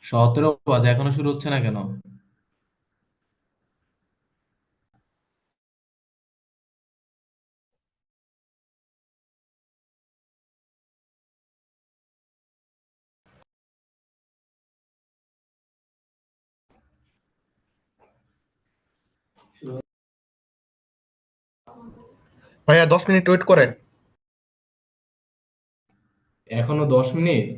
17 বাজে, এখনো শুরু হচ্ছে না কেন? ভাইয়া 10 মিনিট ওয়েট করেন। এখনো 10 মিনিট?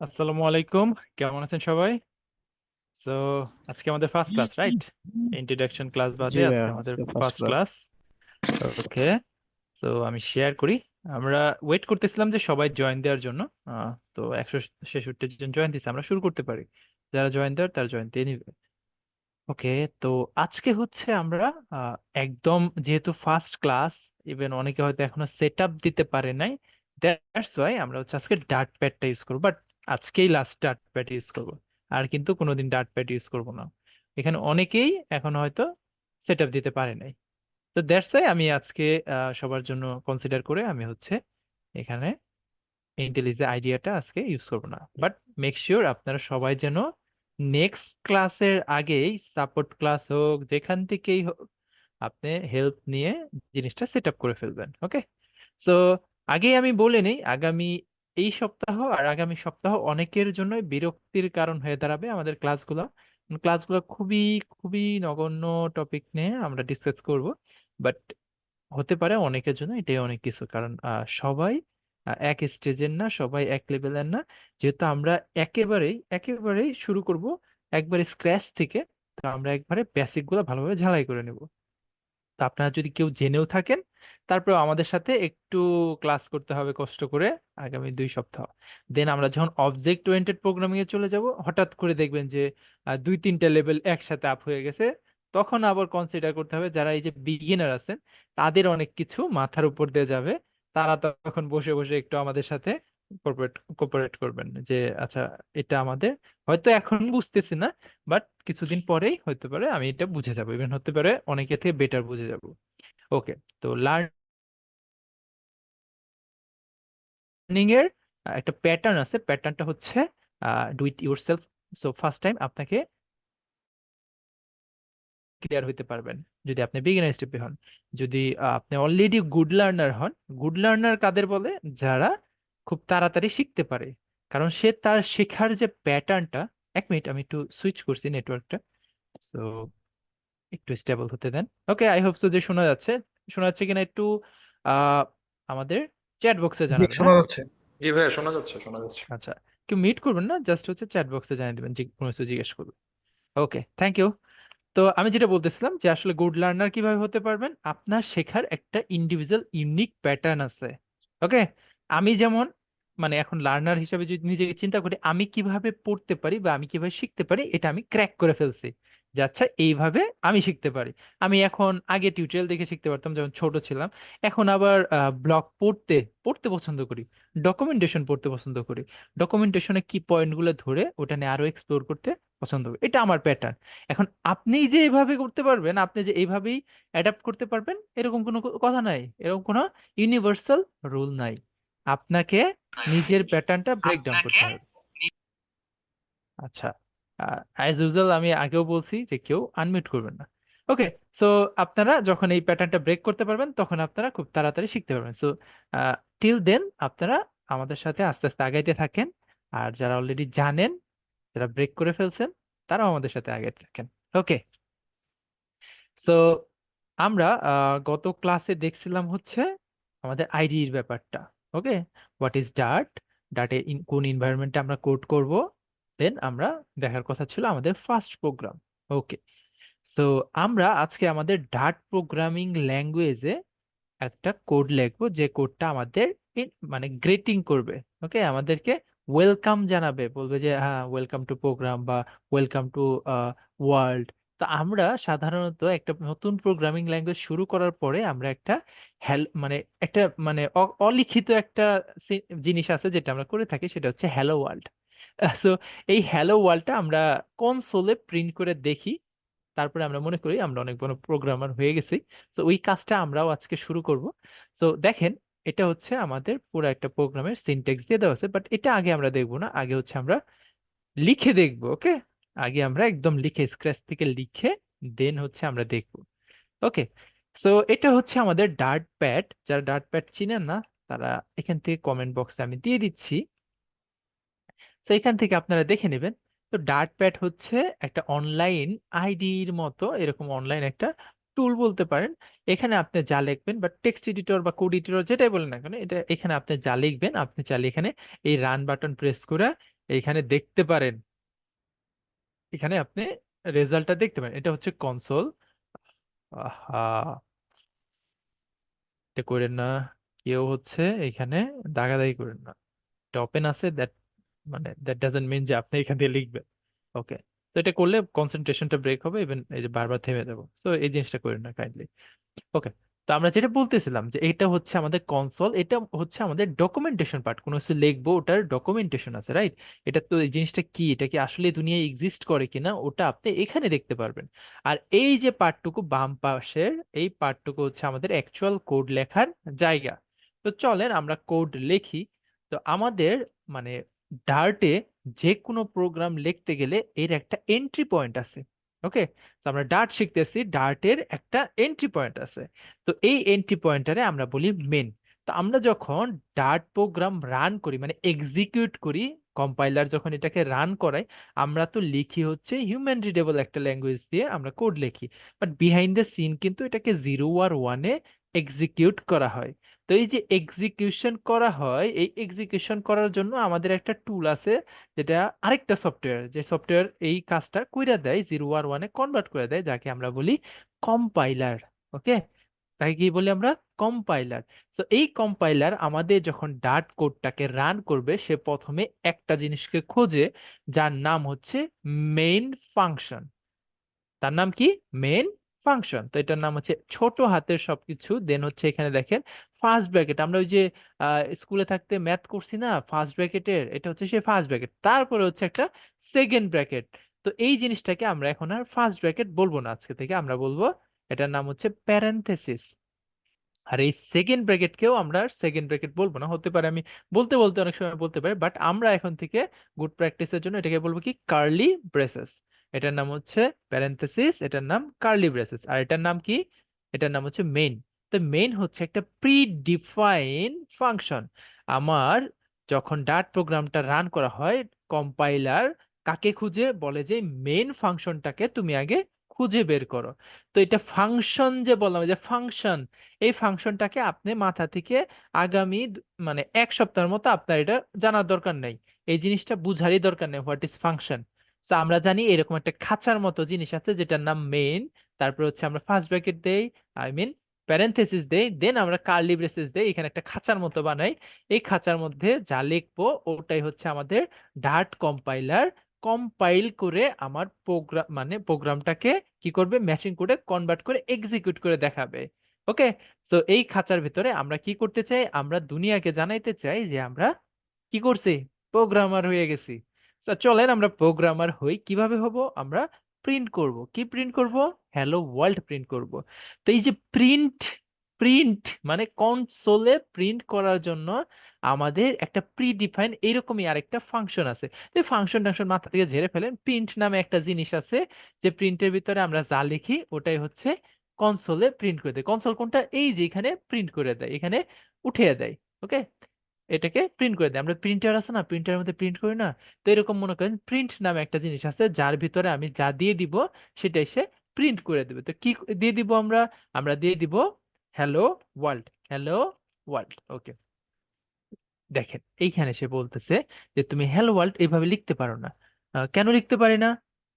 আসসালামু আলাইকুম। কেমন আছেন সবাই? তো আজকে আমাদের first class, right? Introduction class জি বাদে ভাইয়া, আজকে আমাদের আজকে first first class. Class. Okay, তো আমি শেয়ার করি। আমরা ওয়েট করতেছিলাম যে সবাই জয়েন দেওয়ার জন্য। তো 166 জন জয়েন দিচ্ছে, আমরা শুরু করতে পারি। যারা জয়েন দেওয়ার তারা জয়েন দিয়ে নিবে। ওকে, তো আজকে হচ্ছে আমরা আহ, একদম, যেহেতু ফার্স্ট ক্লাস, ইভেন অনেকে হয়তো এখনো সেট আপ দিতে পারে নাই, দ্যাটস ওয়াই আমরা হচ্ছে আজকে ডার্ট প্যাডটা ইউজ করবো। বাট আজকেই লাস্ট ডার্ট প্যাড ইউজ করবো, আর কিন্তু কোনোদিন ডার্ট প্যাড ইউজ করবো না। এখানে অনেকেই এখন হয়তো সেট আপ দিতে পারে নাই। তো দ্যাটস ওয়াই আমি আজকে সবার জন্য কনসিডার করে আমি হচ্ছে এখানে ইন্টেলিজে আইডিয়াটা আজকে ইউজ করবো না। বাট মেক শিওর আপনারা সবাই যেন নেক্সট ক্লাসের আগেই, সাপোর্ট ক্লাস হোক যেখান থেকেই হোক, আপনি হেল্প নিয়ে জিনিসটা সেট আপ করে ফেলবেন। ওকে, সো আগেই আমি বলে নেই, আগামী এই সপ্তাহ আর আগামী সপ্তাহ অনেকের জন্য বিরক্তির কারণ হয়ে দাঁড়াবে আমাদের ক্লাসগুলো। ক্লাসগুলো খুবই খুবই নগণ্য টপিক নিয়ে আমরা ডিসকাস করব। বাট হতে পারে অনেকের জন্য এটাই অনেক কিছু, কারণ সবাই এক স্টেজের না, সবাই এক লেভেলের না। যেহেতু আমরা একেবারেই একেবারেই শুরু করব একবারে স্ক্র্যাচ থেকে, তো আমরা একবারে বেসিক গুলো ভালোভাবে ঝালাই করে নেব। তো আপনারা যদি কেউ জেনেও থাকেন, তারপর আমাদের সাথে একটু ক্লাস করতে হবে কষ্ট করে আগামী 2 সপ্তাহ। দেন আমরা যখন অবজেক্ট ওরিয়েন্টেড প্রোগ্রামিং এ চলে যাব, হঠাৎ করে দেখবেন যে 2-3টা লেভেল একসাথে আপ হয়ে গেছে। তখন আবার কনসিডার করতে হবে যারা এই যে বিগিনার আছেন, তাদের অনেক কিছু মাথার উপর দিয়ে যাবে। তারা তখন বসে বসে একটু আমাদের সাথে কোঅপারেট করবেন যে আচ্ছা, এটা আমাদের হয়তো এখন বুঝতেছি না, বাট কিছুদিন পরেই হতে পারে আমি এটা বুঝে যাবো, ইভেন হতে পারে অনেকে থেকে বেটার বুঝে যাব। ওকে, তো লার্নিং এর একটা প্যাটার্ন আছে, প্যাটার্নটা হচ্ছে do it yourself. So first time আপনাকে ক্লিয়ার হইতে পারবেন যদি আপনি বিগিনার স্টেপে হন। যদি আপনি অলরেডি গুড লার্নার হন, গুড লার্নার কাদের বলে? যারা খুব তাড়াতাড়ি শিখতে পারে, কারণ সে তার শেখার যে প্যাটার্নটা। 1 মিনিট, আমি একটু সুইচ করছি নেটওয়ার্কটা, সো একটু স্টেবল হতে দেন। ওকে, আই হোপ সো যে শোনা যাচ্ছে। শোনা যাচ্ছে কিনা একটু আহ আমাদের চ্যাট বক্সে জি, জানাবেন, শোনা হ্যাঁ? যাচ্ছে। জি ভাইয়া, শোনা যাচ্ছে শোনা যাচ্ছে। আচ্ছা, কেউ মিট করবেন না, জাস্ট হচ্ছে চ্যাট বক্সে জানিয়ে দেবেন যে কোনো কিছু জিজ্ঞেস করবেন। ওকে, থ্যাংক ইউ। তো আমি যেটা বলতেছিলাম যে আসলে গুড লার্নার কিভাবে হতে পারবেন, আপনার শেখার একটা ইন্ডিভিজুয়াল ইউনিক প্যাটার্ন আছে। ওকে, আমি যেমন, মানে এখন লার্নার হিসেবে যদি নিজেকে চিন্তা করি, আমি কিভাবে পড়তে পারি বা আমি কিভাবে শিখতে পারি, এটা আমি ক্র্যাক করে ফেলছি। যে আচ্ছা এইভাবে আমি শিখতে পারি। আমি এখন আগে টিউটোরিয়াল দেখে শিখতে পারতাম যখন ছোট ছিলাম, এখন আবার ব্লগ পড়তে পড়তে পছন্দ করি, ডকুমেন্টেশন পড়তে পছন্দ করি, ডকুমেন্টেশনে কি পয়েন্টগুলো ধরে ওটা নিয়ে আরো এক্সপ্লোর করতে পছন্দ করি। এটা আমার প্যাটার্ন। এখন আপনি যে এইভাবে করতে পারবেন, আপনি যে এইভাবেই অ্যাডাপ্ট করতে পারবেন, এরকম কোনো কথা নাই, এরকম কোনো ইউনিভার্সাল রুল নাই। আপনাকে নিজের প্যাটার্নটা ব্রেক ডাউন করতে হবে। আচ্ছা, অ্যাজ ইউজুয়াল আমি আগেও বলছি যে কেউ আনমিউট করবেন না। ওকে, সো আপনারা যখন এই প্যাটার্নটা ব্রেক করতে পারবেন তখন আপনারা খুব তাড়াতাড়ি শিখতে পারবেন। সো টিল দেন আপনারা আমাদের সাথে আস্তে আস্তে আগাইতে থাকেন। আর যারা অলরেডি জানেন, যারা ব্রেক করে ফেলছেন, তারাও আমাদের সাথে আগাইতে থাকেন। ওকে, সো আমরা গত ক্লাসে দেখছিলাম হচ্ছে আমাদের আইডির ব্যাপারটা। ওকে, হোয়াট ইজ ডার্ট, ডার্টে কোন এনভায়রনমেন্টে আমরা কোড করব, দেন আমরা দেখার কথা ছিল আমাদের ফার্স্ট প্রোগ্রাম। ওকে, সো আমরা আজকে আমাদের ডার্ট প্রোগ্রামিং ল্যাঙ্গুয়েজে একটা কোড লিখবো, যে কোডটা আমাদের মানে গ্রেটিং করবে। ওকে, আমাদেরকে ওয়েলকাম জানাবে, বলবে যে হ্যাঁ ওয়েলকাম টু প্রোগ্রাম বা ওয়েলকাম টু ওয়ার্ল্ড। তো আমরা সাধারণত একটা নতুন প্রোগ্রামিং ল্যাঙ্গুয়েজ শুরু করার পরে আমরা একটা মানে একটা মানে অলিখিত একটা জিনিস আছে যেটা আমরা করে থাকি, সেটা হচ্ছে হ্যালো ওয়ার্ল্ড। সো এই হ্যালো ওয়ার্ল্ডটা আমরা কনসোলে প্রিন্ট করে দেখি, তারপরে আমরা মনে করি আমরা অনেক বড় প্রোগ্রামার হয়ে গেছি। তো ওই কাজটা আমরাও আজকে শুরু করব। সো দেখেন, এটা হচ্ছে আমাদের পুরো একটা প্রোগ্রামের সিনট্যাক্স দিয়ে দেওয়া আছে, বাট এটা আগে আমরা দেখবো না, আগে হচ্ছে আমরা লিখে দেখবো। ওকে, আগে আমরা একদম লিখে স্ক্র্যাচ থেকে লিখে দেন হচ্ছে আমরা দেখবো। ওকে, সো এটা হচ্ছে আমাদের ডার্ট প্যাড। যারা ডার্ট প্যাড চিনেন না, তারা এখান থেকে কমেন্ট বক্সে আমি দিয়ে দিচ্ছি, তো এখান থেকে আপনারা দেখে নেবেন। তো ডার্ট প্যাড হচ্ছে একটা অনলাইন আইডির মতো, এরকম অনলাইন একটা টুল বলতে পারেন। এখানে আপনি যা লিখবেন বা টেক্সট এডিটর বা কোড এডিটর যেটাই বলেন না কেন, এটা এখানে আপনি যা লিখবেন আপনি চাইলে এখানে এই রান বাটন প্রেস করে এখানে দেখতে পারেন। এখানে আপনি রেজাল্টটা দেখতে পারেন। এটা হচ্ছে কনসোল। আহা, এটা করেন না কেউ, হচ্ছে এখানে দাগাদাগি করেন না। এটা ওপেন আছে, দ্যাট মানে দ্যাট ডাজন্ট মিন যে আপনি এখান দিয়ে লিখবেন। ওকে, তো এটা করলে কনসেন্ট্রেশনটা ব্রেক হবে, ইভেন এই যে বারবার থেমে যাবো। সো এই জিনিসটা করেন না কাইন্ডলি। ওকে, তো আমরা যেটা বলতেছিলাম যে এটা হচ্ছে আমাদের কনসোল, এটা হচ্ছে আমাদের ডকুমেন্টেশন পার্ট। কোনো কিছু লিখবো, ওটার ডকুমেন্টেশন আছে, রাইট? এটা তো এই জিনিসটা কি, এটা কি আসলে দুনিয়ায় এক্সিস্ট করে কিনা, ওটা আপনি এখানে দেখতে পারবেন। আর এই যে পার্টটুকু বাম পাশের, এই পার্টটুকু হচ্ছে আমাদের অ্যাকচুয়াল কোড লেখার জায়গা। তো চলেন আমরা কোড লিখি। তো আমাদের মানে ডার্টে যে কোনো প্রোগ্রাম লিখতে গেলে এর একটা এন্ট্রি পয়েন্ট আছে। ওকে, তো আমরা ডার্ট শিখতেছি, ডার্টের একটা এন্ট্রি পয়েন্ট আছে। তো এই এন্ট্রি পয়েন্টারে আমরা বলি মেন। তো আমরা যখন ডার্ট প্রোগ্রাম রান করি মানে এক্সিকিউট করি, কম্পাইলার যখন এটাকে রান করায়, আমরা তো লিখি হচ্ছে হিউম্যান রিডেবল একটা ল্যাঙ্গুয়েজ দিয়ে আমরা কোড লিখি, বাট বিহাইন্ড দ্য সিন কিন্তু এটাকে 0 আর 1-এ এক্সিকিউট করা হয়। তো এই যে এক্সিকিউশন করা হয়, এই এক্সিকিউশন করার জন্য আমাদের একটা টুল আছে, যেটা আরেকটা সফটওয়্যার, যে সফটওয়্যার এই কাজটা কইরা দেয়, 0 আর 1-এ কনভার্ট করে দেয়, যাকে আমরা বলি কম্পাইলার। ওকে, তাকে কি বলি আমরা? কম্পাইলার। তো এই কম্পাইলার আমাদের যখন ডার্ট কোডটাকে রান করবে, সে প্রথমে একটা জিনিসকে খোঁজে, যার নাম হচ্ছে মেইন ফাংশন। তার নাম কি? Main function. তো এটার নাম হচ্ছে ছোট হাতের সবকিছু, দেন হচ্ছে এখানে দেখেন ফার্স্ট ব্র্যাকেট। আমরা ওই যে স্কুলে থাকতে ম্যাথ করছি না ফার্স্ট ব্র্যাকেটের, এটা হচ্ছে সেই ফার্স্ট ব্র্যাকেট, তারপরে হচ্ছে একটা সেকেন্ড ব্র্যাকেট। তো এই জিনিসটাকে আমরা এখন আর ফার্স্ট ব্র্যাকেট বলবো না, আজকে থেকে আমরা বলবো এটার নাম হচ্ছে প্যারেনথেসিস। আর এই সেকেন্ড ব্র্যাকেটকেও আমরা সেকেন্ড ব্র্যাকেট বলবো না, হতে পারে আমি বলতে বলতে অনেক সময় বলতে পারি, বাট আমরা এখন থেকে গুড প্র্যাকটিসের জন্য এটাকে বলবো কি কার্লি ব্রেসেস। এটার নাম হচ্ছে প্যারেনথেসিস, এটার নাম কার্লি ব্রেসেস। আর এটার নাম কি? এটার নাম হচ্ছে মেইন। তো মেইন হচ্ছে একটা প্রি ডিফাইন ফাংশন। আমার যখন ডার্ট প্রোগ্রামটা রান করা হয়, কম্পাইলার কাকে খুঁজে বলে যে মেইন ফাংশনটাকে তুমি আগে খুঁজে বের করো। তো এটা ফাংশন যে বললাম, এই যে ফাংশন, এই ফাংশনটাকে আপনি মাথা থেকে আগামী মানে এক সপ্তাহের মতো আপনার এটা জানার দরকার নেই, এই জিনিসটা বুঝারই দরকার নেই, হোয়াট ইজ ফাংশন। তো আমরা জানি এরকম একটা খাঁচার মতো জিনিস আছে যেটার নাম মেইন, তারপর হচ্ছে আমরা ফার্স্ট ব্র্যাকেট দেই, আই মিন প্যারেনথেসিস দেই, দেন আমরা কার্লি ব্রেসেস দেই, এখানে একটা খাঁচার মতো বানাই। এই খাঁচার মধ্যে যা লিখবো ওটাই হচ্ছে আমাদের ডার্ট কম্পাইলার কম্পাইল করে আমার প্রোগ্রাম মানে প্রোগ্রামটাকে কি করবে, মেশিন কোডে কনভার্ট করে এক্সিকিউট করে দেখাবে। ওকে, সো এই খাঁচার ভিতরে আমরা কি করতে চাই, আমরা দুনিয়াকে জানাইতে চাই যে আমরা কি করছি, প্রোগ্রামার হয়ে গেছি। তো চলেন আমরা প্রোগ্রামার হই। কিভাবে হব, আমরা প্রিন্ট করব। কি প্রিন্ট করব, হ্যালো ওয়ার্ল্ড প্রিন্ট করব। তো এই যে প্রিন্ট, প্রিন্ট মানে কনসোলে প্রিন্ট করার জন্য আমাদের একটা প্রি ডিফাইন এরকমই আরেকটা ফাংশন আছে। এই ফাংশন টাংশন মাথা থেকে ঝেড়ে ফেলেন। প্রিন্ট নামে একটা জিনিস আছে, যে প্রিন্টের ভিতরে আমরা যা লিখি ওটাই হচ্ছে কনসোলে প্রিন্ট করে দেয়। কনসোল কোনটা, এই যে এখানে প্রিন্ট করে দেয়, এখানে উঠিয়ে দেয়। ওকে, এটাকে প্রিন্ট করে দেয়। আমরা প্রিন্টার আছে না, প্রিন্টারের মধ্যে প্রিন্ট করি না, তো এরকম মনে করেন প্রিন্ট নামে একটা জিনিস আছে, যার ভিতরে আমি যা দিয়ে দিব সেটাই সে প্রিন্ট করে দেবে। তো কি দিয়ে দিব আমরা, আমরা দিয়ে দিব হ্যালো ওয়ার্ল্ড, হ্যালো ওয়ার্ল্ড। ওকে, দেখেন এইখানে সে বলতেছে যে তুমি হ্যালো ওয়ার্ল্ড এইভাবে লিখতে পারো না। কেন লিখতে পারি না,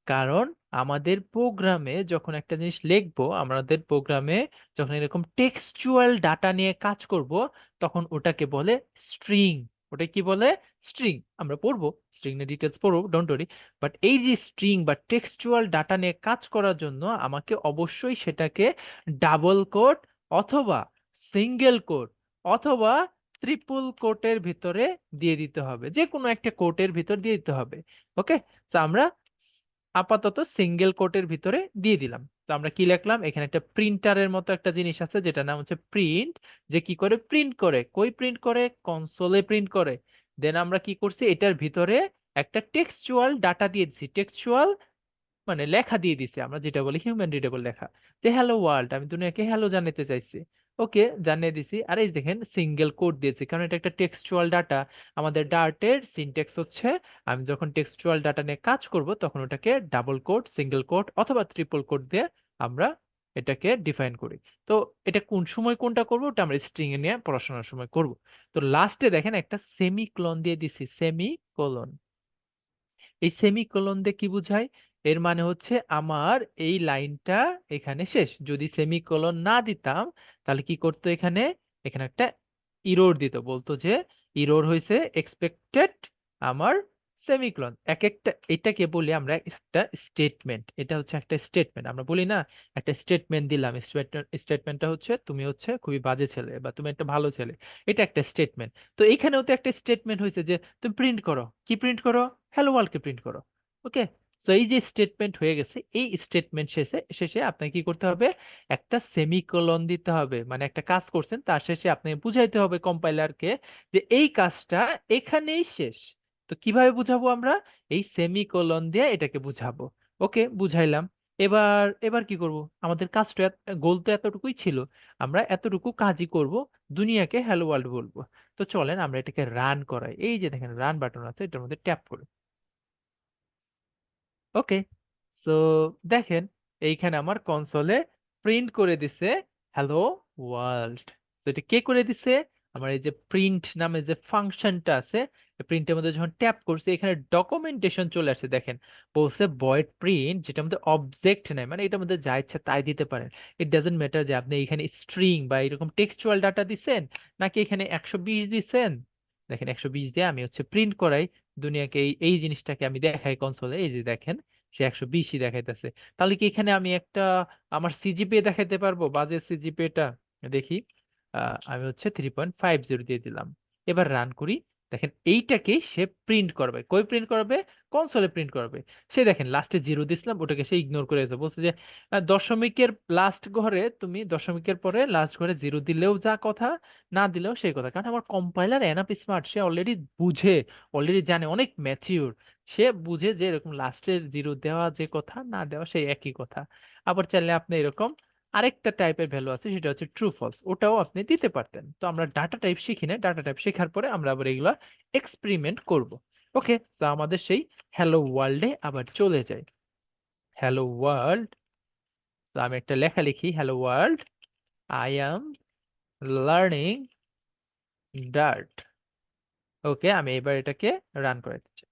কারণ আমাদের প্রোগ্রামে যখন একটা জিনিস লিখবো, আমাদের প্রোগ্রামে যখন এরকম টেক্সচুয়াল ডাটা নিয়ে কাজ করব, তখন ওটাকে বলে স্ট্রিং। ওটা কি বলে, স্ট্রিং। আমরা পড়বো স্ট্রিং এর ডিটেলস পড়বো, ডোন্ট ওরি। বাট এই যে স্ট্রিং বা টেক্সচুয়াল ডাটা নিয়ে কাজ করার জন্য আমাকে অবশ্যই সেটাকে ডাবল কোট অথবা সিঙ্গেল কোট অথবা ট্রিপল কোটের ভিতরে দিয়ে দিতে হবে, যে কোনো একটা কোটের ভিতর দিয়ে দিতে হবে। ওকে, তো আমরা আপাতত সিঙ্গেল কোটের ভিতরে দিয়ে দিলাম। তো আমরা কি লিখলাম, এখানে একটা প্রিন্টারের মতো একটা জিনিস আছে যেটা নাম হচ্ছে প্রিন্ট, যে কি করে প্রিন্ট করে, কই প্রিন্ট করে, কনসোলে প্রিন্ট করে। দেন আমরা কি করছি, এটার ভিতরে একটা টেক্সচুয়াল ডাটা দিয়ে দিচ্ছি, টেক্সচুয়াল মানে লেখা দিয়ে দিছে, আমরা যেটা বলি হিউম্যান রিডেবল লেখা। যে হ্যালো ওয়ার্ল্ড, আমি দুনিয়াকে হ্যালো জানাতে চাইছি। ওকে, জানিয়ে দিছি। আর এই দেখেন সিঙ্গেল কোড দিয়েছি, কারণ এটা একটা টেক্সচুয়াল ডাটা। আমাদের ডার্টের সিনট্যাক্স হচ্ছে, আমি যখন টেক্সচুয়াল ডাটা নিয়ে কাজ করব তখন ওটাকে ডাবল কোড, সিঙ্গেল কোড অথবা ট্রিপল কোড দিয়ে আমরা এটাকে ডিফাইন করি। তো এটা কোন সময় কোনটা করব, ওটা আমরা স্ট্রিং এ নিয়ে পড়াশোনার সময় করব। তো লাস্টে দেখেন একটা সেমিকোলন দিয়ে দিছি, সেমিকোলন। এই সেমিকোলন দিয়ে কি বুঝায়, এর মানে হচ্ছে আমার এই লাইনটা এখানে শেষ। যদি সেমিকোলন না দিতাম তাহলে কি করতো, এখানে এখানে একটা ইরোর দিত, বলতো যে ইরোর হয়েছে এক্সপেক্টেড আমার সেমিকোলন। এক একটা, এটাকে বলি আমরা একটা স্টেটমেন্ট। এটা হচ্ছে একটা স্টেটমেন্ট, আমরা বলি না একটা স্টেটমেন্ট দিলাম, স্টেটমেন্টটা হচ্ছে তুমি হচ্ছে খুবই বাজে ছেলে বা তুমি একটা ভালো ছেলে, এটা একটা স্টেটমেন্ট। তো এখানেও তো একটা স্টেটমেন্ট হয়েছে যে তুমি প্রিন্ট করো, কি প্রিন্ট করো, হ্যালো ওয়ার্ল্ডকে প্রিন্ট করো। ওকে, সো এই যে স্টেটমেন্ট হয়ে গেছে, এই স্টেটমেন্ট শেষে শেষে আপনাকে কি করতে হবে, একটা সেমিকোলন দিতে হবে। মানে একটা কাজ করছেন, তার শেষে আপনাকে বুঝাইতে হবে কম্পাইলারকে যে এই কাজটা এখানেই শেষ। তো কিভাবে বুঝাবো আমরা, এই সেমিকোলন দিয়ে এটাকে বুঝাবো। ওকে, বুঝাইলাম। এবার এবার কি করব, আমাদের কাজটা গোল তো এতটুকুই ছিল, আমরা এতটুকু কাজই করব, দুনিয়াকে হ্যালো ওয়ার্ল্ড বলবো। তো চলেন আমরা এটাকে রান করাই। এই যে দেখেন রান বাটন আছে, এটার মধ্যে ট্যাপ করি। ওকে, সো দেখেন এইখানে আমার কনসোলে প্রিন্ট করে দিছে হ্যালো ওয়ার্ল্ড। তো এটা কে করে দিছে, আমার এই যে প্রিন্ট নামে যে ফাংশনটা আছে, প্রিন্টের মধ্যে যখন ট্যাপ করছি এখানে ডকুমেন্টেশন চলে আসছে। দেখেন বলছে ভয়েড প্রিন্ট, যেটার মধ্যে অবজেক্ট নাই, মানে এটার মধ্যে যা ইচ্ছা তাই দিতে পারেন। ইট ডাজেন্ট ম্যাটার যে আপনি এখানে স্ট্রিং বা এরকম টেক্সচুয়াল ডাটা দিছেন নাকি এখানে 120 দিছেন। দেখেন 120 দিয়ে আমি হচ্ছে প্রিন্ট করাই দুনিয়াকে, এই এই জিনিসটাকে আমি দেখাই কনসোলে, এই যে দেখেন সে 120ই দেখাইতেছে। তাহলে কি এখানে আমি একটা আমার সিজিপিএ দেখাইতে পারবো, বাজে সিজিপিএটা দেখি। আমি হচ্ছে 3.50 দিয়ে দিলাম। এবার রান করি। দেখেন এইটাকে সে প্রিন্ট করবে, কই প্রিন্ট করবে, কনসোলে প্রিন্ট করবে। সে দেখেন লাস্টে জিরো দিছিলাম, ওটাকে সে ইগনোর করে দিতে বলছে যে দশমিকের লাস্ট ঘরে তুমি দশমিকের পরে লাস্ট ঘরে জিরো দিলেও যা কথা, না দিলেও সেই কথা। কারণ আমার কম্পাইলার এনাফ স্মার্ট, সে অলরেডি বুঝে, অলরেডি জানে, অনেক ম্যাচিউর। সে বুঝে যে এরকম লাস্টের জিরো দেওয়া যে কথা, না দেওয়া সেই একই কথা। আবার চাইলে আপনি এরকম আরেকটা টাইপের ভ্যালু আছে, সেটা হচ্ছে ট্রু ফলস, ওটাও আপনি দিতে পারতেন। তো আমরা ডাটা টাইপ শিখি না, ডাটা টাইপ শেখার পরে আমরা আবার এগুলা এক্সপেরিমেন্ট করব। ওকে, তো আমাদের সেই হ্যালো ওয়ার্ল্ডে আবার চলে যাই। হ্যালো ওয়ার্ল্ড, তো আমি একটা লেখা লিখি, hello world I am learning Dart. Okay, আমি এবার এটাকে রান করে দিচ্ছি।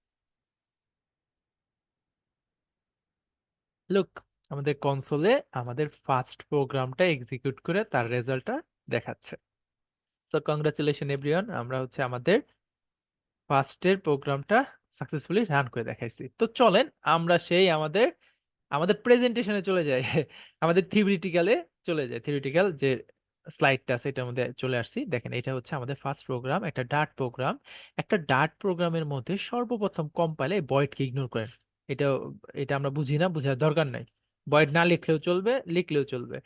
লুক, আমাদের কনসোলে আমাদের ফার্স্ট প্রোগ্রামটা এক্সিকিউট করে তার রেজাল্টটা দেখাচ্ছে। তো কংগ্রাচুলেশন এভরিওয়ান, আমরা হচ্ছে আমাদের ফার্স্টের প্রোগ্রামটা সাকসেসফুলি রান করে দেখাইছি। তো চলেন আমরা সেই আমাদের আমাদের প্রেজেন্টেশনে চলে যাই। আমাদের থিওরিটিক্যালে চলে যাই। থিওরিটিক্যাল যে স্লাইডটা আছে এটার মধ্যে চলে আসছি। দেখেন এটা হচ্ছে আমাদের ফার্স্ট প্রোগ্রাম, একটা ডার্ট প্রোগ্রাম। একটা ডার্ট প্রোগ্রামের মধ্যে সর্বপ্রথম কম্পাইলে ভয়েডকে ইগনোর করেন। এটা এটা আমরা বুঝি না, বোঝার দরকার নাই। ভয়েড না লিখলেও চলবে, লিখলেও চলবে।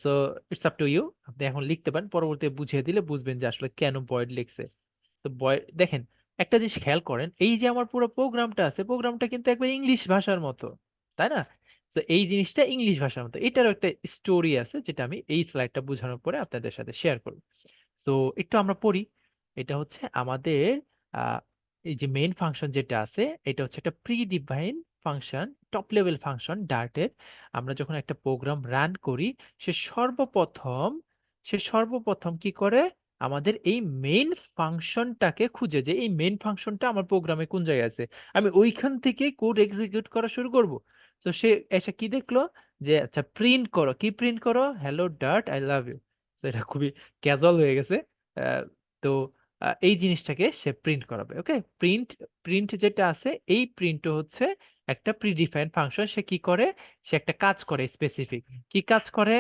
So it's up to you. আপনি এখন লিখতে পারেন, পরবর্তীতে বুঝিয়ে দিলে বুঝবেন যে আসলে কেন ভয়েড লিখছে। তো দেখেন একটা জিনিস খেয়াল করেন, এই যে আমার পুরো প্রোগ্রামটা আছে, প্রোগ্রামটা কিন্তু একবার ইংলিশ ভাষার মতো, তাই না? তো এই জিনিসটা ইংলিশ ভাষার মতো, এটারও একটা স্টোরি আছে যেটা আমি এই স্লাইডটা বোঝানোর পরে আপনাদের সাথে শেয়ার করব। তো একটু আমরা পড়ি। এটা হচ্ছে আমাদের আহ, এই যে মেইন ফাংশন যেটা আছে, এটা হচ্ছে একটা pre define function, top level function ডার্টের। আমরা যখন একটা প্রোগ্রাম রান করি, সে সর্বপ্রথম কি করে, আমাদের এই মেইন ফাংশনটাকে খুঁজে, যে এই মেইন ফাংশনটা আমার প্রোগ্রামে কোন জায়গায় আছে, আমি ওইখান থেকে কোড এক্সিকিউট করা শুরু করব। তো সে এসে কি দেখলো, যে আচ্ছা প্রিন্ট করো, কি প্রিন্ট করো, hello Dart I love you. তো এটা খুবই ক্যাজুয়াল হয়ে গেছে। আহ, তো এই জিনিসটাকে সে প্রিন্ট করাবে। ওকে, প্রিন্ট প্রিন্ট যেটা আছে, এই প্রিন্ট হচ্ছে একটা প্রিডিফাইন্ড ফাংশন। সে কি করে, সে একটা কাজ করে স্পেসিফিক। কি কাজ করে,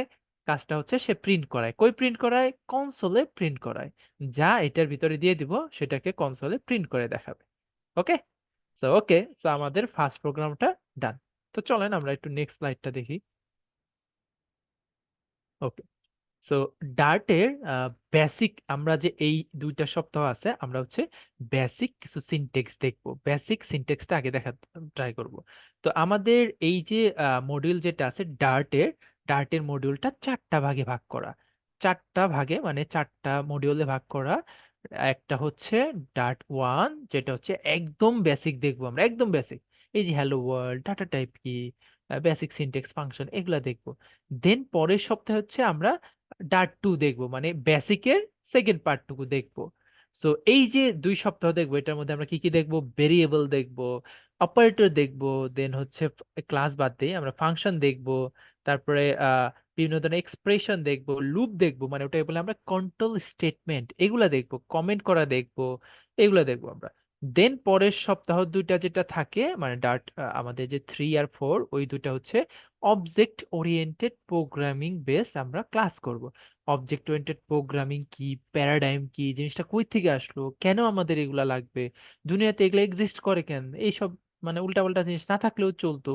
কাজটা হচ্ছে সে প্রিন্ট করায়। কই প্রিন্ট করায়, কনসোলে প্রিন্ট করায়। যা এটার ভিতরে দিয়ে দিব সেটাকে কনসোলে প্রিন্ট করে দেখাবে। ওকে, সো আমাদের ফার্স্ট প্রোগ্রামটা ডান। তো চলেন আমরা একটু নেক্সট স্লাইডটা দেখি। ওকে, সো ডার্টের বেসিক, আমরা যে এই 2টা সপ্তাহ আছে, আমরা হচ্ছে বেসিক কিছু সিনটেক্স দেখবো। বেসিক সিনটেক্সটা আগে দেখা ট্রাই করব। তো আমাদের এই যে মডিউল যেটা আছে ডার্টের, মডিউলটা 4টা ভাগে ভাগ করা। 4টা ভাগে মানে 4টা মডিউলে ভাগ করা। একটা হচ্ছে ডার্ট 1, যেটা হচ্ছে একদম বেসিক দেখবো আমরা, একদম বেসিক। এই যে হ্যালো ওয়ার্ল্ড, ডাটা টাইপ কি, বেসিক সিনটেক্স ফাংশন, এগুলা দেখবো। দেন পরের সপ্তাহে হচ্ছে আমরা ডার্ট 2 দেখবো, মানে বেসিকের সেকেন্ড পার্টটুকু দেখবো। সো এই যে 2 সপ্তাহ দেখবো, এটার মধ্যে আমরা কি কি দেখবো, ভেরিয়েবল দেখবো, অপারেটর দেখবো, দেন হচ্ছে ক্লাস বাদ দিয়ে আমরা ফাংশন দেখবো। তারপরে বিভিন্ন ধরনের এক্সপ্রেশন দেখবো, লুপ দেখবো, মানে ওটাকে বলে আমরা কন্ট্রোল স্টেটমেন্ট, এগুলা দেখবো, কমেন্ট করা দেখবো, এগুলা দেখবো আমরা। দেন পরের সপ্তাহ 2টা যেটা থাকে, মানে ডার্ট আমাদের যে 3 আর 4, ওই 2টা হচ্ছে অবজেক্ট ওরিয়েন্টেড প্রোগ্রামিং বেস আমরা ক্লাস করব। অবজেক্ট ওরিয়েন্টেড প্রোগ্রামিং কি, প্যারাডাইম কি, জিনিসটা কই থেকে আসলো, কেন আমাদের এগুলা লাগবে, দুনিয়াতে এগুলো এক্সিস্ট করে কেন, এইসব মানে উল্টাপাল্টা জিনিস না থাকলেও চলতো,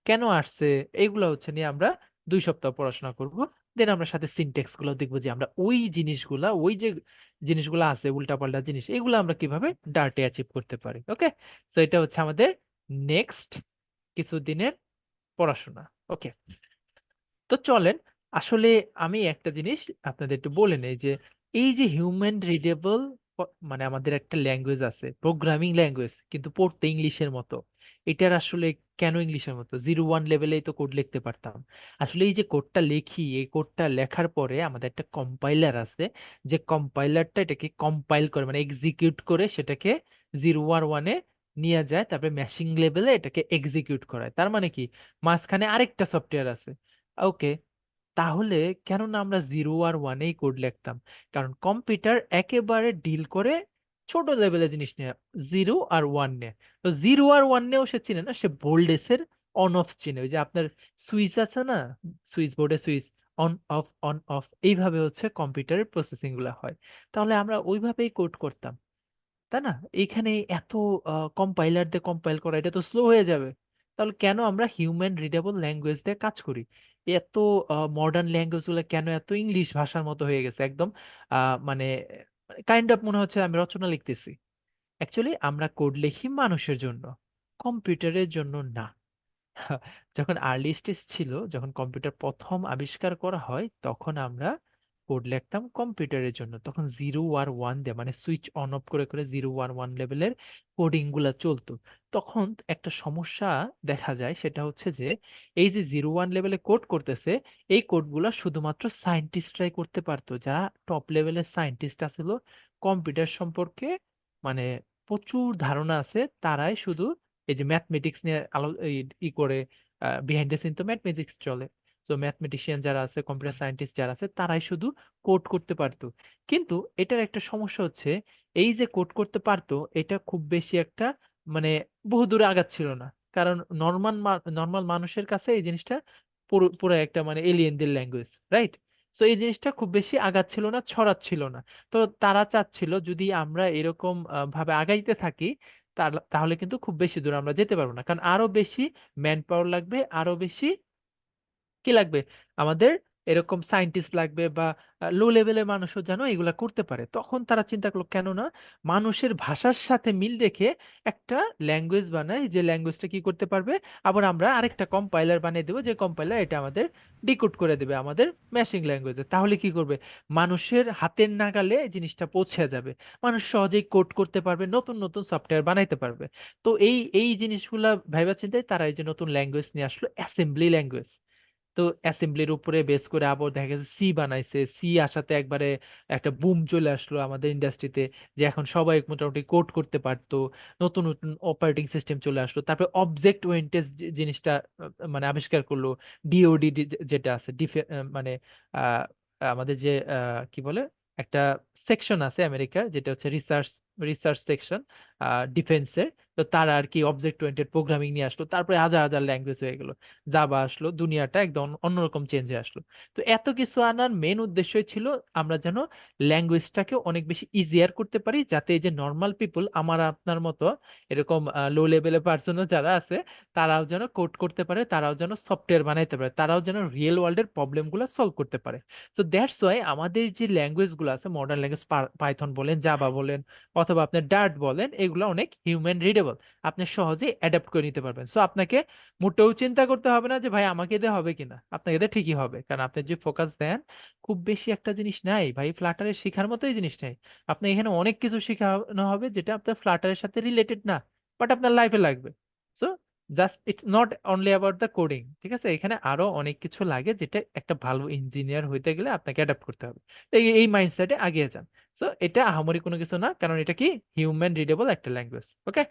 কেন আসছে, এগুলো হচ্ছে নিয়ে আমরা 2 সপ্তাহ পড়াশোনা করব। দেন আমরা সাথে সিনটেক্স গুলো দেখবো, যে আমরা ওই জিনিসগুলা, ওই যে জিনিসগুলো আছে উল্টাপাল্টা জিনিস, এগুলো আমরা কিভাবে ডার্টে অ্যাচিভ করতে পারি। ওকে, সো এটা হচ্ছে আমাদের নেক্সট কিছু দিনের পড়াশোনা। ওকে, তো চলেন আসলে আমি একটা জিনিস আপনাদের একটু বলে নেই, যে এই যে হিউম্যান রিডেবল, মানে আমাদের একটা ল্যাঙ্গুয়েজ আছে প্রোগ্রামিং ল্যাঙ্গুয়েজ, কিন্তু পড়তে ইংলিশের মতো। এটার আসলে কেন ইংলিশের মতো, 0-1 লেভেলেই তো কোড লিখতে পারতাম। আসলে এই যে কোডটা লিখি, এই কোডটা লেখার পরে আমাদের একটা কম্পাইলার আছে, যে কম্পাইলারটা এটাকে কম্পাইল করে, মানে এক্সিকিউট করে সেটাকে 0 আর 1-এ নিয়ে যায়, তারপরে মেশিন লেভেলে এটাকে এক্সিকিউট করায়। তার মানে কি, মাঝখানে আরেকটা সফটওয়্যার আছে। ওকে, তাহলে কেন না আমরা 0 আর 1-এই কোড লিখতাম? কারণ কম্পিউটার একেবারে ডিল করে ছোট লেভেলের জিনিস নিয়ে, 0 আর 1 নিয়ে। তো 0 আর 1 নিয়েও সে চিনে না, সে ভোল্টেজের অন অফ চিনে। ওই যে আপনার সুইচ আছে না, সুইচ বোর্ডে সুইচ অন অফ, এইভাবে হচ্ছে কম্পিউটারের প্রসেসিং গুলো হয়। তাহলে আমরা ওইভাবেই কোড করতাম, তাই না? এইখানে এত কম্পাইলার দিয়ে কম্পাইল করা, এটা তো স্লো হয়ে যাবে। তাহলে কেন আমরা হিউম্যান রিডেবল ল্যাঙ্গুয়েজ দিয়ে কাজ করি? এত মডার্ন ল্যাঙ্গুয়েজ গুলো কেন এত ইংলিশ ভাষার মতো হয়ে গেছে একদম, মানে কাইন্ড অফ মনে হচ্ছে আমি রচনা লিখতেছি। অ্যাকচুয়ালি আমরা কোড লিখি মানুষের জন্য, কম্পিউটারের জন্য না। যখন আর্লি স্টেজ ছিল, যখন কম্পিউটার প্রথম আবিষ্কার করা হয়, তখন আমরা কোড লিখতাম কম্পিউটারের জন্য। তখন 0 আর 1 দিয়ে, মানে সুইচ অন অফ করে করে 0 আর 1 লেভেলের কোডিং গুলা চলতো। তখন একটা সমস্যা দেখা যায়, সেটা হচ্ছে যে এই যে 0-1 লেভেলে কোড করতেছে, এই কোডগুলা শুধুমাত্র সায়েন্টিস্টরাই করতে পারতো, যারা টপ লেভেলের সায়েন্টিস্ট আছিল, কম্পিউটার সম্পর্কে মানে প্রচুর ধারণা আছে, তারাই শুধু এই যে ম্যাথমেটিক্স নিয়ে আলো ই করে, বিহাইন্ড দ্য সিন তো ম্যাথমেটিক্স চলে। তো ম্যাথমেটিশিয়ান যারা আছে, কম্পিউটার সায়েন্টিস্ট যারা আছে, তারাই শুধু কোড করতে পারতো। কিন্তু এটার একটা সমস্যা হচ্ছে, এই যে কোড করতে পারতো, এটা খুব বেশি একটা মানে বহু দূরে আগাচ্ছিল না। কারণ নর্মাল মানুষের কাছে এই জিনিসটা পুরো পুরো একটা মানে এলিয়েনদের ল্যাঙ্গুয়েজ, রাইট? সো এই জিনিসটা খুব বেশি আগাচ্ছিল না, ছড়াচ্ছিল না। তো তারা চাচ্ছিল যদি আমরা এরকম ভাবে আগাইতে থাকি, তাহলে কিন্তু খুব বেশি দূর আমরা যেতে পারবো না, কারণ আরো বেশি ম্যান পাওয়ার লাগবে, আরো বেশি কি লাগবে আমাদের, এরকম সায়েন্টিস্ট লাগবে বা লো লেভেলের মানুষও যেন এগুলা করতে পারে। তখন তারা চিন্তা করলো কেন না মানুষের ভাষার সাথে মিল রেখে একটা ল্যাঙ্গুয়েজ বানাই, যে ল্যাঙ্গুয়েজটা কি করতে পারবে, আবার আমরা আরেকটা কম্পাইলার বানিয়ে দেবো, যে কম্পাইলার এটা আমাদের ডিকোড করে দেবে আমাদের ম্যাশিং ল্যাঙ্গুয়েজে। তাহলে কি করবে, মানুষের হাতের নাগালে এই জিনিসটা পৌঁছে যাবে, মানুষ সহজেই কোড করতে পারবে, নতুন নতুন সফটওয়্যার বানাইতে পারবে। তো এই এই জিনিসগুলা ভাইবা চিন্তায় তারা এই যে নতুন ল্যাঙ্গুয়েজ নিয়ে আসলো, অ্যাসেম্বলি ল্যাঙ্গুয়েজ। তো অ্যাসেম্বলির উপরে বেস করে আবার দেখা গেছে সি বানাইছে, সি আসাতে একবারে একটা বুম চলে আসলো আমাদের ইন্ডাস্ট্রিতে, যে এখন সবাই মোটামুটি কোড করতে পারতো, নতুন নতুন অপারেটিং সিস্টেম চলে আসলো। তারপরে অবজেক্ট ওরিয়েন্টেড জিনিসটা মানে আবিষ্কার করলো, ডিওডি যেটা আছে মানে আহ, আমাদের যে কি বলে একটা সেকশন আছে আমেরিকার, যেটা হচ্ছে রিসার্চ রিসার্চ সেকশন ডিফেন্সের। তো তারা আর কি অবজেক্ট ওরিয়েন্টেড প্রোগ্রামিং নিয়ে আসলো, তারপরে হাজার হাজার ল্যাঙ্গুয়েজ হয়ে গেল, জাভা আসলো, দুনিয়াটা একদম অন্যরকম চেঞ্জ হয়ে আসলো। তো এত কিছু আনার মেন উদ্দেশ্যই ছিল আমরা যেন ল্যাঙ্গুয়েজটাকে অনেক বেশি ইজিয়ার করতে পারি, যাতে এই যে নর্মাল পিপল আমার আপনার মতো এরকম লো লেভেলের পার্সনও যারা আছে, তারাও যেন কোড করতে পারে, তারাও যেন সফটওয়্যার বানাইতে পারে, তারাও যেন রিয়েল ওয়ার্ল্ডের প্রবলেমগুলো সলভ করতে পারে। সো দ্যাটস ওয়াই আমাদের যে ল্যাঙ্গুয়েজগুলো আছে, মডার্ন ল্যাঙ্গুয়েজ, পাইথন বলেন, জাভা বলেন, অথবা আপনার ডার্ট বলেন, এগুলো অনেক হিউম্যান রিডেবল, আপনি সহজে অ্যাডাপ্ট করে নিতে পারবেন। সো আপনাকে মোটেও চিন্তা করতে হবে না যে ভাই আমাকে দিয়ে হবে কিনা, আপনাকে দিয়ে ঠিকই হবে, কারণ আপনি যে ফোকাস দেন, খুব বেশি একটা জিনিস নাই ভাই ফ্লাটারের শেখার মতোই জিনিস নাই। আপনি এখানে অনেক কিছু শেখানো হবে যেটা আপনার ফ্লাটারের সাথে রিলেটেড না, বাট আপনার লাইফে লাগবে। So just it's not only about the coding, ঠিক আছে? এখানে আরো অনেক কিছু লাগে, যেটা একটা ভালো ইঞ্জিনিয়ার হইতে গেলে আপনাকে অ্যাডাপ্ট করতে হবে। তো এই মাইন্ডসেটে আগিয়ে যান। সো এটা আহামরি কোনো কিছু না, কারণ এটা কি হিউম্যান রিডেবল একটা ল্যাঙ্গুয়েজ। Okay,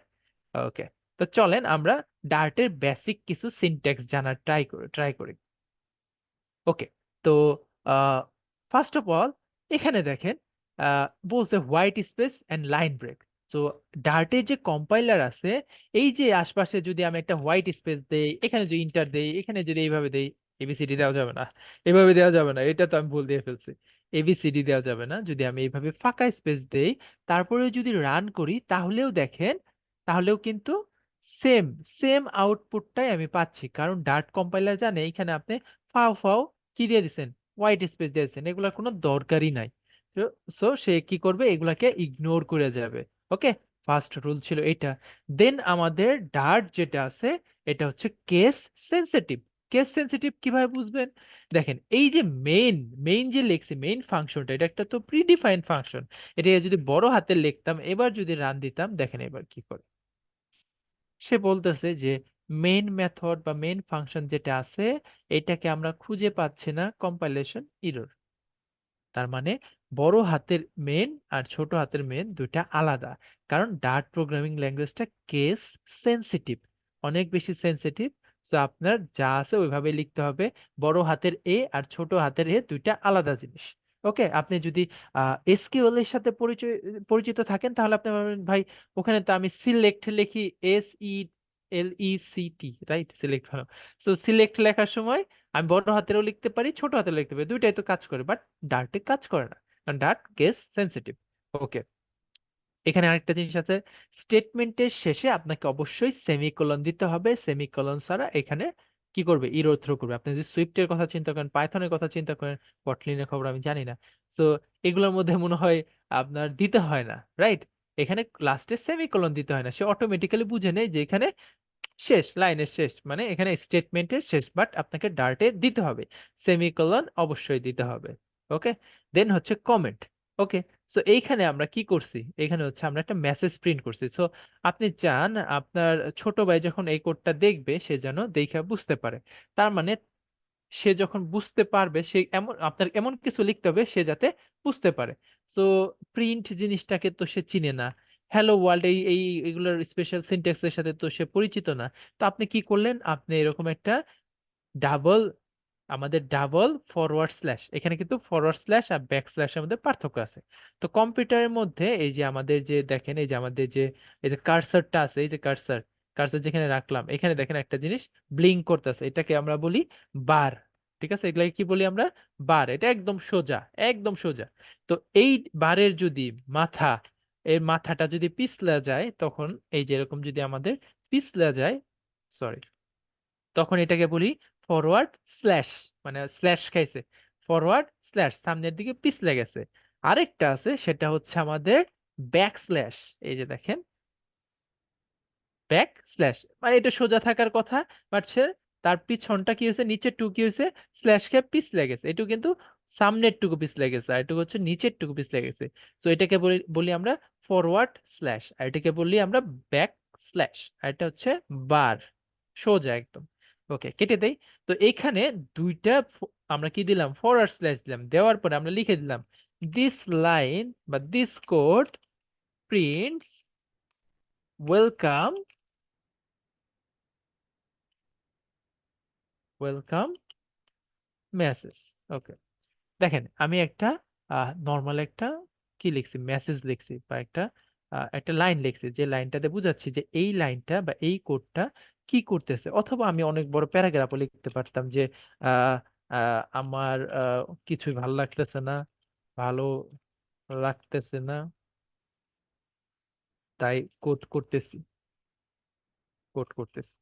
okay. তো চলেন আমরা ডার্টের বেসিক কিছু সিনট্যাক্স জানার ট্রাই করি। ওকে। তো ফার্স্ট অফ অল এখানে দেখেন বলছে white space and line break. তো ডার্টের যে কম্পাইলার আছে, এই যে আশপাশে যদি আমি একটা হোয়াইট স্পেস দেই, এখানে যদি ইন্টার দেই, এখানে যদি এইভাবে দেই, এবিসিডি দেওয়া যাবে না, এভাবে দেওয়া যাবে না, এটা তো আমি ভুল দিয়ে ফেলছি। এবিসিডি দেওয়া যাবে না, যদি আমি এইভাবে ফাঁকা স্পেস দেই, তারপরে যদি রান করি, তাহলেও দেখেন, তাহলেও কিন্তু সেম সেম আউটপুটটাই আমি পাচ্ছি, কারণ ডার্ট কম্পাইলার জানে এইখানে আপনি ফাও ফাও কি দিয়ে দিছেন, হোয়াইট স্পেস দিয়ে দিছেন, এগুলোর কোনো দরকারই নাই। সো সে কি করবে, এগুলাকে ইগনোর করে যাবে। ওকে, ফার্স্ট রুল ছিল এটা। দেন আমাদের ডার্ট যেটা আছে, এটা হচ্ছে কেস সেনসিটিভ। কেস সেনসিটিভ কিভাবে বুঝবেন, দেখেন এই যে মেইন যে লেখছি, মেইন ফাংশনটা, এটা একটা তো প্রিডিফাইন্ড ফাংশন, এটা যদি বড় হাতে লিখতাম, এবার যদি রান দিতাম, দেখেন এবার কি করে। সে বলতেছে যে মেইন মেথড বা মেইন ফাংশন যেটা আছে, এটাকে আমরা খুঁজে পাচ্ছি না, কম্পাইলেশন এরর। তার মানে বড় হাতের মেন আর ছোট হাতের মেন দুইটা আলাদা, কারণ ডার্ট প্রোগ্রামিং ল্যাঙ্গুয়েজটা কেস সেনসিটিভ, অনেক বেশি সেনসিটিভ। তো আপনার যা আছে ওইভাবে লিখতে হবে, বড় হাতের এ আর ছোট হাতের এ দুইটা আলাদা জিনিস। ওকে, আপনি যদি এসকিউএল এর সাথে পরিচিত থাকেন, তাহলে আপনি ভাবেন ভাই ওখানে তো আমি সিলেক্ট লিখি, SELECT, রাইট? সিলেক্ট ভালো। সো সিলেক্ট লেখার সময় আমি বড় হাতেরও লিখতে পারি, ছোট হাতেরও লিখতে পারি, দুইটাই তো কাজ করে, বাট ডার্টে কাজ করে না, কারণ ডার্ট কেস সেনসিটিভ। ওকে, এখানে আরেকটা জিনিস আছে, স্টেটমেন্টের শেষে আপনাকে অবশ্যই সেমিকোলন দিতে হবে, সেমিকোলন ছাড়া এখানে কি করবে, ইরর থ্রো করবে। আপনি যদি সুইফটের কথা চিন্তা করেন, পাইথনের কথা চিন্তা করেন, কটলিনের খবর আমি জানি না। সো এগুলোর মধ্যে মনে হয় আপনার দিতে হয় না, রাইট? এখানে লাস্টে সেমিকোলন দিতে হয় না, সে অটোমেটিক্যালি বুঝে নেয় যে এখানে শেষ, লাইনের শেষ, মানে এখানে স্টেটমেন্টের শেষ, বাট আপনাকে ডার্টে দিতে হবে, সেমিকোলন অবশ্যই দিতে হবে। ওকে, দেন হচ্ছে কমেন্ট। ওকে, সো এইখানে আমরা কি করছি, এখানে হচ্ছে আমরা একটা মেসেজ প্রিন্ট করছি। সো আপনি চান আপনার ছোট ভাই যখন এই কোডটা দেখবে, সে যেন দেখে বুঝতে পারে। তার মানে সে যখন বুঝতে পারবে, সে এমন আপনার এমন কিছু লিখতে হবে সে যাতে বুঝতে পারে। সো প্রিন্ট জিনিসটাকে তো সে চিনে না, হ্যালো ওয়ার্ল্ড এই এই এগুলোর স্পেশাল সিনট্যাক্সের সাথে তো সে পরিচিত না। তো আপনি কি করলেন, আপনি এরকম একটা ডাবল আমাদের ডাবল ফরওয়ার্ড স্ল্যাশ, এখানে কিন্তু ফরওয়ার্ড স্ল্যাশ আর ব্যাক স্ল্যাশের মধ্যে পার্থক্য আছে। তো কম্পিউটারের মধ্যে এই যে আমাদের যে দেখেন, এই যে আমাদের যে এই যে কার্সারটা আছে, এই যে কার্সার, কার্সার যেখানে রাখলাম এখানে দেখেন একটা জিনিস ব্লিঙ্ক করতেছে, এটাকে আমরা বলি বার। ঠিক আছে, এগুলাকে কি বলি আমরা? বার। এটা একদম সোজা, একদম সোজা। তো এই বারের যদি মাথা, এর মাথাটা যদি পিছলা যায়, তখন এই যে এরকম যদি আমাদের পিছলা যায়, সরি, তখন এটাকে বলি ফরওয়ার্ড স্ল্যাশ, মানে স্ল্যাশ খাইছে, ফরওয়ার্ড স্ল্যাশ, সামনের দিকে পিছলে গেছে। আরেকটা আছে, সেটা হচ্ছে আমাদের ব্যাক স্ল্যাশ। এই যে দেখেন, ব্যাক স্ল্যাশ, মানে এটা সোজা থাকার কথা, বাট সে তার পিছনটা কি হয়েছে, নিচের টুকু কি হয়েছে, স্ল্যাশ খেয়ে পিছলে গেছে। এটুকু কিন্তু সামনের টুকু পিছলে গেছে, আর এটুকু হচ্ছে নিচের টুকু পিছলে গেছে। তো এটাকে বলি বলি আমরা ফরওয়ার্ড স্ল্যাশ, আর এটাকে বলি আমরা ব্যাক স্ল্যাশ, আর এটা হচ্ছে বার, সোজা একদম। ওকে, কেটে দেই। তো এইখানে দুইটা আমরা কি দিলাম, ফরওয়ার্ড স্ল্যাশ দিলাম, দেওয়ার পরে আমরা লিখে দিলাম দিস লাইন বা this code prints welcome, welcome message. Okay, দেখেন আমি একটা নর্মাল একটা কি লিখছি, মেসেজ লিখছি, বা একটা একটা লাইন লিখছি, যে লাইনটাতে বুঝাচ্ছি যে এই লাইনটা বা এই কোডটা কি করতেছে। অথবা আমি অনেক বড় প্যারাগ্রাফও লিখতে পারতাম যে আহ, আমার কিছুই ভালো লাগতেছে না, ভালো লাগতেছে না, তাই কোড করতেছি, কোড করতেছি।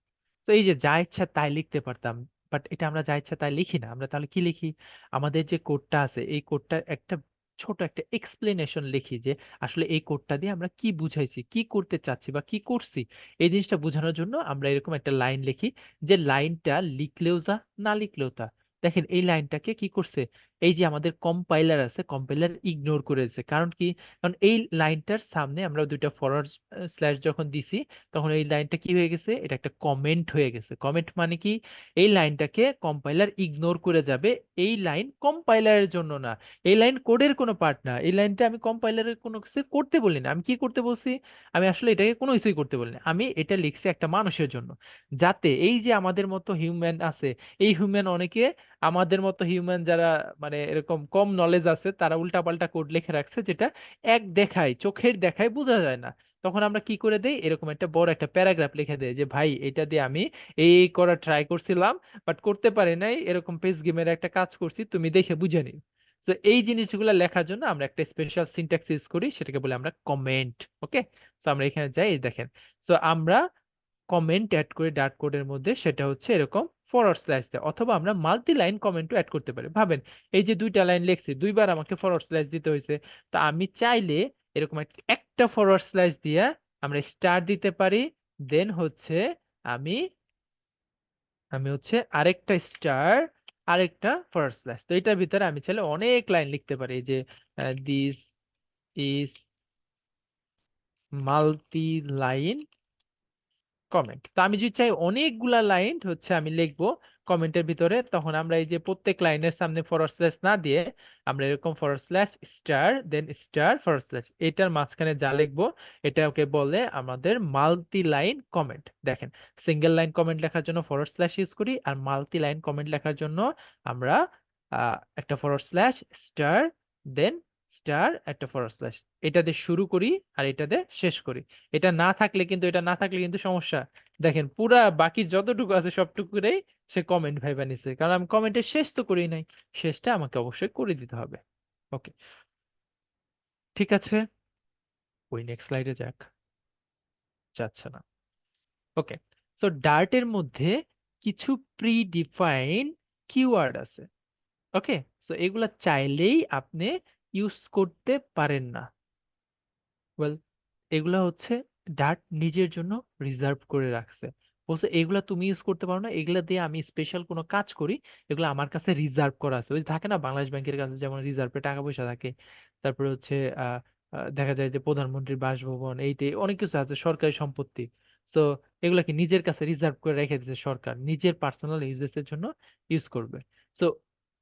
তো এই যে যা ইচ্ছা তাই লিখতে পারতাম, বাট এটা আমরা যা ইচ্ছা তাই লিখি না। আমরা তাহলে কি লিখি, আমাদের যে কোডটা আছে এই কোডটা একটা ছোট একটা এক্সপ্লেনেশন লিখি, যে আসলে এই কোডটা দিয়ে আমরা কি বুঝাইছি, কি করতে চাচ্ছি বা কি করছি, এই জিনিসটা বোঝানোর জন্য আমরা এরকম একটা লাইন লিখি, যে লাইনটা লিখলেও যা, না লিখলেও তা। দেখেন এই লাইনটাকে কি করছে, এই যে আমাদের কম্পাইলার আছে, কম্পাইলার ইগনোর করেছে। কারণ কি, কারণ এই লাইনটার সামনে আমরা দুইটা ফরওয়ার্ড স্ল্যাশ যখন দিছি, তখন এই লাইনটা কি হয়ে গেছে, এটা একটা কমেন্ট হয়ে গেছে। কমেন্ট মানে কি, এই লাইনটাকে কম্পাইলার ইগনোর করে যাবে। এই লাইন কম্পাইলারের জন্য না, এই লাইন কোডের কোনো পার্ট না, এই লাইনটা আমি কম্পাইলারের কোনো কিছু করতে বলি না। আমি কি করতে বলছি, আমি আসলে এটাকে কোনো কিছুই করতে বলি না, আমি এটা লিখছি একটা মানুষের জন্য, যাতে এই যে আমাদের মতো হিউম্যান আছে, এই হিউম্যান অনেকে আমাদের মতো হিউম্যান যারা মানে এরকম কম নলেজ আছে, তারা উল্টাপাল্টা কোড লিখে রাখছে, যেটা এক দেখায়, চোখের দেখায় বোঝা যায় না। তখন আমরা কি করে দেই, এরকম একটা বড় একটা প্যারাগ্রাফ লিখে দেই, যে ভাই এটা দিয়ে আমি এই এই করা ট্রাই করছিলাম, বাট করতে পারি নাই, এরকম পেজ গেমের একটা কাজ করছি, তুমি দেখে বুঝে নিও। তো এই জিনিসগুলো লেখার জন্য আমরা একটা স্পেশাল সিনট্যাক্স ইউজ করি, সেটাকে বলে আমরা কমেন্ট। ওকে, তো আমরা এখানে যাই, এই দেখেন। তো আমরা কমেন্ট অ্যাড করি ডার্ট কোডের মধ্যে, সেটা হচ্ছে এরকম ফরওয়ার্ড স্ল্যাশ দেয়, অথবা আমরা মাল্টি লাইন কমেন্টও অ্যাড করতে পারি। ভাবেন, এই যে দুইটা লাইন লিখছি, দুইবার আমাকে ফরওয়ার্ড স্ল্যাশ দিতে হয়েছে। তো আমি চাইলে এরকম একটা ফরওয়ার্ড স্ল্যাশ দিয়ে আমরা স্টার দিতে পারি, দেন হচ্ছে আমি আমি হচ্ছে আরেকটা স্টার, আরেকটা ফরওয়ার্ড স্ল্যাশ। তো এটার ভিতরে আমি চাইলে অনেক লাইন লিখতে পারি, এই যে this is multi line comment. তো আমি যদি চাই অনেকগুলা লাইন হচ্ছে আমি লিখবো কমেন্টের ভিতরে, তখন আমরা এই যে প্রত্যেক লাইনের সামনে ফরওয়ার্ড স্ল্যাশ না দিয়ে আমরা এরকম ফরওয়ার্ড স্ল্যাশ স্টার দেন স্টার ফরওয়ার্ড স্ল্যাশ, এটার মাঝখানে যা লিখবো এটা ওকে বলে আমাদের মাল্টি লাইন কমেন্ট। দেখেন, সিঙ্গেল লাইন কমেন্ট লেখার জন্য ফরওয়ার্ড স্ল্যাশ ইউজ করি, আর মাল্টি লাইন কমেন্ট লেখার জন্য আমরা একটা ফরওয়ার্ড স্ল্যাশ স্টার দেন স্টার একটা ফরওয়ার্ড স্ল্যাশ, এটা দিয়ে শুরু করি আর এটা দিয়ে শেষ করি। এটা না থাকলে কিন্তু, এটা না থাকলে কিন্তু সমস্যা। দেখেন পুরা বাকি যতটুকু আছে সবটুকুরেই সে কমেন্ট ভাইবা নিছে, কারণ আমি কমেন্টের শেষ তো করি নাই, শেষটা আমাকে অবশ্যই করে দিতে হবে। ওকে, ঠিক আছে, ওই নেক্সট স্লাইডে যাক, যাচ্ছে না। ওকে, সো ডার্টের মধ্যে কিছু প্রি ডিফাইন কিওয়ার্ড আছে। ওকে, সো এগুলা চাইলেই আপনি ইউজ করতে পারেন না। ওয়েল, এগুলা হচ্ছে ডার্ট নিজের জন্য রিজার্ভ করে রাখছে, বলছে এগুলা তুমি ইউজ করতে পারো না, এগুলা দিয়ে আমি স্পেশাল কোনো কাজ করি, এগুলো আমার কাছে রিজার্ভ করা আছে। ওই যে থাকে না বাংলাদেশ ব্যাংকের কাছে যেমন রিজার্ভে টাকা পয়সা থাকে, তারপরে হচ্ছে আহ দেখা যায় যে প্রধানমন্ত্রীর বাসভবন, এইটাই অনেক কিছু আছে, সরকারি সম্পত্তি। তো এগুলা কি নিজের কাছে রিজার্ভ করে রেখে দিয়েছে সরকার, নিজের পার্সোনাল ইউজেসের জন্য ইউজ করবে। তো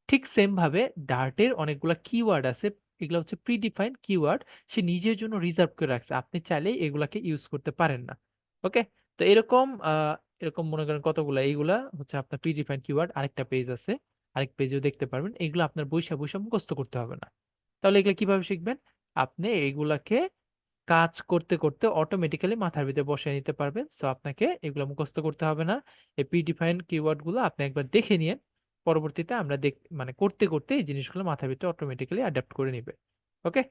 ঠিক সেম ভাবে ডার্টের অনেকগুলা কিওয়ার্ড আছে, এগুলো হচ্ছে প্রিডিফাইন্ড কিওয়ার্ড, সে নিজের জন্য রিজার্ভ করে রাখছে, আপনি চাইলেই এগুলাকে ইউজ করতে পারেন না। ওকে, তো এরকম এরকম মনে করেন কতগুলা, এইগুলা হচ্ছে আপনার প্রিডিফাইন্ড কিওয়ার্ড। আরেকটা পেজ আছে, আরেক পেজেও দেখতে পারবেন। এগুলো আপনার বইসা বইসা মুখস্থ করতে হবে না। তাহলে এগুলো কিভাবে শিখবেন? আপনি এগুলাকে কাজ করতে করতে অটোমেটিক্যালি মাথার ভিতরে বসিয়ে নিতে পারবেন। সো আপনাকে এগুলো মুখস্থ করতে হবে না। এই প্রিডিফাইন কিওয়ার্ড গুলো আপনি একবার দেখে নিয়ে পরবর্তীতে আমরা মানে করতে করতে এই জিনিসগুলো মাথার ভিতরে অটোমেটিক্যালি অ্যাডাপ্ট করে নিবে। ওকে,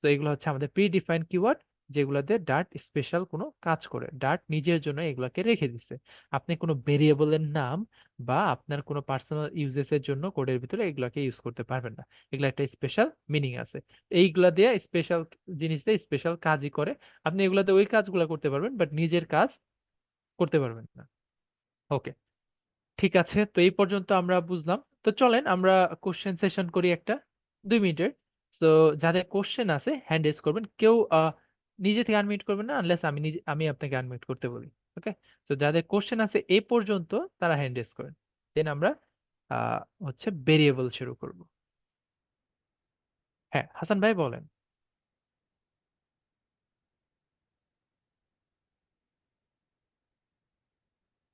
তো এগুলো হচ্ছে আমাদের প্রিডিফাইন কিওয়ার্ড, যেগুলোতে ডার্ট স্পেশাল কোনো কাজ করে। ডার্ট নিজের জন্য এগুলাকে রেখে দিছে। আপনি কোনো ভেরিয়েবলের নাম বা আপনার কোনো পার্সোনাল ইউজেসের জন্য কোডের ভিতরে এগুলাকে ইউজ করতে পারবেন না। এগুলো একটা স্পেশাল মিনিং আছে। এইগুলা দিয়ে স্পেশাল জিনিস দিয়ে স্পেশাল কাজই করে। আপনি এগুলাতে ওই কাজগুলো করতে পারবেন, বাট নিজের কাজ করতে পারবেন না। ওকে, ঠিক আছে, তো এই পর্যন্ত আমরা বুঝলাম। তো চলেন আমরা কোশ্চেন সেশন করি একটা 2 মিনিটের। তো যাদের কোশ্চেন আছে হ্যান্ড রেজ করবেন। কেউ নিজে থেকে আনমিউট করবেন না, আনলেস আমি আপনাকে আনমিউট করতে বলি। ওকে, তো যাদের কোশ্চেন আছে এ পর্যন্ত তারা হ্যান্ড রেজ করেন। দেন আমরা হচ্ছে ভেরিয়েবল শুরু করব। হ্যাঁ, হাসান ভাই বলেন।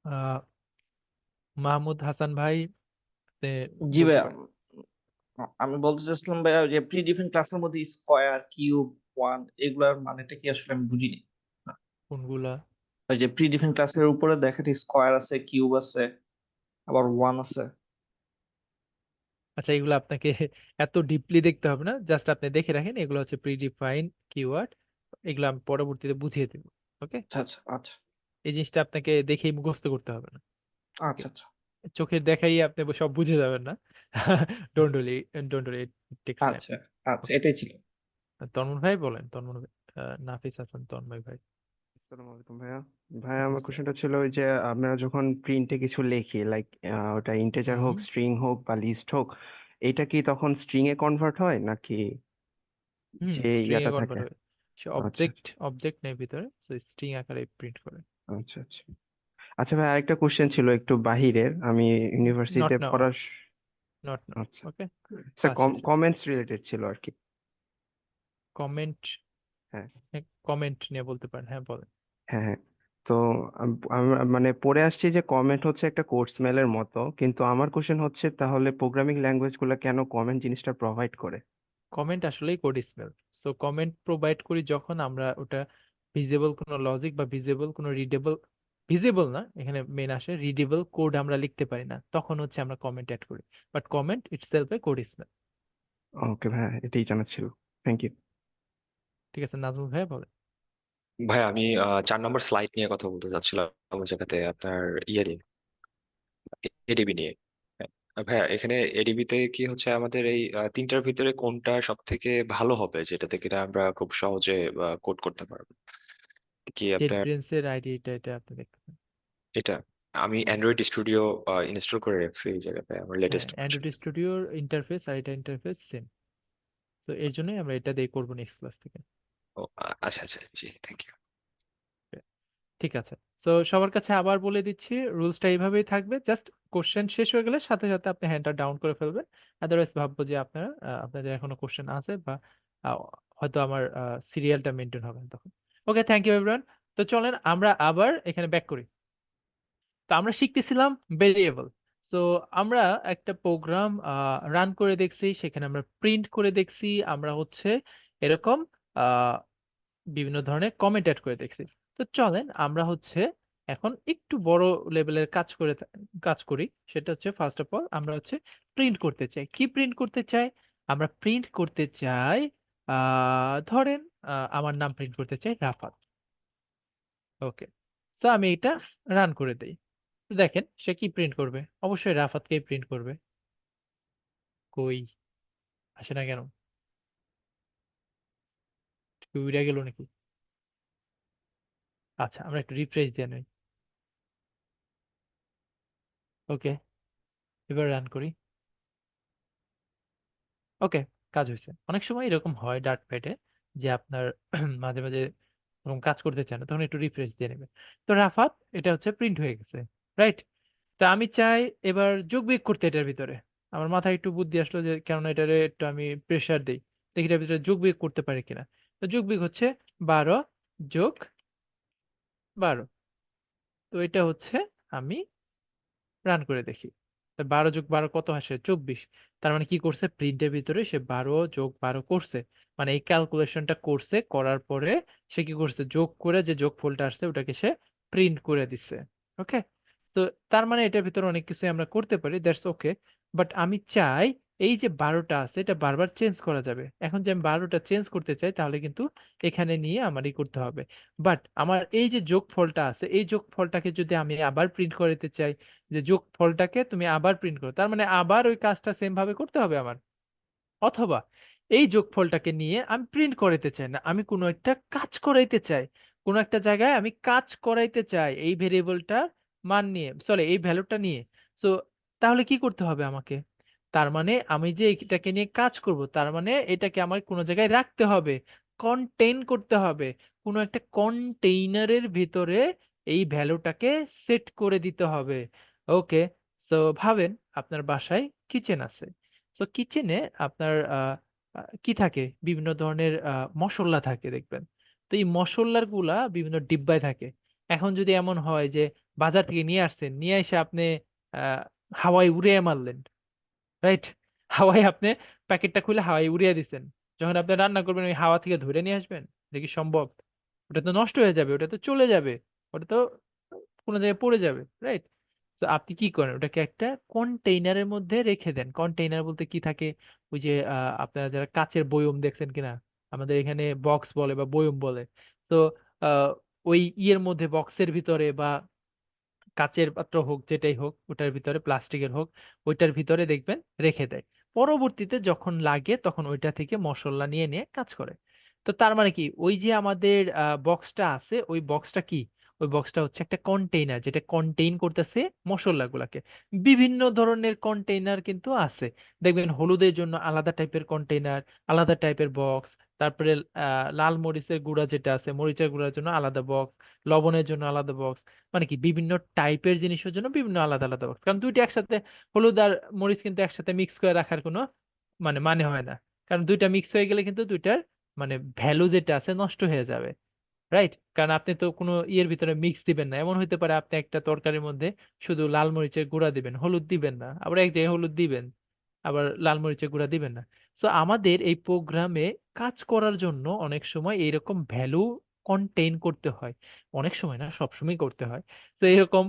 আহ মাহমুদ হাসান ভাই, আপনি জি বলতে ভাইয়া, পারেন আমি বলতে চাচ্ছিলাম ভাইয়া যে প্রি ডিফাইন্ড ক্লাসের মধ্যে স্কয়ার কিউব ওয়ান এগুলার মানেটা কি আসলে আমি বুঝিনি। কোনগুলা। ওই যে প্রি ডিফাইন্ড ক্লাসের উপরে দেখেন স্কয়ার আছে, কিউব আছে, আবার ওয়ান আছে। আচ্ছা, এগুলো আপনাকে এত ডিপলি দেখতে হবে না, জাস্ট আপনি দেখে রাখেন এগুলো হচ্ছে প্রিডিফাইন কিওয়ার্ড। এগুলো আমি পরবর্তীতে বুঝিয়ে দেব। ওকে, আচ্ছা আচ্ছা আচ্ছা এই জিনিসটা আপনাকে দেখেই মুখস্থ করতে হবে না। Okay? আচ্ছা আচ্ছা চোখের দেখাই আপনি সব বুঝে যাবেন না। Don't worry, don't worry, it tax time. আচ্ছা আচ্ছা ওকে, এটাই ছিল। তন্ময় ভাই বলেন, তন্ময় ভাই, নাফিস হাসান তন্ময় ভাই। আসসালামু আলাইকুম ভাইয়া। ভাইয়া ওয়ালাইকুম আমার আসসালাম। কোশ্চেনটা ছিল ওই যে আমরা যখন প্রিন্টে কিছু লিখি লাইক ওটা ইন্টিজার হুম হোক, স্ট্রিং হোক বা লিস্ট হোক, এটা কি তখন স্ট্রিং এ কনভার্ট হয় নাকি হুম, যে স্ট্রিং এ ইয়াটা থাকে? কনভার্ট হয়। সে আচ্ছা অবজেক্ট অবজেক্ট নেই ভিতরে, সো স্ট্রিং আকারে প্রিন্ট করে। আচ্ছা আচ্ছা আচ্ছা ভাই, আরেকটা কোশ্চেন ছিল একটু বাহিরের। আমি নট ইউনিভার্সিটিতে নাও, পড়ার নট নাও। আচ্ছা ওকে, স্যার, ক্লাস শেষে কমেন্টস রিলেটেড ছিল আর কি। কমেন্ট, হ্যাঁ কমেন্ট নিয়ে বলতে পারেন, হ্যাঁ বলেন। হ্যাঁ হ্যাঁ। তো আমরা মানে পড়ে আসছি যে কমেন্ট হচ্ছে একটা কোড স্মেলের মতো, কিন্তু আমার কোশ্চেন হচ্ছে তাহলে প্রোগ্রামিং ল্যাঙ্গুয়েজ গুলো কেন কমেন্ট জিনিসটা প্রোভাইড করে? কমেন্ট আসলেই code smell. So comment provide করি যখন আমরা ওটা ভিজিবল কোনো লজিক বা ভিজিবল কোনো রিডেবল, ভিজিবল না, এখানে মেন আসে রিডেবল কোড আমরা লিখতে পারি না, তখন হচ্ছে আমরা কমেন্ট অ্যাড করি। But comment itself a code smell. Okay ভাই, এটাই জানার ছিল। Thank you. ঠিক আছে, নাজমুল ভাই বলেন। ভাই আমি 4 নম্বর স্লাইড নিয়ে কথা বলতে চাচ্ছিলাম, ওই জায়গাতে আপনার ইয়ে নিয়ে, এডিবি নিয়ে। হ্যাঁ, ভাইয়া এখানে এডিবি তে কি হচ্ছে আমাদের এই তিনটার ভিতরে কোনটা সব থেকে ভালো হবে, যেটা থেকে আমরা খুব সহজে কোড করতে পারবো? কি জেট আপনার ব্রেনসের আইডি, এটা আপনি দেখতে পারেন। এটা, আমি অ্যান্ড্রয়েড স্টুডিও ইনস্টল করে রাখছি এই জায়গাতে, আমার হ্যাঁ, লেটেস্ট ভার্সন। অ্যান্ড্রয়েড স্টুডিওর ইন্টারফেস আর এটা ইন্টারফেস সেম। তো এর জন্যই আমরা এটা দিয়ে করবো নেক্সট ক্লাস থেকে। ও আচ্ছা আচ্ছা, জি থ্যাংক ইউ। ঠিক আছে, তো সবার কাছে আবার বলে দিচ্ছি, রুলসটা এইভাবেই থাকবে। জাস্ট কোশ্চেন শেষ হয়ে গেলে সাথে সাথে আপনি হ্যান্ডটা ডাউন করে ফেলবেন। আদারওয়াইজ ভাববো যে আপনারা আপনাদের এখনো কোশ্চেন আছে, বা আহ, হয়তো আমার সিরিয়ালটা মেনটেন হবে না তখন। ওকে, থ্যাংক ইউ এভরিওয়ান। তো চলেন আমরা আবার এখানে ব্যাক করি। তো আমরা শিখতেছিলাম ভেরিয়েবল। সো আমরা একটা প্রোগ্রাম রান করে দেখছি, সেখানে আমরা প্রিন্ট করে দেখছি, আমরা হচ্ছে এরকম বিভিন্ন ধরনের কমেন্ট অ্যাড করে দেখছি। তো চলেন আমরা হচ্ছে এখন একটু বড় লেভেলের কাজ করি। সেটা হচ্ছে ফার্স্ট অফ অল আমরা হচ্ছে প্রিন্ট করতে চাই। কি প্রিন্ট করতে চাই? আমরা প্রিন্ট করতে চাই, ধরেন আমার নাম প্রিন্ট করতে চাই রাফাত। ওকে, তো আমি এটা রান করে দেই। তো দেখেন সে কি প্রিন্ট করবে, অবশ্যই রাফাতকেই প্রিন্ট করবে। কই আসে না কেন? কেউ উড়ে গেল নাকি? আচ্ছা, আমরা একটু রিফ্রেশ দিয়ে নেই। ওকে, এবার রান করি। ওকে, কাজ হয়েছে। অনেক সময় এরকম হয় ডার্ট প্যাডে যে আপনার মাঝে মাঝে এরকম কাজ করতে চায় না, তখন একটু রিফ্রেশ দিয়ে নেবে। তো রাফাত এটা হচ্ছে প্রিন্ট হয়ে গেছে, রাইট? তো আমি চাই এবার যোগ বিয়োগ করতে এটার ভিতরে। আমার মাথায় একটু বুদ্ধি আসলো যে কেননা এটারে একটু আমি প্রেসার দিই, দেখি এটার ভিতরে যোগ বিয়োগ করতে পারি কিনা। তো যোগ বিয়োগ হচ্ছে 12 যোগ 12। তো এটা হচ্ছে আমি রান করে দেখি। তা 12 + 12 কত আসে? 24। তার মানে কি করছে, প্রিন্টের ভিতরে সে 12 + 12 করছে, মানে এই ক্যালকুলেশনটা করছে, করার পরে সে কি করছে, যোগ করে যে যোগফলটা আসছে ওটাকে সে প্রিন্ট করে দিচ্ছে। ওকে, তো তার মানে এটার ভিতরে অনেক কিছু আমরা করতে পারি, দ্যাটস ওকে। বাট আমি চাই এই যে 12টা আছে এটা বারবার চেঞ্জ করা যাবে। এখন যে আমি 12টা চেঞ্জ করতে চাই তাহলে কিন্তু এখানে নিয়ে আমার ই করতে হবে। বাট আমার এই যে যোগফলটা আছে এই যোগফলটাকে যদি আমি আবার প্রিন্ট করতে চাই, যে যোগফলটাকে তুমি আবার প্রিন্ট করো, তার মানে আবার ওই কাজটা সেম ভাবে করতে হবে আমার। অথবা এই যোগফলটাকে নিয়ে আমি প্রিন্ট করাইতে চাই না, আমি কোনো একটা কাজ করাইতে চাই, কোনো একটা জায়গায় আমি কাজ করাইতে চাই এই ভেরিয়েবলটা মান নিয়ে, সরি এই ভ্যালুটা নিয়ে। সো তাহলে কি করতে হবে আমাকে, তার মানে আমি যে এটাকে নিয়ে কাজ করব তার মানে এটাকে আমার কোনো জায়গায় রাখতে হবে, কন্টেইন করতে হবে, কোনো একটা কন্টেইনারের ভিতরে এই ভ্যালুটাকে সেট করে দিতে হবে। ওকে, সো ভাবেন আপনার বাসায় কিচেন আছে। তো কিচেনে আপনার কি থাকে, বিভিন্ন ধরনের মশলা থাকে দেখবেন। তো এই মশলার গুলা বিভিন্ন ডিব্বায় থাকে। এখন যদি এমন হয় যে বাজার থেকে নিয়ে আসছেন, নিয়ে এসে আপনি আহ হাওয়ায় উড়িয়ে মারলেন, রাইট? হাওয়ায় আপনি প্যাকেটটা খুলে হাওয়ায় উড়িয়ে দিচ্ছেন, যখন আপনি রান্না করবেন ওই হাওয়া থেকে ধরে নিয়ে আসবেন? এটা কি সম্ভব? ওটা তো নষ্ট হয়ে যাবে, ওটা তো চলে যাবে, ওটা তো কোনো জায়গায় পড়ে যাবে, রাইট? তো আপনি কি করেন, ওটাকে একটা কন্টেইনারের মধ্যে রেখে দেন। কন্টেইনার বলতে কি থাকে, ওই যে আপনারা যারা কাচের বয়ম দেখছেন কিনা, আমাদের এখানে বক্স বলে বা বয়ম বলে। তো আহ, ওই ইয়ের মধ্যে, বক্সের ভিতরে বা কাচের পাত্র হোক যেটাই হোক, ওটার ভিতরে প্লাস্টিকের হোক, ওইটার ভিতরে দেখবেন রেখে দেয়। পরবর্তীতে যখন লাগে তখন ওইটা থেকে মশলা নিয়ে নিয়ে কাজ করে। তো তার মানে কি, ওই যে আমাদের বক্সটা আছে ওই বক্সটা কি, ওই বক্সটা হচ্ছে একটা কন্টেইনার যেটা কন্টেইন করতেছে মশলাগুলাকে। বিভিন্ন ধরনের কন্টেইনার কিন্তু আছে, দেখবেন হলুদের জন্য আলাদা টাইপের কন্টেইনার, আলাদা টাইপের বক্স। তারপরে লাল মরিচের গুঁড়া যেটা আছে, মরিচের গুঁড়ার জন্য আলাদা বক্স, লবণের জন্য আলাদা বক্স। মানে কি, বিভিন্ন টাইপের জিনিসের জন্য বিভিন্ন আলাদা আলাদা বক্স, কারণ দুইটা একসাথে, হলুদ আর মরিচ কিন্তু একসাথে মিক্স করে রাখার কোনো মানে হয় না। কারণ দুইটা মিক্স হয়ে গেলে কিন্তু দুইটার ভ্যালু যেটা আছে নষ্ট হয়ে যাবে, রাইট? কারণ আপনি তো কোনো ইয়ের ভিতরে মিক্স দিবেন না, এমন হইতে পারে আপনি একটা তরকারির মধ্যে শুধু লাল মরিচের গুঁড়া দিবেন, হলুদ দিবেন না, আবার এক জায়গায় হলুদ দিবেন, আবার লাল মরিচের গুঁড়া দিবেন না। সো আমাদের এই প্রোগ্রামে কাজ করার জন্য অনেক সময় এইরকম ভ্যালু কন্টেইন করতে হয়, অনেক সময় না, সবসময় করতে হয়। তো এরকম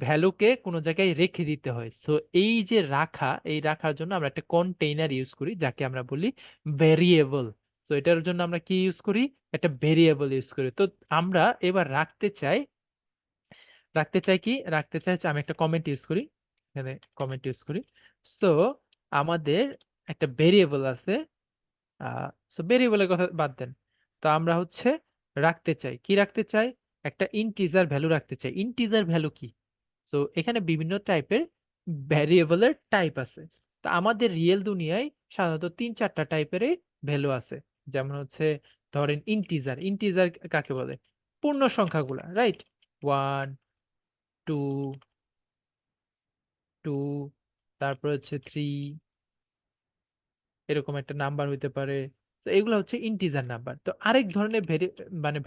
ভ্যালুকে কোনো জায়গায় রেখে দিতে হয়। সো এই যে রাখা, এই রাখার জন্য আমরা একটা কন্টেইনার ইউজ করি যাকে আমরা বলি ভেরিয়েবল। তো এটার জন্য আমরা কি ইউজ করি, একটা ভেরিয়েবল ইউজ করি। তো আমরা এবার রাখতে চাই হচ্ছে, আমি একটা কমেন্ট ইউজ করি, এখানে কমেন্ট ইউজ করি। সো আমাদের একটা ভেরিয়েবল আছে, সো ভেরিয়েবলের কথা বাদ দেন। তো আমরা হচ্ছে রাখতে চাই, কি রাখতে চাই, একটা ইন্টিজার ভ্যালু রাখতে চাই। ইন্টিজার ভ্যালু কি, সো এখানে বিভিন্ন টাইপের ভ্যারিয়েবলের টাইপ আছে। তা আমাদের রিয়েল দুনিয়ায় সাধারণত 3-4টা টাইপের ভ্যালু আছে। যেমন হচ্ছে ধরেন ইন্টিজার, ইন্টিজার কাকে বলে, পূর্ণ সংখ্যাগুলা, রাইট? 1, 2, 2, তারপর হচ্ছে 3, এরকম একটা নাম্বার হইতে পারে। তো এগুলো হচ্ছে ইন্টিজার নাম্বার। তো আরেক ধরনের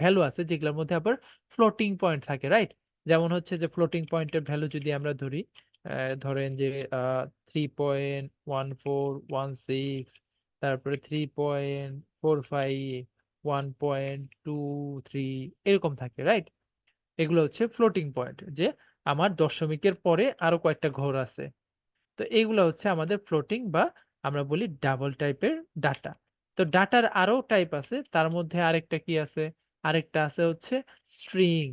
ভ্যালু আছে যেগুলোর মধ্যে আবার ফ্লোটিং পয়েন্ট থাকে, রাইট? যেমন হচ্ছে যে ফ্লোটিং পয়েন্টের ভ্যালু যদি আমরা ধরি, ধরেন যে 3.1416, তারপরে 3.45, 1.23, এরকম থাকে, রাইট? এগুলো হচ্ছে ফ্লোটিং পয়েন্ট, যে আমার দশমিকের পরে আরো কয়েকটা ঘর আছে। তো এইগুলো হচ্ছে আমাদের ফ্লোটিং বা আমরা বলি ডাবল টাইপের ডাটা। তো ডাটার আরো টাইপ আছে, তার মধ্যে আরেকটা কি আছে, আরেকটা আছে হচ্ছে স্ট্রিং,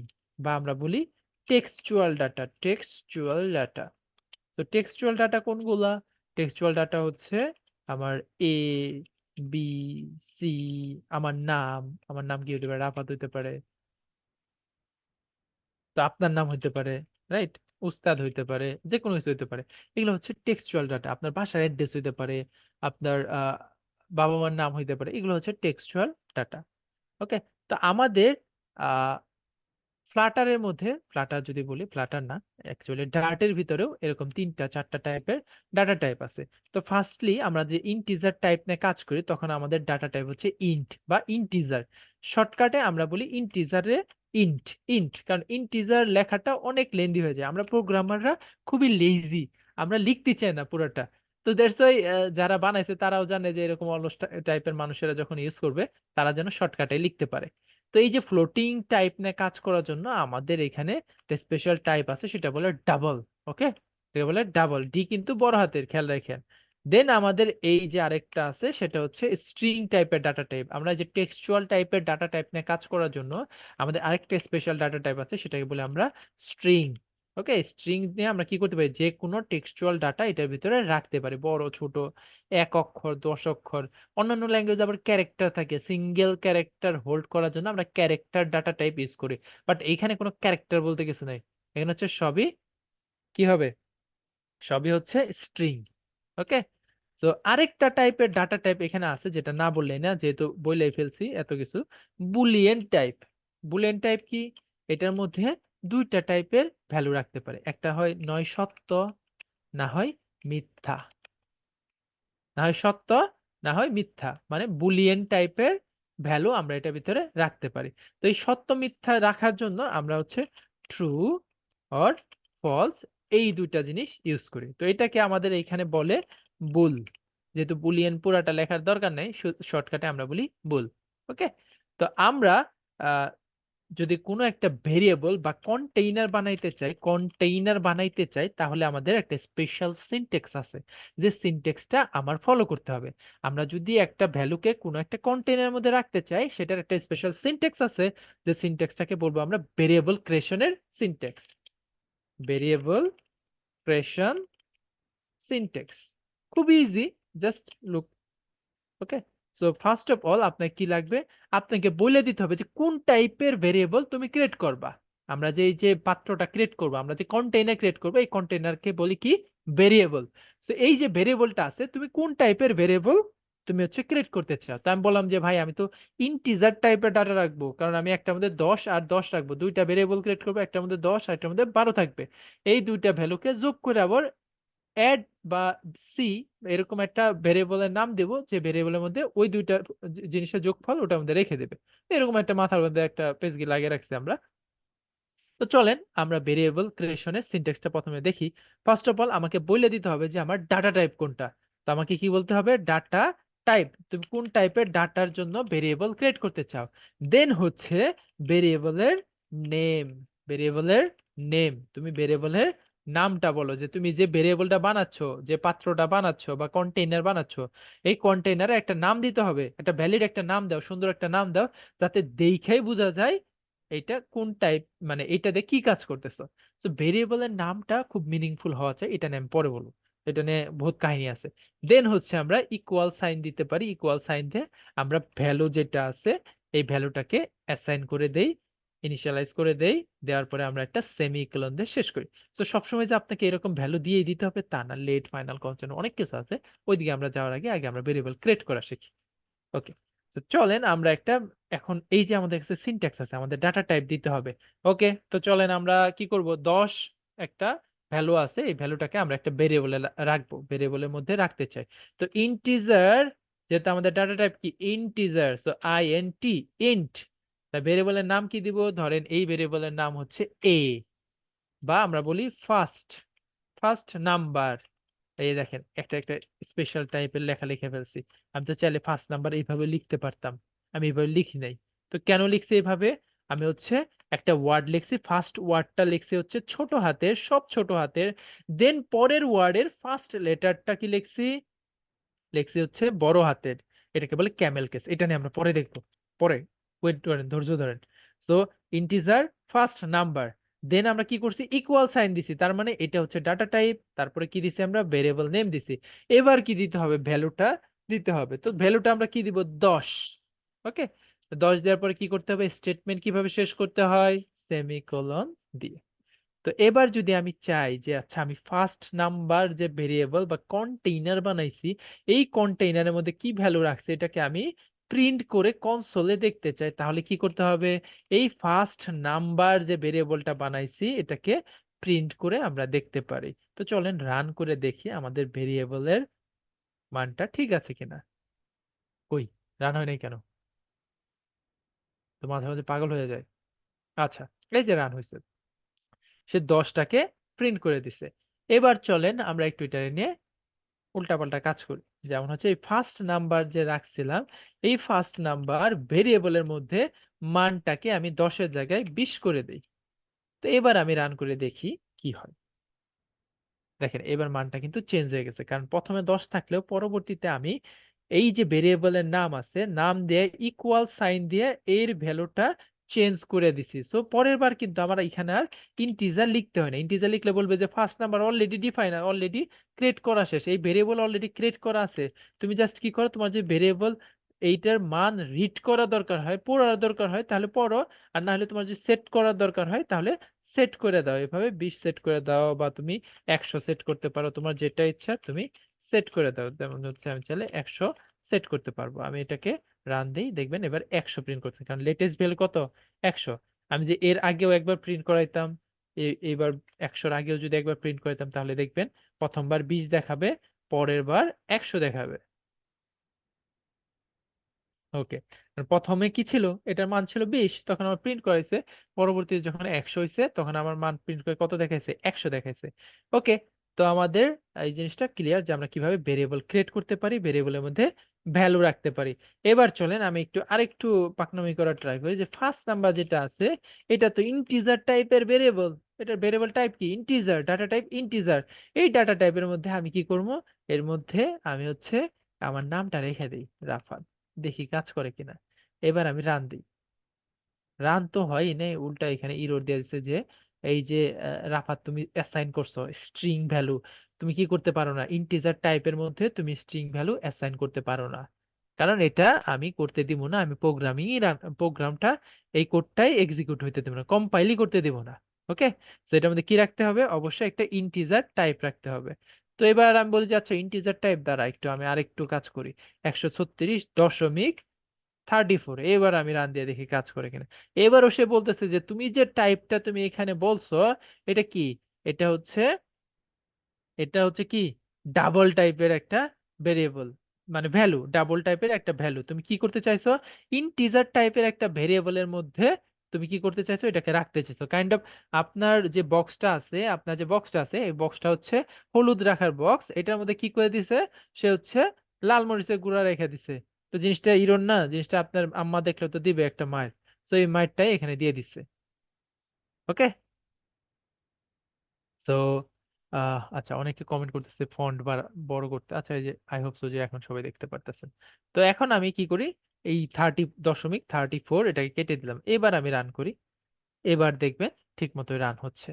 বা আমরা বলি টেক্সচুয়াল ডাটা। টেক্সচুয়াল ডাটা, তো টেক্সচুয়াল ডাটা কোনগুলা, টেক্সচুয়াল ডাটা হচ্ছে আমার এ, বি, সি, আমার নাম কি হতে পারে, রাফাত হতে পারে, তো আপনার নাম হইতে পারে, রাইট? উস্তাদ হইতে পারে, যে কোনো কিছু হইতে পারে। এগুলো হচ্ছে টেক্সচুয়াল ডাটা। আপনার বাসার অ্যাড্রেস হইতে পারে, আপনার বাবা মার নাম হইতে পারে, এগুলো হচ্ছে টেক্সচুয়াল ডাটা। ওকে, তো আমাদের ফ্লাটারের মধ্যে, ফ্লাটার যদি বলি, ফ্লাটার না, অ্যাকচুয়ালি ডার্টের ভিতরেও এরকম 3-4টা টাইপের ডাটা টাইপ আছে। তো ফার্স্টলি আমরা যে ইন্টিজার টাইপ নিয়ে কাজ করি তখন আমাদের ডাটা টাইপ হচ্ছে ইন্ট বা ইন্টিজার। শর্টকাটে আমরা বলি ইন্টিজারে ইন্ট। ইন্ট কারণ ইন্টিজার লেখাটা অনেক লেন্দি হয়ে যায়, আমরা প্রোগ্রামাররা খুবই লেজি, আমরা লিখতে চাই না পুরোটা। তো দ্যাটস ওয়াই যারা বানাইছে তারাও জানে যে এরকম অলস টাইপের মানুষেরা যখন ইউজ করবে তারা যেন শর্টকাটে লিখতে পারে। তো এই যে ফ্লোটিং টাইপ নিয়ে কাজ করার জন্য আমাদের এখানে একটা স্পেশাল টাইপ আছে, সেটা বলে ডাবল। ওকে, এটা বলে ডাবল, ডি কিন্তু বড় হাতের, খেয়াল রাখেন। দেন আমাদের এই যে আরেকটা আছে সেটা হচ্ছে স্ট্রিং টাইপের ডাটা টাইপ। আমরা যে টেক্সচুয়াল টাইপের ডাটা টাইপ নিয়ে কাজ করার জন্য আমাদের আরেকটা স্পেশাল ডাটা টাইপ আছে, সেটাকে বলে আমরা স্ট্রিং। ওকে, স্ট্রিং নিয়ে আমরা কি করতে পারি, যে কোনো টেক্সচুয়াল ডাটা এটার ভিতরে রাখতে পারি, বড় ছোট, 1 অক্ষর 10 অক্ষর। অন্যান্য ল্যাঙ্গুয়েজ আবার ক্যারেক্টার থাকে, সিঙ্গেল ক্যারেক্টার হোল্ড করার জন্য আমরা ক্যারেক্টার ডাটা টাইপ ইউজ করি। বাট এইখানে কোনো ক্যারেক্টার বলতে কিছু নাই, এখানে হচ্ছে সবই কি হবে, সবই হচ্ছে স্ট্রিং। ওকে, তো আরেকটা টাইপের ডাটা টাইপ এখানে আছে যেটা না বললেই না, যেহেতু বলেই ফেলছি এত কিছু, বুলিয়ান টাইপ। বুলিয়ান টাইপ কি, এটার মধ্যে দুইটা টাইপের ভ্যালু রাখতে পারে, একটা হয় নয় সত্য না হয় মিথ্যা, না হয় সত্য না হয় মিথ্যা, মানে বুলিয়ান টাইপের ভ্যালু আমরা এটার ভিতরে রাখতে পারি। তো এই সত্য মিথ্যা রাখার জন্য আমরা হচ্ছে ট্রু অর ফলস এই দুইটা জিনিস ইউজ করি। তো এটাকে আমাদের এইখানে বলে বুল। যেহেতু বুলিয়ান পুরাটা লেখার দরকার নেই, শর্টকাটে আমরা বলি বুল। ওকে, তো আমরা যদি কোনো একটা ভেরিয়েবল বা কন্টেইনার বানাইতে চাই তাহলে আমাদের একটা স্পেশাল সিনট্যাক্স আছে, যে সিনট্যাক্সটা আমার ফলো করতে হবে। আমরা যদি একটা ভ্যালুকে কোনো একটা কন্টেইনার মধ্যে রাখতে চাই, সেটার একটা স্পেশাল সিনট্যাক্স আছে, যে সিনট্যাক্সটাকে বলবো আমরা ভেরিয়েবল ক্রিয়েশনের সিনট্যাক্স। ভেরিয়েবল ক্রিয়েশন সিনট্যাক্স খুব easy, just look. Okay, so first of all আপনার কি লাগবে, আপনাকে বলে দিতে হবে যে কোন টাইপের ভেরিয়েবল তুমি ক্রিয়েট করবা। আমরা যে এই যে পাত্রটা ক্রিয়েট করব, আমরা যে কন্টেইনার ক্রিয়েট করব, এই কন্টেইনারকে বলি কি, ভেরিয়েবল। সো এই যে ভেরিয়েবলটা আছে, তুমি কোন টাইপের ভেরিয়েবল তুমি হচ্ছে ক্রিয়েট করতে চাও। তো আমি বললাম যে ভাই আমি তো ইন্টিজার টাইপের ডাটা রাখবো, কারণ আমি একটার মধ্যে 10 আর 10 রাখবো, দুইটা ভেরিয়েবল ক্রিয়েট করবো, একটার মধ্যে 10 আর একটার মধ্যে 12 থাকবে। এই দুইটা ভ্যালুকে যোগ করে আবার অ্যাড বা সি এরকম একটা ভেরিয়েবলের নাম দেব, যে ভেরিয়েবলের মধ্যে ওই দুইটা জিনিসের যোগফল ওটার মধ্যে রেখে দেবে। এরকম একটা মাথার মধ্যে একটা পেজকি লাগিয়ে রাখছি আমরা। তো চলেন আমরা ভেরিয়েবল ক্রিয়েশনের সিনট্যাক্সটা প্রথমে দেখি। ফার্স্ট অফ অল আমাকে বলে দিতে হবে যে আমার ডাটা টাইপ কোনটা। তো আমাকে কি বলতে হবে, ডাটা টাইপ, তুমি কোন টাইপের ডাটার জন্য ভেরিয়েবল ক্রিয়েট করতে চাও। দেন হচ্ছে ভেরিয়েবলের নেম। ভেরিয়েবলের নেম, তুমি ভেরিয়েবলের নামটা বলো, যে তুমি যে ভেরিয়েবলটা বানাচ্ছো, যে পাত্রটা বানাচ্ছো বা কন্টেইনার বানাচ্ছো, এই কন্টেইনারে একটা নাম দিতে হবে, একটা ভ্যালিড একটা নাম দাও, সুন্দর একটা নাম দাও, যাতে দেখেই বোঝা যায় এটা কোন টাইপ, মানে এটা দিয়ে কি কাজ করতেছো। তো ভেরিয়েবলের নামটা খুব মিনিংফুল হওয়া চাই, এটা নিয়ে আমি পরে বলবো, এটা নিয়ে বহুত কাহিনী আছে। দেন হচ্ছে আমরা ইকুয়াল সাইন দিতে পারি, ইকুয়াল সাইন দিয়ে আমরা ভ্যালু যেটা আছে এই ভ্যালুটাকে অ্যাসাইন করে দেই, ইনিশিয়ালাইজ করে দেই, দেওয়ার পরে আমরা একটা সেমিকোলন দিয়ে শেষ করি। তো সবসময় যে আপনাকে এরকম ভ্যালু দিয়েই দিতে হবে তা না, লেট ফাইনাল কনস্ট্যান্ট অনেক কিছু আছে, ওইদিকে আমরা যাওয়ার আগে আগে আমরা ভেরিয়েবল ক্রিয়েট করা শিখি। ওকে, তো চলেন আমরা একটা, এখন এই যে আমাদের কাছে সিনট্যাক্স আছে, আমাদের ডাটা টাইপ দিতে হবে। ওকে, তো চলেন আমরা কি করব, 10 একটা ভ্যালু আছে, এই ভ্যালুটাকে আমরা একটা ভেরিয়েবলে রাখবো, ভেরিয়েবলের মধ্যে রাখতে চাই। তো ইন্টিজার, যেটা আমাদের ডাটা টাইপ কি ইন্টিজার, সো INT, ইন্ট। তা ভেরিয়েবলের নাম কি দিব, ধরেন এই ভেরিয়েবলের নাম হচ্ছে এ, বা আমরা বলি ফার্স্ট, ফার্স্ট নাম্বার। এই দেখেন একটা একটা স্পেশাল টাইপের লেখা লিখে ফেলছি। আমি তো চাইলে ফার্স্ট নাম্বার এইভাবে লিখতে পারতাম, আমি এইভাবে লিখি নাই। তো কেন লিখছি এইভাবে, আমি হচ্ছে একটা ওয়ার্ড লিখছি, ফার্স্ট ওয়ার্ডটা লিখছি হচ্ছে ছোট হাতের, সব ছোট হাতের। দেন পরের ওয়ার্ডের ফার্স্ট লেটারটা কি লিখছি, লিখছি হচ্ছে বড় হাতের। এটাকে বলে ক্যামেল কেস, এটা নিয়ে আমরা পরে দেখবো, পরে ওয়েট করেন, ধৈর্য ধরেন। সো ইন্টিজার ফার্স্ট নাম্বার, দেন আমরা কি করছি, ইকুয়াল সাইন দিছি, তার মানে এটা হচ্ছে ডাটা টাইপ। তারপরে কি দিছি, আমরা ভেরিয়েবল নেম দিছি। এবার কি দিতে হবে, ভ্যালুটা দিতে হবে। তো ভ্যালুটা আমরা কি দিব, 10। ওকে, 10 দেওয়ার পরে কি করতে হবে, স্টেটমেন্ট কিভাবে শেষ করতে হয়, সেমিকোলন দিয়ে। তো এবার যদি আমি চাই যে আচ্ছা আমি ফার্স্ট নাম্বার যে ভেরিয়েবল বা কন্টেইনার বানাইছি, এই কন্টেইনারের মধ্যে কি ভ্যালু রাখছে এটাকে আমি প্রিন্ট করে কনসোলে দেখতে চাই, তাহলে কি করতে হবে, এই ফার্স্ট নাম্বার যে ভেরিয়েবলটা বানাইছি এটাকে প্রিন্ট করে আমরা দেখতে পারি। তো চলেন রান করে দেখি আমাদের ভেরিয়েবলের মানটা ঠিক আছে কিনা। কই, রান হয় নাই কেন, তো মাঝে মাঝে পাগল হয়ে যায়। আচ্ছা, এই যে রান হয়েছে, সে 10টাকে প্রিন্ট করে দিছে। এবার চলেন আমরা একটু এটা নিয়ে উল্টাপাল্টা কাজ করি। যেমন হচ্ছে এই ফার্স্ট নাম্বার যে রাখছিলাম, এই ফার্স্ট নাম্বার ভেরিয়েবলের মধ্যে মানটাকে আমি 10-এর জায়গায় 20 করে দিই। তো এবার আমি রান করে দেখি কি হয়। দেখেন এবার মানটা কিন্তু চেঞ্জ হয়ে গেছে, কারণ প্রথমে 10 থাকলেও পরবর্তীতে আমি এই যে ভেরিয়েবলের নাম আছে, নাম দিয়ে ইকুয়াল সাইন দিয়ে এর ভ্যালুটা চেঞ্জ করে দিছি। সো পরের বার কিন্তু আমার এখানে আর ইন্টিজার লিখতে হয় না। ইন্টিজার লিখলে বলবে যে first number already define, already create করা শেষ, এই ভেরিয়েবল অলরেডি ক্রিয়েট করা আছে। তুমি জাস্ট কি করো, তোমার যে ভেরিয়েবল এইটার মান রিড করা দরকার হয়, পড়ার দরকার হয়, তাহলে পড়ো। আর না হলে তোমার যদি সেট করার দরকার হয় তাহলে সেট করে দাও। এভাবে 20 সেট করে দাও, বা তুমি 100 সেট করতে পারো, তোমার যেটা ইচ্ছা তুমি সেট করে দাও। যেমন হচ্ছে আমি চাইলে 100 সেট করতে পারবো। আমি এটাকে রান দিই, দেখবেন এবার 100 প্রিন্ট করতে, কারণ লেটেস্ট ভ্যালু কত, 100। আমি যে এর আগেও একবার প্রিন্ট করাইতাম, এবার 100-র আগেও যদি একবার প্রিন্ট করাইতাম, তাহলে দেখবেন প্রথমবার 20 দেখাবে, পরের বার 100 দেখাবে। ওকে, প্রথমে কি ছিল, এটার মান ছিল 20, তখন আমার প্রিন্ট করাইছে। পরবর্তীতে যখন 100 হয়েছে তখন আমার মান প্রিন্ট করে কত দেখাইছে, 100 দেখাইছে। ওকে, তো আমাদের এই জিনিসটা ক্লিয়ার যে আমরা কিভাবে ভেরিয়েবল ক্রিয়েট করতে পারি, ভেরিয়েবলের মধ্যে ভ্যালু রাখতে পারি। এবার চলেন আমি একটু আরেকটু পাকনামি করার ট্রাই করি। যে ফার্স্ট নাম্বার যেটা আছে, এটা তো ইন্টিজার টাইপের ভেরিয়েবল। এটার ভেরিয়েবল টাইপ কি, ইন্টিজার, ডাটা টাইপ ইন্টিজার। এই ডাটা টাইপের মধ্যে আমি কি করব, এর মধ্যে আমি হচ্ছে আমার নামটা রেখে দিই, রাফাত। দেখি কাজ করে কিনা। এবার আমি রান দিই, রান তো হয়ই নাই, উল্টা এখানে ইরর দিয়ে দিচ্ছে যে এই যে রাফাত তুমি অ্যাসাইন করছো স্ট্রিং ভ্যালু, তুমি কি করতে পারো না, ইন্টিজার টাইপের মধ্যে তুমি স্ট্রিং ভ্যালু অ্যাসাইন করতে পারো না, কারণ এটা আমি করতে দিব না। আমি প্রোগ্রামটা এই কোডটাই এক্সিকিউট হইতে দেব না, কম্পাইলই করতে দেব না। ওকে, তো এটার মধ্যে কি রাখতে হবে, অবশ্যই একটা ইন্টিজার টাইপ রাখতে হবে। তো এবার আমি বলি যে আচ্ছা ইন্টিজার টাইপ দ্বারা একটু আমি আরেকটু কাজ করি, 136.34। এবার আমি রান দিয়ে দেখি কাজ করে কিনা। এবারও সে বলতেছে যে তুমি যে টাইপটা তুমি এখানে বলছো, এটা কি, এটা হচ্ছে এটা হচ্ছে কি, ডাবল টাইপের একটা ভেরিয়েবল, মানে ভ্যালু, ডাবল টাইপের একটা ভ্যালু তুমি কি করতে চাইছো, ইন্টিজার টাইপের একটা ভেরিয়েবলের মধ্যে তুমি কি করতে চাইছো, এটাকে রাখতে চাইছো। কাইন্ড অফ আপনার যে বক্সটা আছে, এই বক্সটা হচ্ছে হলুদ রাখার বক্স, এটার মধ্যে কি করে দিছে, সে হচ্ছে লাল মরিচের গুঁড়া রেখে দিছে। তো জিনিসটা ইরন না, জিনিসটা আপনার আম্মা দেখলে তো দিবে একটা মায়ের। তো এই মায়েরটাই এখানে দিয়ে দিচ্ছে। ওকে, তো আচ্ছা, অনেকে কমেন্ট করতেছে ফন্ট বড় করতে। আচ্ছা, এই যে আই হোপ সো যে এখন সবাই দেখতে পারতেছেন। তো এখন আমি কি করি, এই 30.34 এটাকে কেটে দিলাম। এবার আমি রান করি, এবার দেখবেন ঠিক মতোই রান হচ্ছে।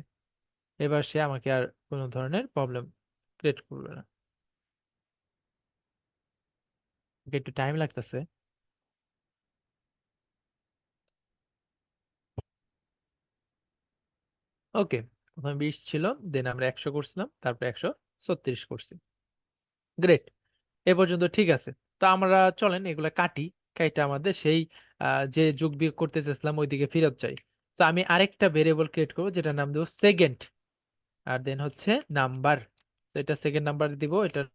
এবার সে আমাকে আর কোনো ধরনের প্রবলেম ক্রিয়েট করবে না। ওকে, একটু টাইম লাগতেছে। ওকে, প্রথমে 20 ছিল, দেন আমরা 100 করছিলাম, তারপর 136 করছি। গ্রেট, এ পর্যন্ত ঠিক আছে। তো আমরা চলেন এগুলা কাটি, কাইটা আমাদের সেই যে যোগ বিয়োগ করতে চাইছিলাম ওইদিকে ফেরত যাই। তো আমি আরেকটা ভেরিয়েবল ক্রিয়েট করবো, যেটা নাম দেবো সেকেন্ড, আর দেন হচ্ছে নাম্বার। তো এটা সেকেন্ড নাম্বার দিব, এটার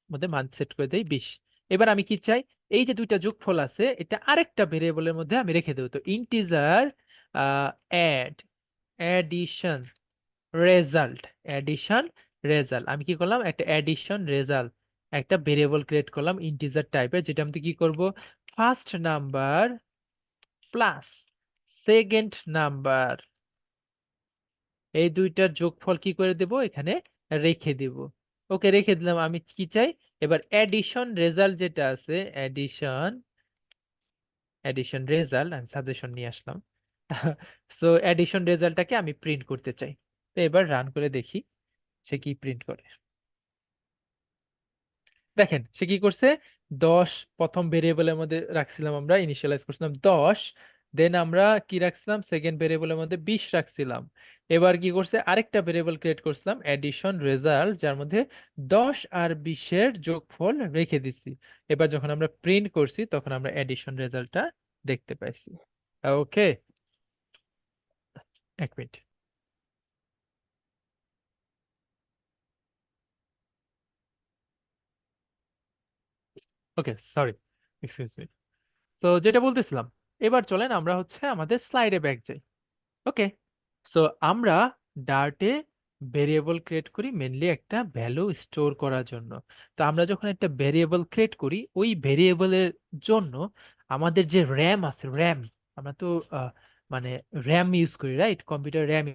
মধ্যে মান সেট করে দেই 20। এবার আমি কি চাই, এই যে দুইটা যোগফল আছে এটা আরেকটা ভেরিয়েবলের মধ্যে আমি রেখে দেবো। তো integer add addition result, addition result, আমি কি করলাম, একটা অ্যাডিশন রেজাল্ট, একটা ভেরিয়েবল ক্রিয়েট করলাম ইন্টিজার টাইপের, যেটা আমি কি করব, first number plus second number, এই দুইটার যোগফল কি করে দেব, এখানে রেখে দেব। ওকে, রেখে দিলাম। আমি কি চাই, এবার অ্যাডিশন রেজাল্ট যেটা আছে, অ্যাডিশন অ্যাডিশন রেজাল্ট আমি সাজেশন নিয়ে আসলাম। সো অ্যাডিশন রেজাল্টটাকে আমি প্রিন্ট করতে চাই। তো এবার রান করে দেখি সে কি প্রিন্ট করে। দেখেন সে কি করছে, 10 প্রথম ভেরিয়েবলের মধ্যে রাখছিলাম, আমরা ইনিশিয়ালাইজ করছিলাম 10, দেন আমরা কি রাখছিলাম, সেকেন্ড ভেরিয়েবলের মধ্যে 20 রাখছিলাম। এবার কি করছে, আরেকটা ভেরিয়েবল ক্রিয়েট করছিলাম অ্যাডিশন রেজাল্ট, যার মধ্যে 10 আর 20 এর যোগফল রেখে দিছি। এবার যখন আমরা প্রিন্ট করছি তখন আমরা অ্যাডিশন রেজাল্টটা দেখতে পাইছি। ওকে, এক মিনিট। ওকে, সরি, এক্সকিউজ মি। তো যেটা বলতেছিলাম, এবার চলেন আমরা হচ্ছে আমাদের স্লাইডে ব্যাক যাই। ওকে, সো আমরা ডার্টে ভেরিয়েবল ক্রিয়েট করি মেনলি একটা ভ্যালু স্টোর করার জন্য। তো আমরা যখন একটা ভেরিয়েবল ক্রিয়েট করি ওই ভেরিয়েবলের জন্য আমাদের যে র্যাম আছে, র্যাম, আমরা তো মানে র্যাম ইউজ করি, রাইট? কম্পিউটার র্যাম,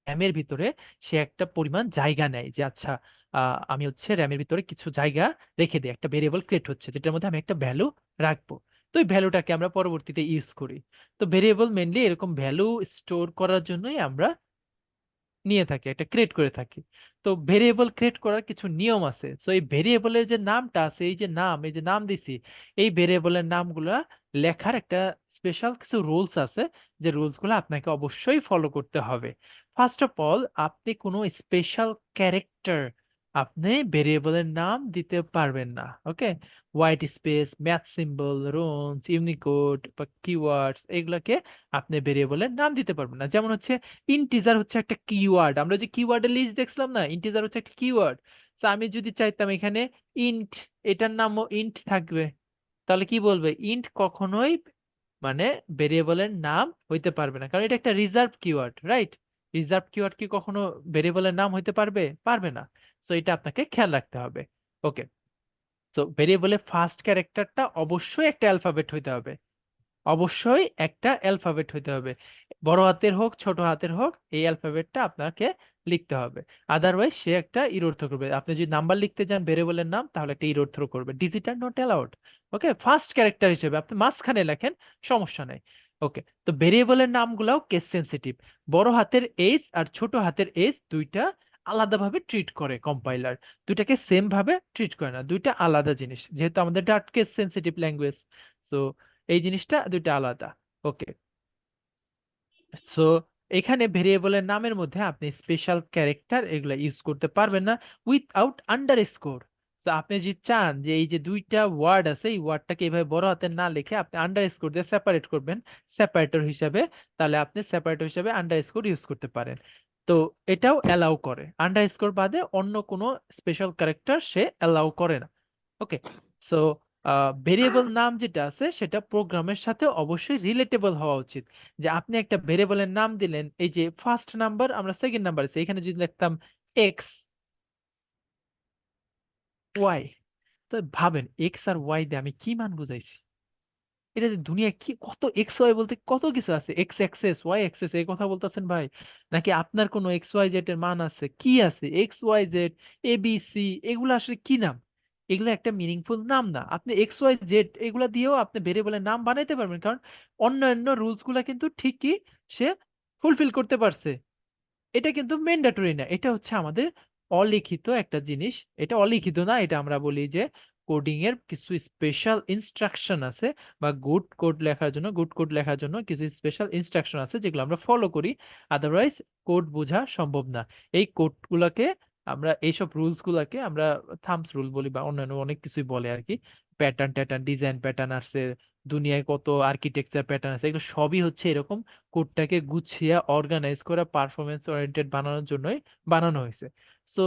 র্যামের ভিতরে সে একটা পরিমাণ জায়গা নেয় যে আচ্ছা আমি হচ্ছে র্যামের ভিতরে কিছু জায়গা রেখে দিই, একটা ভেরিয়েবল ক্রিয়েট হচ্ছে যেটার মধ্যে আমি একটা ভ্যালু রাখবো। তো ওই ভ্যালুটাকে আমরা পরবর্তীতে ইউজ করি। তো ভেরিয়েবল মেনলি এরকম ভ্যালু স্টোর করার জন্যই আমরা নিয়ে থাকি, একটা ক্রিয়েট করে থাকি। তো ভেরিয়েবল ক্রিয়েট করার কিছু নিয়ম আছে। তো এই ভেরিয়েবলের যে নামটা আছে, এই যে নাম, এই যে নাম দিছি, এই ভেরিয়েবলের নামগুলা লেখার একটা স্পেশাল কিছু রুলস আছে, যে রুলসগুলো আপনাকে অবশ্যই ফলো করতে হবে। ফার্স্ট অফ অল, আপনি কোনো স্পেশাল ক্যারেক্টার আপনি ভেরিয়েবলের নাম দিতে পারবেন না। Okay? White space, math symbol, runes, unicode বা কিওয়ার্ডস, এগুলাকে আপনি ভেরিয়েবলের নাম দিতে পারবেন না। যেমন হচ্ছে ইন্টিজার হচ্ছে একটা কিওয়ার্ড, আমরা যে কিওয়ার্ডের লিস্ট দেখছিলাম না, ইন্টিজার হচ্ছে একটা কিওয়ার্ড। তো আমি যদি চাইতাম এখানে ইন্ট, এটার নামও ইন্ট থাকবে, তাহলে কি বলবে? ইন্ট কখনোই মানে ভেরিয়েবলের নাম হইতে পারবে না, কারণ এটা একটা reserve keyword, right? Reserve keyword কি কখনো ভেরিয়েবলের নাম হইতে পারবে? পারবে না। সো এটা আপনাকে খেয়াল রাখতে হবে। ওকে? তো ভেরিয়েবলের ফার্স্ট ক্যারেক্টারটা অবশ্যই একটা অ্যালফাবেট হইতে হবে, অবশ্যই একটা অ্যালফাবেট হইতে হবে। বড় হাতের হোক ছোট হাতের হোক, এই অ্যালফাবেটটা আপনাকে লিখতে হবে। আদারওয়াইজ সে একটা ইরর থ্রো করবে। আপনি যদি নাম্বার লিখতে যান ভেরিয়েবলের নাম, তাহলে একটা ইরর থ্রো করবে। Digit are not allowed. Okay? First character হিসেবে আপনি মাঝখানে লেখেন, সমস্যা নাই। ওকে? তো ভেরিয়েবলের নামগুলাও কেস সেনসিটিভ। বড় হাতের এইচ আর ছোট হাতের এইচ দুইটা আলাদাভাবে ট্রিট করে কম্পাইলার, দুইটাকে সেম ভাবে ট্রিট করে না, দুইটা আলাদা জিনিস, যেহেতু আমাদের ডাট কেস সেনসিটিভ ল্যাঙ্গুয়েজ। সো এই জিনিসটা দুইটা আলাদা। ওকে? সো এখানে ভেরিয়েবলের নামের মধ্যে আপনি স্পেশাল ক্যারেক্টার এগুলা ইউজ করতে পারবেন না উইথআউট আন্ডারস্কোর। তো আপনি যদি চান যে এই যে দুইটা ওয়ার্ড আছে, এই ওয়ার্ডটাকে এইভাবে বড় হাতের না লিখে আপনি আন্ডারস্কোর দিয়ে সেপারেট করবেন সেপারেটর হিসাবে, তাহলে আপনি সেপারেটর হিসাবে আন্ডারস্কোর ইউজ করতে পারেন। তো এটাও অ্যালাউ করে, আন্ডারস্কোর বাদে অন্য কোনো স্পেশাল ক্যারেক্টার সে অ্যালাউ করে না। ওকে? সো ভেরিয়েবল নাম যেটা আছে সেটা প্রোগ্রামের সাথে অবশ্যই রিলেটেবল হওয়া উচিত। যে আপনি একটা ভেরিয়েবলের নাম দিলেন, এই যে ফার্স্ট নাম্বার, আমরা সেকেন্ড নাম্বার আছে, এখানে যদি লিখতাম এক্স ওয়াই, তো ভাবেন এক্স আর ওয়াই দিয়ে আমি কি মান বুঝাইছি? এটা যে দুনিয়া কি কত এক্স ওয়াই বলতে কত কিছু আছে, এক্স অ্যাক্সেস, ওয়াই অ্যাক্সেস, এই কথা বলতেছেন ভাই? নাকি আপনার কোনো এক্স ওয়াই জেড এর মান আছে? কি আছে x Y Z, A B C, এগুলো আসলে কি নাম? এগুলো একটা মিনিংফুল নাম না। আপনি এক্স ওয়াই জেড এগুলা দিয়েও আপনি ভেরিয়েবলের নাম বানাইতে পারবেন, কারণ অন্যান্য রুলস গুলা কিন্তু ঠিকই সে ফুলফিল করতে পারছে। এটা কিন্তু ম্যান্ডেটরি না, এটা হচ্ছে আমাদের অলিখিত একটা জিনিস। এটা অলিখিত না, এটা আমরা বলি যে কোডিং এর কিছু স্পেশাল ইনস্ট্রাকশন আছে, বা গুড কোড লেখার জন্য কিছু স্পেশাল ইনস্ট্রাকশন আছে যেগুলো আমরা ফলো করি, আদারওয়াইজ কোড বোঝা সম্ভব না। এই কোডগুলোকে আমরা, এইসব রুলস গুলাকে আমরা থাম্বস রুল বলি, বা অন্যান্য অনেক কিছুই বলে আর কি। প্যাটার্ন ট্যাটার্ন, ডিজাইন প্যাটার্ন আছে, দুনিয়ায় কত আর্কিটেকচার প্যাটার্ন আছে, এগুলো সবই হচ্ছে এরকম কোডটাকে গুছিয়ে অর্গানাইজ করা, পারফরমেন্স ওরিয়েন্টেড বানানোর জন্যই বানানো হয়েছে। সো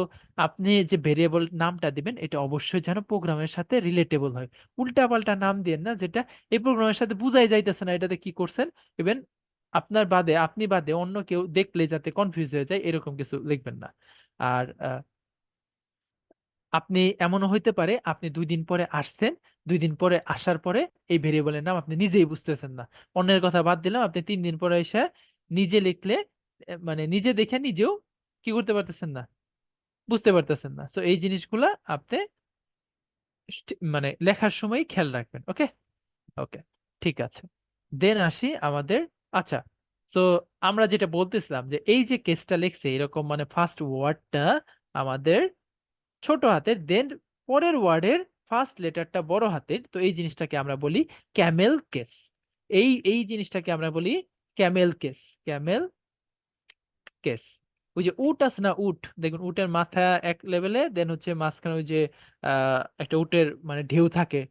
আপনি যে ভেরিয়েবল নামটা দিবেন এটা অবশ্যই যেন প্রোগ্রামের সাথে রিলেটেবল হয়। উল্টা পাল্টা নাম দিয়েন না, যেটা এই প্রোগ্রামের সাথে বুঝাই যাইতেছে না এটাতে কি করছেন। ইভেন আপনার বাদে, আপনি বাদে অন্য কেউ দেখলে যাতে কনফিউজ হয়ে যায় এরকম কিছু লিখবেন না। আর আপনি এমনও হইতে পারে আপনি 2 দিন পরে আসছেন, 2 দিন পরে আসার পরে এই ভেরিয়েবলের নাম আপনি নিজেই বুঝতেছেন না। অন্যের কথা বাদ দিলাম, আপনি 3 দিন পরে এসে নিজে লিখলে মানে নিজে দেখে নিজেও কি করতে পারতেছেন না, বুঝতে পারতেছেন না। তো এই জিনিসগুলা আপনি মানে লেখার সময় খেয়াল রাখবেন। ওকে? ওকে, ঠিক আছে। দেন আসি আমাদের, আচ্ছা, তো আমরা যেটা বলতেছিলাম যে এই যে কেসটা লিখছে এরকম, মানে ফার্স্ট ওয়ার্ডটা আমাদের ছোট হাতের, দেন পরের ওয়ার্ডের ফার্স্ট লেটারটা বড় হাতের, তো এই জিনিসটাকে আমরা বলি ক্যামেল কেস। এই জিনিসটাকে আমরা বলি ক্যামেল কেস, ক্যামেল কেস। ওই যে উট আছে না, উট, দেখুন উটের মাথা এক লেভেলে, দেন হচ্ছে মাঝখানে ওই যে একটা উটের মানে ঢেউ থাকে,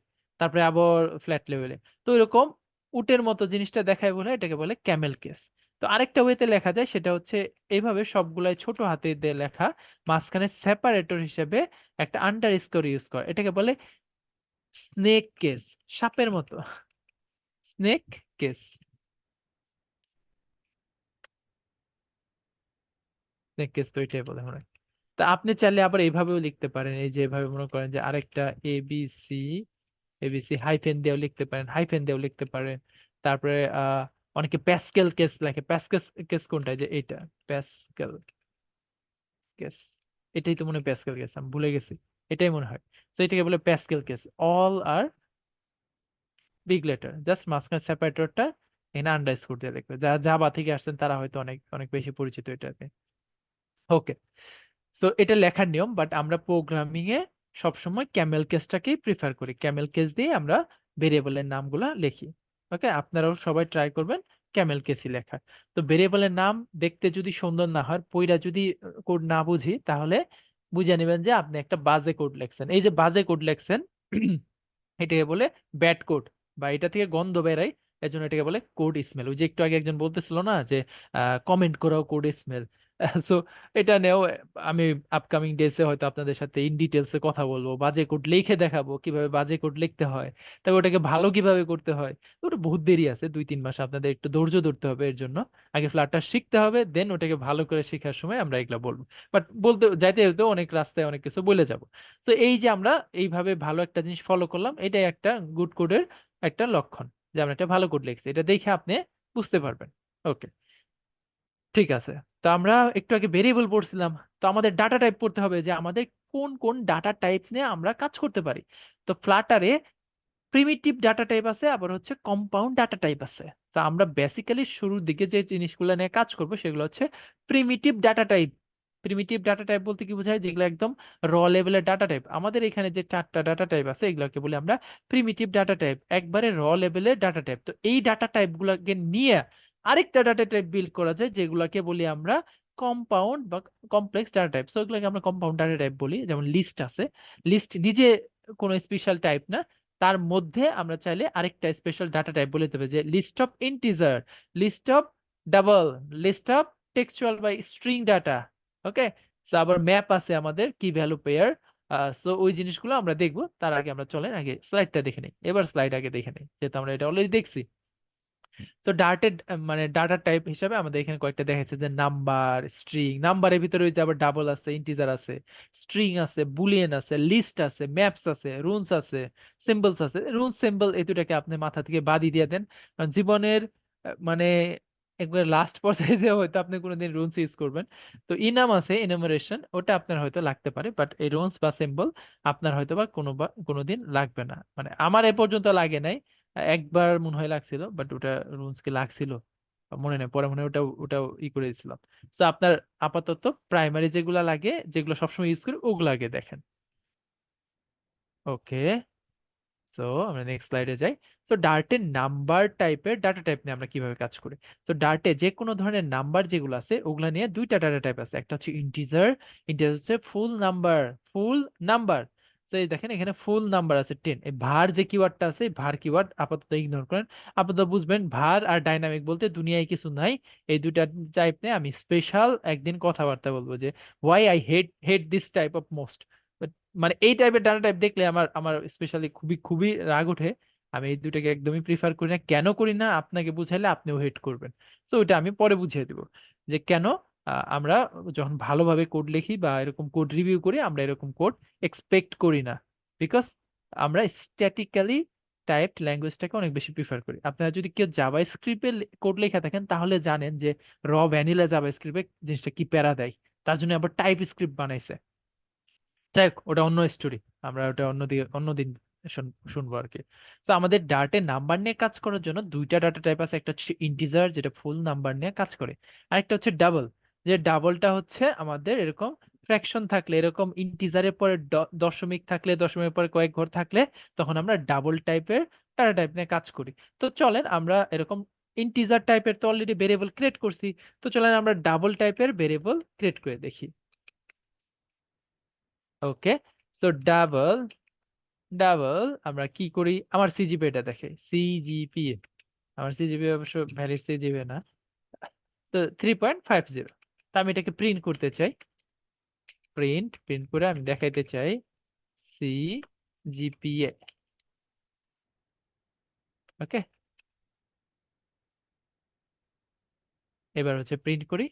তারপরে আবার ফ্ল্যাট লেভেলে। তো এরকম উটের মতো জিনিসটা দেখায় বলে এটাকে বলে ক্যামেল কেস। তো আরেকটা ওয়েতে লেখা যায় সেটা হচ্ছে এইভাবে সবগুলাই ছোট হাতে দিয়ে লেখা, মাঝখানে সেপারেটর হিসেবে একটা আন্ডার স্কোর ইউজ করে, এটাকে বলে স্নেক কেস, সাপের মতো, স্নেক কেস। স্নেক কেস তো এটাই বলে মনে হয়। তা আপনি চাইলে আবার এইভাবেও লিখতে পারেন, এই যে এভাবে মনে করেন যে আরেকটা এবিসি, এবিসি হাইফেন দিয়েও লিখতে পারেন, হাইফেন দিয়েও লিখতে পারেন। তারপরে অনেকে প্যাসকেল কেস লেখে, প্যাসকেল কেস কোনটা, যে এইটা প্যাসকেল কেস, এটাই তো মনে হয় প্যাসকেল কেস, আমি ভুলে গেছি, এটাই মনে হয়। তো এটাকে বলে প্যাসকেল কেস, অল আর বিগ লেটার, জাস্ট মাঝখানে সেপারেটরটা এখানে আন্ডারস্কোর দিয়ে লিখবে। যারা জাভা থেকে আসছেন তারা হয়তো অনেক অনেক বেশি পরিচিত এটাতে। ওকে, সো এটা লেখার নিয়ম, বাট আমরা প্রোগ্রামিং এ সবসময় ক্যামেল কেসটাকেই প্রিফার করি, ক্যামেল কেস দিয়ে আমরা ভেরিয়েবলের নামগুলা লিখি। ওকে, আপনারাও সবাই ট্রাই করবেন ক্যামেল কেসই লেখার। তো ভেরিয়েবলের নাম দেখতে যদি সুন্দর না হয়, পইরা যদি কোড না বুঝি, তাহলে বুঝে নেবেন যে আপনি একটা বাজে কোড লেখছেন। এই যে বাজে কোড লেখছেন এটাকে বলে ব্যাড কোড, বা এটা থেকে গন্ধ বেরায়, এর জন্য এটাকে বলে কোড স্মেল। ওই যে একটু আগে একজন বলতেছিল না যে কমেন্ট করাও কোড স্মেল। সো এটা নিয়েও আমি আপকামিং ডেসে হয়তো আপনাদের সাথে ইন ডিটেলসে কথা বলবো, বাজে কোড লিখে দেখাবো কিভাবে বাজে কোড লিখতে হয়, তবে ওটাকে ভালো কিভাবে করতে হয়। তো ওটা বহুত দেরি আছে, 2-3 মাস আপনাদের একটু ধৈর্য ধরতে হবে এর জন্য। আগে ফ্লাটার শিখতে হবে, দেন ওটাকে ভালো করে শেখার সময় আমরা এগুলা বলবো। বাট বলতে যাইতে যেতে অনেক রাস্তায় অনেক কিছু বলে যাব। তো এই যে আমরা এইভাবে ভালো একটা জিনিস ফলো করলাম, এটাই একটা গুড কোডের একটা লক্ষণ, যে আমরা একটা ভালো কোড লিখছি, এটা দেখে আপনি বুঝতে পারবেন। ওকে, ঠিক আছে। তো আমরা একটু আগে ভেরিয়েবল পড়ছিলাম, তো আমাদের ডাটা টাইপ পড়তে হবে, যে আমাদের কোন কোন ডাটা টাইপ নিয়ে আমরা কাজ করতে পারি। তো ফ্লাটারে প্রিমিটিভ ডাটা টাইপ আছে, আবার হচ্ছে কম্পাউন্ড ডাটা টাইপ আছে। তো আমরা বেসিক্যালি শুরুর দিকে যে জিনিসগুলো নিয়ে কাজ করব সেগুলো হচ্ছে primitive data type. Primitive data type বলতে কি বোঝায়, যেগুলো একদম র লেভেলের ডাটা টাইপ। আমাদের এখানে যে 4টা ডাটা টাইপ আছে এগুলোকে বলি আমরা প্রিমিটিভ ডাটা টাইপ, একবারে র লেভেলের ডাটা টাইপ। তো এই ডাটা টাইপ গুলাকে নিয়ে আরেকটা ডাটা টাইপ বিল্ড করা যায়, যেগুলোকে বলি আমরা কম্পাউন্ড বা কমপ্লেক্স ডাটা টাইপ। সো এগুলোকে আমরা কম্পাউন্ড ডাটা টাইপ বলি। যেমন লিস্ট আছে, লিস্ট নিজে কোনো স্পেশাল টাইপ না, তার মধ্যে আমরা চাইলে আরেকটা স্পেশাল ডাটা টাইপ বলে দেবে, যে list of integer, list of double, list of textual বা স্ট্রিং ডাটা। ওকে, সো আবার ম্যাপ আছে আমাদের কি ভ্যালু পেয়ার। সো ওই জিনিসগুলো আমরা দেখবো, তার আগে আমরা চলেন আগে স্লাইডটা দেখে নিই। এবার স্লাইড আগে দেখে নিই, যেহেতু আমরা এটা অলরেডি দেখছি। তো ডার্টেড মানে ডাটা টাইপ হিসাবে আমাদের এখানে কয়েকটা দেখাচ্ছে, যে নাম্বার, স্ট্রিং, নাম্বারের ভিতরে ওই যে আবার ডাবল আছে, ইন্টিজার আছে, স্ট্রিং আছে, বুলিয়ান আছে, লিস্ট আছে, ম্যাপস আছে, রুনস আছে, সিম্বলস আছে। রুন সিম্বল এই দুটাকে আপনি মাথা থেকে বাদই দিয়ে দেন, কারণ জীবনের মানে একবার লাস্ট পর্যায়ে যে হয়তো আপনি কোনোদিন রুনস ইউজ করবেন। তো ইনাম আছে, ইনামারেশন, ওটা আপনার হয়তো লাগতে পারে, বাট এই রুনস বা সিম্বল আপনার হয়তো বা কোনোদিন লাগবে না। মানে আমার এ পর্যন্ত লাগে নাই, একবার মনে হয় লাগছিল, বাট ওটা রুলস কি লাগছিল মনে নেই, পরে মনে হয় ওটাও করে দিয়েছিলাম। তো আপনার আপাতত প্রাইমারি যেগুলা লাগে, যেগুলো সবসময় ইউজ করি, ওগুলো আগে দেখেন। ওকে, তো আমরা নেক্সট স্লাইডে যাই। তো ডার্টে নাম্বার টাইপের ডাটা টাইপ নিয়ে আমরা কিভাবে কাজ করি। তো ডার্টে যে কোনো ধরনের নাম্বার যেগুলো আছে ওগুলা নিয়ে দুইটা ডাটা টাইপ আছে, একটা হচ্ছে ইন্টিজার, ইন্টিজার হচ্ছে ফুল নাম্বার, ফুল নাম্বার। তো এই দেখেন এখানে ফুল নাম্বার আছে 10। এই ভার যে কিওয়ার্ডটা আছে, এই ভার কিওয়ার্ড আপাতত ইগনোর করেন। আপাতত বুঝবেন ভার আর ডাইনামিক বলতে দুনিয়ায় কিছু নাই। এই দুইটা টাইপ নিয়ে আমি স্পেশাল একদিন কথাবার্তা বলবো, যে why I hate hate this type of most. মানে এই টাইপের ডাটা টাইপ দেখলে আমার আমার স্পেশালি খুবই খুবই রাগ ওঠে। আমি এই দুটাকে একদমই প্রিফার করি না। কেন করি না আপনাকে বুঝাইলে আপনিও হেট করবেন। তো ওইটা আমি পরে বুঝিয়ে দিব, যে কেন আমরা যখন ভালোভাবে কোড লিখি বা এরকম কোড রিভিউ করি, আমরা এরকম কোড এক্সপেক্ট করি না। বিকজ আমরা স্ট্যাটিক্যালি টাইপড ল্যাঙ্গুয়েজটাকে অনেক বেশি প্রিফার করি। আপনারা যদি কেউ জাভা স্ক্রিপ্টে কোড লেখা থাকেন, তাহলে জানেন যে ভ্যানিলা জাভা স্ক্রিপ্টে জিনিসটা কি প্যারা দেয়, তার জন্য আবার টাইপ স্ক্রিপ্ট বানাইছে। যাই হোক, ওটা অন্য স্টোরি, আমরা ওটা অন্যদিন শুনবো আর কি। তো আমাদের ডাটা নাম্বার নিয়ে কাজ করার জন্য দুইটা ডাটা টাইপ আছে, একটা হচ্ছে ইন্টিজার যেটা ফুল নাম্বার নিয়ে কাজ করে, আরেকটা হচ্ছে ডাবল। যে ডাবলটা হচ্ছে আমাদের এরকম ফ্র্যাকশন থাকলে, এরকম ইন্টিজারের পরে দশমিক থাকলে, দশমিকের পরে কয়েক ঘর থাকলে, তখন আমরা ডাবল টাইপের ডাটা টাইপ নিয়ে কাজ করি। তো চলেন আমরা এরকম ইন্টিজার টাইপের তো অলরেডি ভেরিয়েবল ক্রিয়েট করছি, তো চলেন আমরা ডাবল টাইপের ভেরিয়েবল ক্রিয়েট করে দেখি। ওকে, সো ডাবল, ডাবল আমরা কি করি, আমার সিজিপি এটা দেখে, সিজিপি, আমার সিজিপি অবশ্য ভ্যালিড সিজিপি না, তো 3.50। তো আমি এটাকে প্রিন্ট করতে চাই, প্রিন্ট প্রিন্ট করে আমি দেখাইতে চাই সিজিপিএ। ওকে, এবার হচ্ছে প্রিন্ট করি,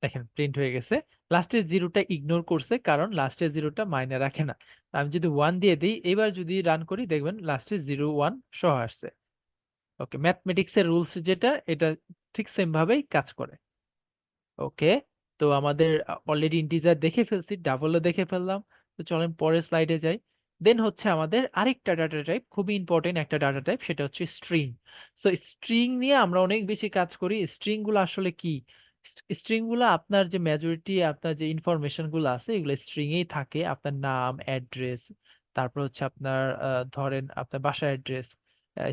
দেখেন প্রিন্ট হয়ে গেছে। লাস্টের জিরোটা ইগনোর করছে কারণ লাস্টের জিরোটা মাইনে রাখে না। আমি যদি 1 দিয়ে দিই, এবার যদি রান করি দেখবেন লাস্টে 0 1 সহ আসছে। ওকে, ম্যাথমেটিক্স এর রুলস যেটা, এটা ঠিক সেম ভাবেই কাজ করে। ওকে, তো আমাদের অলরেডি ইন্টিজার দেখে ফেলছি, ডাবলও দেখে ফেললাম। তো চলেন পরের স্লাইডে যাই। দেন হচ্ছে আমাদের আরেকটা ডাটা টাইপ, খুবই ইম্পর্টেন্ট একটা ডাটা টাইপ, সেটা হচ্ছে স্ট্রিং। সো স্ট্রিং নিয়ে আমরা অনেক বেশি কাজ করি। স্ট্রিং গুলো আসলে কি? স্ট্রিং গুলো আপনার যে মেজরিটি আপনার যে ইনফরমেশন গুলো আছে এগুলো স্ট্রিং এই থাকে। আপনার নাম, অ্যাড্রেস, তারপর হচ্ছে আপনার ধরেন আপনার বাসার অ্যাড্রেস,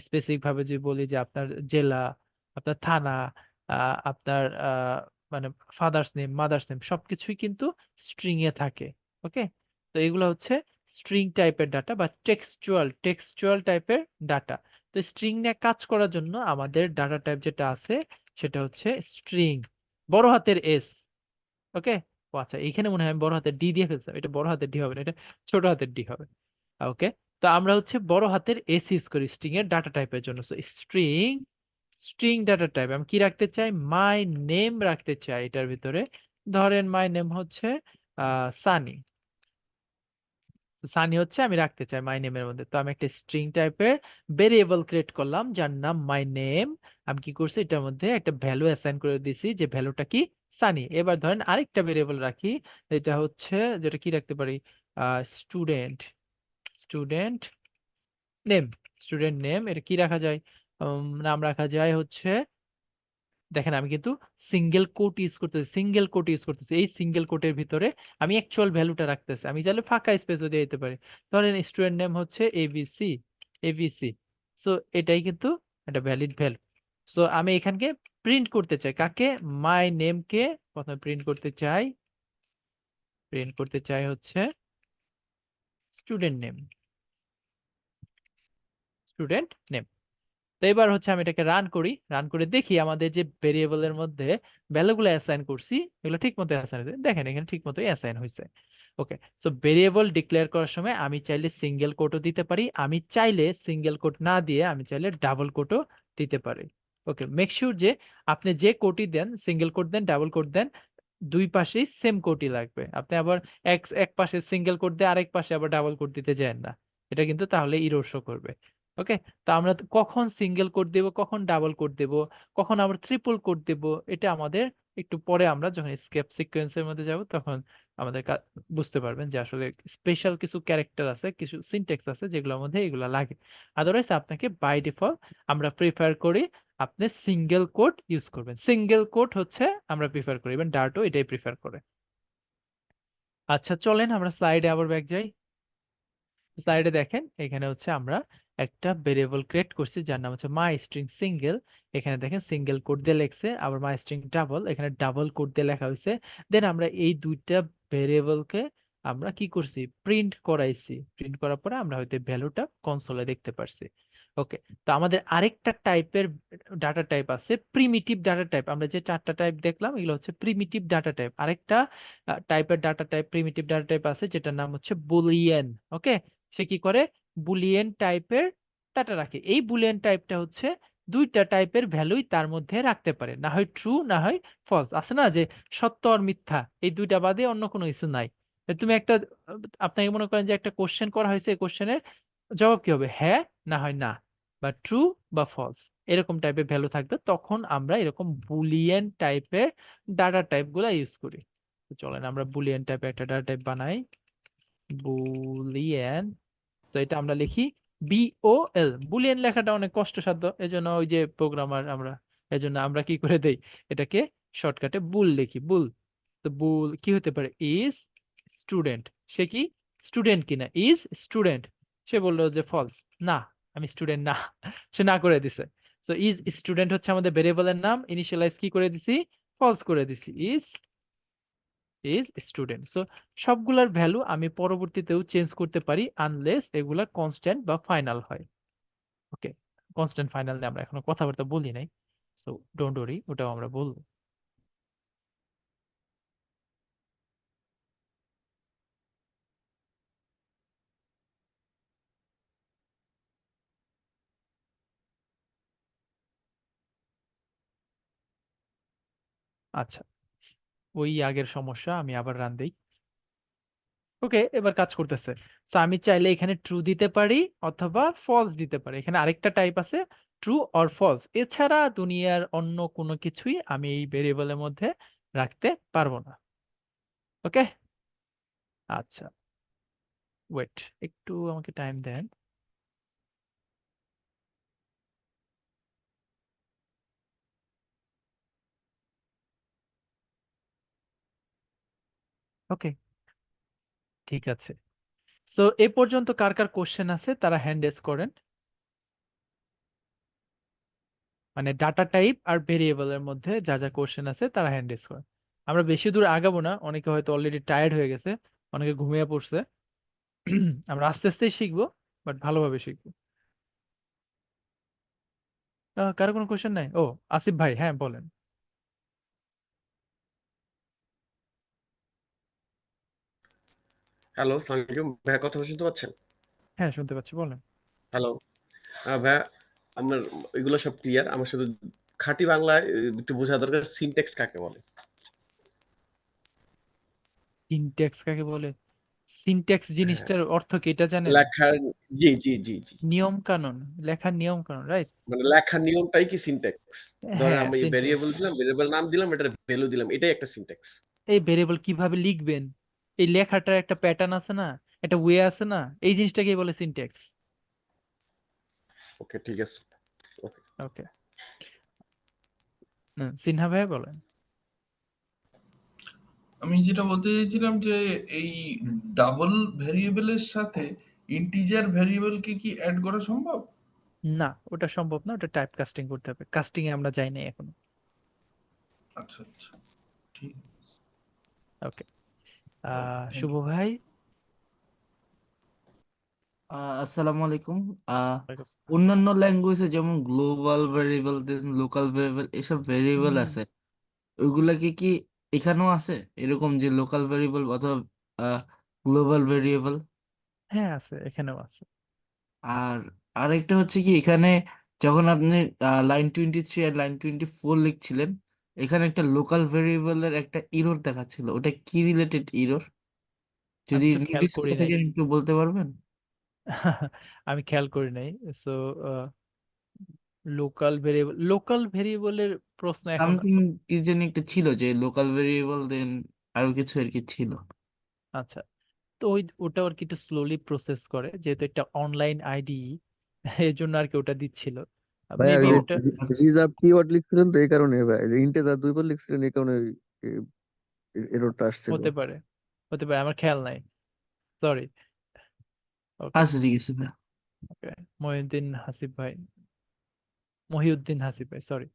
স্পেসিফিক ভাবে যদি বলি যে আপনার জেলা, আপনার থানা, আপনার মানে ফাদার্স নেম, মাদার্স নেম, সবকিছুই কিন্তু স্ট্রিং এ থাকে। ওকে, তো এগুলো হচ্ছে স্ট্রিং টাইপের ডাটা বা টেক্সচুয়াল টাইপের ডাটা। তো স্ট্রিং নিয়ে কাজ করার জন্য আমাদের ডাটা টাইপ যেটা আছে সেটা হচ্ছে স্ট্রিং, বড় হাতের এস। ওকে, ও আচ্ছা, এইখানে মনে হয় আমি বড় হাতের ডি দিয়ে ফেলছিলাম, এটা বড় হাতের ডি হবে না, এটা ছোট হাতের ডি হবে। ওকে, তো আমরা হচ্ছে বড় হাতের এস ইউজ করি স্ট্রিং এর ডাটা টাইপের জন্য। So string, string data type আমি কি রাখতে চাই? মাই নেম রাখতে চাই এটার ভিতরে। ধরেন মাই নেম হচ্ছে সানি। সানি হচ্ছে আমি রাখতে চাই মাই নেমের মধ্যে। তো আমি একটা স্ট্রিং টাইপের ভেরিয়েবল ক্রিয়েট করলাম যার নাম মাই নেম। আমি কি করছি, এটার মধ্যে একটা ভ্যালু অ্যাসাইন করে দিছি, যে ভ্যালুটা কি? সানি। এবার ধরেন আরেকটা ভেরিয়েবল রাখি, এটা হচ্ছে, যেটা কি রাখতে পারি, student, student name, student name. এটা কি রাখা যায়? নাম রাখা যায় হচ্ছে, দেখেন আমি কিন্তু সিঙ্গেল কোট ইউজ করতেছি। এই সিঙ্গেল কোটের ভিতরে আমি অ্যাকচুয়াল ভ্যালুটা রাখতেছি। আমি চাইলে ফাঁকা স্পেসও দিয়ে দিতে পারি। ধরেন স্টুডেন্ট নেম হচ্ছে এবিসি, এবিসি। সো এটাই কিন্তু একটা ভ্যালিড ভ্যালু। সো আমি এখানকে প্রিন্ট করতে চাই কাকে? মাই নেমকে প্রথমে প্রিন্ট করতে চাই হচ্ছে স্টুডেন্ট নেম, স্টুডেন্ট নেম। তো এবার হচ্ছে আমি এটাকে রান করি, রান করে দেখি আমাদের যে ভেরিয়েবলের মধ্যে ভ্যালুগুলো অ্যাসাইন করছি এগুলো ঠিক মতো অ্যাসাইন হয়েছে। দেখেন এখানে ঠিক মতো অ্যাসাইন হয়েছে। ওকে, সো ভেরিয়েবল ডিক্লেয়ার করার সময় আমি চাইলে সিঙ্গেল কোটও দিতে পারি, আমি চাইলে সিঙ্গেল কোট না দিয়ে আমি চাইলে ডাবল কোটও দিতে পারি। ওকে, মেক শিওর যে আপনি যে কোটই দেন, সিঙ্গেল কোট দেন, ডাবল কোট দেন, দুই পাশেই সেম কোটই লাগবে। আপনি আবার এক এক পাশে সিঙ্গেল কোট দিয়ে আরেক পাশে আবার ডাবল কোট দিতে যান না, এটা কিন্তু তাহলে ইরর শো করবে। ওকে, তো আমরা তো কখন সিঙ্গেল কোট দেব, কখন ডাবল কোট দেব, কখন আবার ট্রিপল কোট দেব, এটা আমাদের একটু পরে আমরা যখন স্কেপ সিকোয়েন্সের মধ্যে যাব তখন আমাদের বুঝতে পারবেন যে আসলে স্পেশাল কিছু ক্যারেক্টার আছে, কিছু সিনট্যাক্স আছে যেগুলোর মধ্যে এগুলো লাগে। আদারওয়াইজ আপনাকে বাই ডিফল্ট আমরা প্রিফার করি আপনি সিঙ্গেল কোট ইউজ করবেন। সিঙ্গেল কোট হচ্ছে আমরা প্রিফার করি, ইভেন ডার্টও এটাই প্রিফার করে। আচ্ছা চলেন আমরা স্লাইডে আবার ব্যাক যাই। স্লাইডে দেখেন এখানে হচ্ছে আমরা একটা ভেরিয়েবল ক্রিয়েট করছি যার নাম হচ্ছে মাই স্ট্রিং সিঙ্গেল। এখানে দেখেন সিঙ্গেল কোট দিয়ে লেখছে, আবার মাই স্ট্রিং ডাবল, এখানে ডাবল কোট দিয়ে লেখা হয়েছে। দেন আমরা এই দুইটা ভেরিয়েবলকে আমরা কি করছি? প্রিন্ট করাইছি। প্রিন্ট করার পরে আমরা হয়তো ভ্যালুটা কনসোলে দেখতে পারছি। ওকে, তো আমাদের আরেকটা টাইপের ডাটা টাইপ আছে, প্রিমিটিভ ডাটা টাইপ। আমরা যে চারটা টাইপ দেখলাম এগুলো হচ্ছে প্রিমিটিভ ডাটা টাইপ। আরেকটা টাইপের data type, primitive data type আছে যেটার নাম হচ্ছে বুলিয়ান। ওকে, সে কি করে? বুলিয়ান টাইপের ডাটা রাখে। এই বুলিয়ান টাইপটা হচ্ছে দুইটা টাইপের ভ্যালুই তার মধ্যে রাখতে পারে, না হয় ট্রু না হয় ফলস। আছে না যে সত্য আর মিথ্যা, এই দুইটা বাদে অন্য কোনো কিছু নাই। তো তুমি একটা আপনাকে মনে করেন যে একটা কোশ্চেন করা হয়েছে, এই কোশ্চেনের জবাব কি হবে? হ্যাঁ না হয় না, বা ট্রু বা ফলস, এরকম টাইপের ভ্যালু থাকবে, তখন আমরা এরকম বুলিয়ান টাইপের ডাটা টাইপ গুলা ইউজ করি। তো চলেন আমরা বুলিয়ান টাইপের একটা ডাটা টাইপ বানাই, বুলিয়ান। তো এটা আমরা লিখি BOL। বুলিয়ান লেখাটা অনেক কষ্টসাধ্য, এজন্য ওই যে প্রোগ্রামার আমরা, এজন্য আমরা কি করে দেই, এটাকে শর্টকাটে বুল লিখি, বুল। তো বুল কি হতে পারে? Is student. সে কি স্টুডেন্ট কিনা? Is student. সে বললো যে ফলস, না আমি স্টুডেন্ট না। সে না করে দিছে। সো ইজ স্টুডেন্ট হচ্ছে আমাদের ভেরিয়েবলের নাম, ইনিশিয়ালাইজ কি করে দিছি? ফলস করে দিছি, ইজ স্টুডেন্ট। সো সবগুলার ভ্যালু আমি পরবর্তীতেও চেঞ্জ করতে পারি আনলেস এগুলা কনস্ট্যান্ট বা ফাইনাল হয়। ওকে, কনস্ট্যান্ট ফাইনাল নিয়ে আমরা এখনো কথাবার্তা বলি নাই, সো ডোন্ট ওরি, ওটাও আমরা বলবো। আচ্ছা, ওই আগের সমস্যা, আমি আবার রান দেই। ওকে, এবার কাজ করতেছে। সো আমি চাইলে এখানে ট্রু দিতে পারি অথবা ফলস দিতে পারি। এখানে আরেকটা টাইপ আছে, ট্রু অর ফলস। এছাড়া দুনিয়ার অন্য কোনো কিছুই আমি এই ভেরিয়েবলের মধ্যে রাখতে পারবো না। ওকে, আচ্ছা, ওয়েট, একটু আমাকে টাইম দেন। ওকে, ঠিক আছে। সো এ পর্যন্ত কার কার কোশ্চেন আছে তারা হ্যান্ড রেজ করেন। মানে ডাটা টাইপ আর ভেরিয়েবলের মধ্যে যা যা কোশ্চেন আছে তারা হ্যান্ড রেজ করেন। আমরা বেশি দূর আগাবো না, অনেকে হয়তো অলরেডি টায়ার্ড হয়ে গেছে, অনেকে ঘুমিয়ে পড়ছে। আমরা আস্তে আস্তেই শিখবো, বাট ভালোভাবে শিখবো। কারো কোনো কোশ্চেন নাই? ও, আসিফ ভাই, হ্যাঁ বলেন। হ্যালো, সালাম আলাইকুম ভাইয়া, কথা শুনতে পাচ্ছেন? হ্যাঁ, শুনতে পাচ্ছি, বলেন। হ্যালো। ভাইয়া, আমার এগুলো সব ক্লিয়ার। আমার শুধু খাঁটি বাংলায় একটু বোঝা দরকার, সিনট্যাক্স কাকে বলে? সিনট্যাক্স কাকে বলে? সিনট্যাক্স হ্যাঁ, জিনিসটার অর্থ কি এটা জানেন? লেখার, জি জি জি জি, নিয়ম কানুন, লেখার নিয়ম কানুন, রাইট? মানে লেখার নিয়মটাই কি সিনট্যাক্স? ধরেন হ্যাঁ, আমি সিনট্যাক্স। ভেরিয়েবল দিলাম, ভেরিয়েবল নাম দিলাম, এটার ভ্যালু দিলাম, এটাই একটা সিনট্যাক্স। এই ভেরিয়েবল কিভাবে লিখবেন, এই লেখাটার একটা প্যাটার্ন আছে না, একটা ওয়ে আছে না, এই জিনিসটাকেই বলে সিনট্যাক্স। ওকে, ঠিক আছে। ওকে। ওকে, সিনহা ভাই বলেন। আমি যেটা বলতে চাইছিলাম যে এই ডাবল ভেরিয়েবলের সাথে ইন্টিজার ভেরিয়েবলকে কি অ্যাড করা সম্ভব? না, ওটা সম্ভব না, ওটা টাইপ কাস্টিং করতে হবে, কাস্টিং এ আমরা যাই নাই এখনো। আচ্ছা আচ্ছা, ঠিক। ওকে, ওকে, থ্যাংক শুভ ইউ। ভাই। আসসালামু আলাইকুম। ওয়ালাইকুম আসসালাম। অন্যান্য ল্যাঙ্গুয়েজে যেমন গ্লোবাল ভেরিয়েবল, লোকাল ভেরিয়েবল, এসব ভেরিয়েবল আছে, ওইগুলা কি এখানেও আছে? এরকম যে লোকাল ভেরিয়েবল অথবা গ্লোবাল ভেরিয়েবল? হ্যাঁ, আছে, এখানেও আছে। আর আরেকটা হচ্ছে কি, এখানে যখন আপনি লাইন 23 আর লাইন 24 লিখছিলেন, এখানে একটা লোকাল ভেরিয়েবলের একটা ইরর দেখাচ্ছিল, ওটা কি রিলেটেড ইরর? আমি যদি তো খেয়াল নোটিস করি করে নাই। থাকেন একটু বলতে পারবেন? আমি খেয়াল করি নাই। সো লোকাল ভেরিয়েবলের প্রশ্ন এখন। সামথিং কি জানি একটা ছিল, যে লোকাল ভেরিয়েবল দেন আরো কিছু আর কি ছিল। আচ্ছা, তো ওটা আর কি একটু স্লোলি প্রসেস করে, যেহেতু একটা অনলাইন আইডি, এই জন্য আর কি ওটা দিচ্ছিল। ভাইয়া ওই মেবি যে ওটা রিজার্ভ কিওয়ার্ড লিখছিলেন তো এই কারণে, ভাই ইন্টেজার দুইবার লিখছিলেন এই কারণে এররটা আসছিল। হতে পারে, হতে পারে, আমার খেয়াল নাই, সরি। ওকে, আচ্ছা, ঠিক আছে ভাই। ওকে, মহিউদ্দিন হাসিফ ভাই, মহিউদ্দিন হাসিফ ভাই, সরি।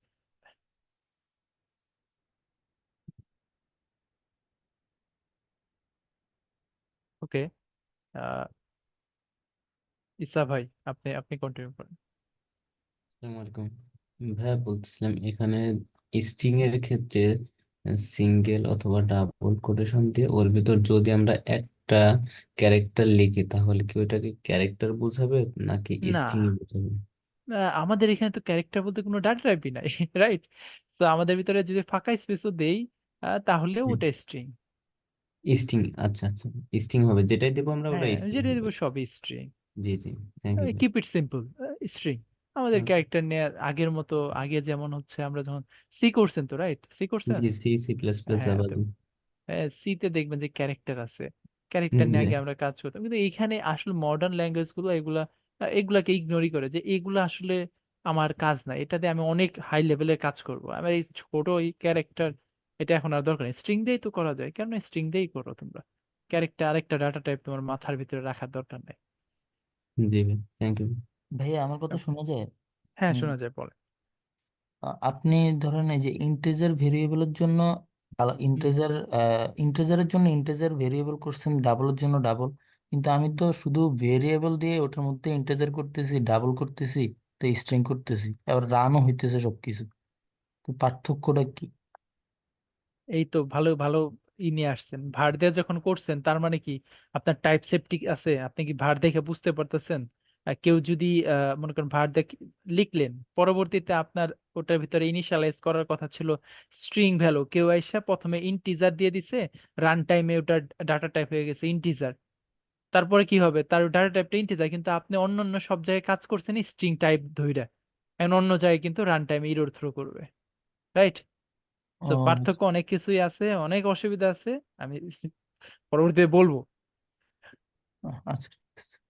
ওকে, ইসা ভাই, আপনি আপনি কন্টিনিউ করেন। আসসালামু আলাইকুম ভাইয়া, বলতেছিলাম এখানে স্ট্রিং এর ক্ষেত্রে সিঙ্গেল অথবা ডাবল কোটেশন দিয়ে ওর ভিতর যদি আমরা একটা ক্যারেক্টার লিখি তাহলে কি ওইটাকে ক্যারেক্টার বোঝাবে নাকি না, স্ট্রিং বোঝাবে? আমাদের এখানে তো ক্যারেক্টার বলতে কোনো ডাটা টাইপই নাই, রাইট? তো আমাদের ভিতরে যদি ফাঁকা স্পেসও দেই, তাহলে ওটা স্ট্রিং। স্ট্রিং, আচ্ছা আচ্ছা, স্ট্রিং হবে, যেটাই দেবো আমরা ওটা হ্যাঁ, স্ট্রিং যেটা হবে। দিব সবই স্ট্রিং। জি জি, thank you. Keep it simple, string. আমাদের ক্যারেক্টার নিয়ে আগের মতো, আগে যেমন হচ্ছে আমরা যখন সি করছেন, তো রাইট, সি করছেন। জি, সি সি প্লাস প্লাস হ্যাঁ, জাভা, তো জি। সিতে দেখবেন যে ক্যারেক্টার আছে, ক্যারেক্টার জি নিয়ে ভাই। আগে আমরা কাজ করতাম, কিন্তু এইখানে আসলে মডার্ন ল্যাঙ্গুয়েজ গুলো এগুলা, এগুলাকে ইগনোরই করে, যে এগুলো আসলে আমার কাজ না, এটাতে আমি অনেক হাই লেভেলের কাজ করব, আমার এই ছোট এই ক্যারেক্টার, এটা এখন আর দরকার নেই। স্ট্রিং দিয়েই তো করা যায়, কেন স্ট্রিং দিয়েই করো তোমরা। ক্যারেক্টার আরেকটা ডাটা টাইপ তোমার মাথার ভিতরে রাখার দরকার নেই। জি ভাই, থ্যাংক ইউ। ভাইয়া আমার কথা শোনা যায়? হ্যাঁ, হুম। শোনা যায়, বলে। আপনি ধরেন এই যে ইন্টিজার ভেরিয়েবলের জন্য হুম। ইন্টিজারের জন্য ইন্টিজার ভেরিয়েবল করছেন, ডাবলের জন্য ডাবল, কিন্তু আমি তো শুধু ভেরিয়েবল দিয়ে ওটার মধ্যে ইন্টিজার করতেছি, ডাবল করতেছি, তো স্ট্রিং করতেছি, আবার রানও হইতেছে সবকিছু, তো পার্থক্যটা কি? এই তো ভালো ভালো নিয়ে আসছেন, ভার দিয়ে যখন করছেন তার মানে কি আপনার টাইপ সেফটি আছে, আপনি কি ভার দেখে বুঝতে পারতেছেন কেউ যদি মনে করেন var লিখলেন, পরবর্তীতে আপনার ওটার ভিতরে ইনিশিয়ালাইজ করার কথা ছিল স্ট্রিং ভ্যালু, কেউ আইসা প্রথমে ইন্টিজার দিয়ে দিছে, রান টাইমে ওটার ডাটা টাইপ হয়ে গেছে ইন্টিজার। তারপরে কি হবে, তার ডাটা টাইপটা ইন্টিজার, কিন্তু আপনি অন্য অন্য সব জায়গায় কাজ করছেন স্ট্রিং টাইপ ধইরা, এখন অন্য জায়গায় কিন্তু রান টাইম এরর থ্রো করবে, রাইট? সো ও পার্থক্য অনেক কিছুই আছে, অনেক অসুবিধা আছে, আমি পরবর্তীতে বলবো। আচ্ছা,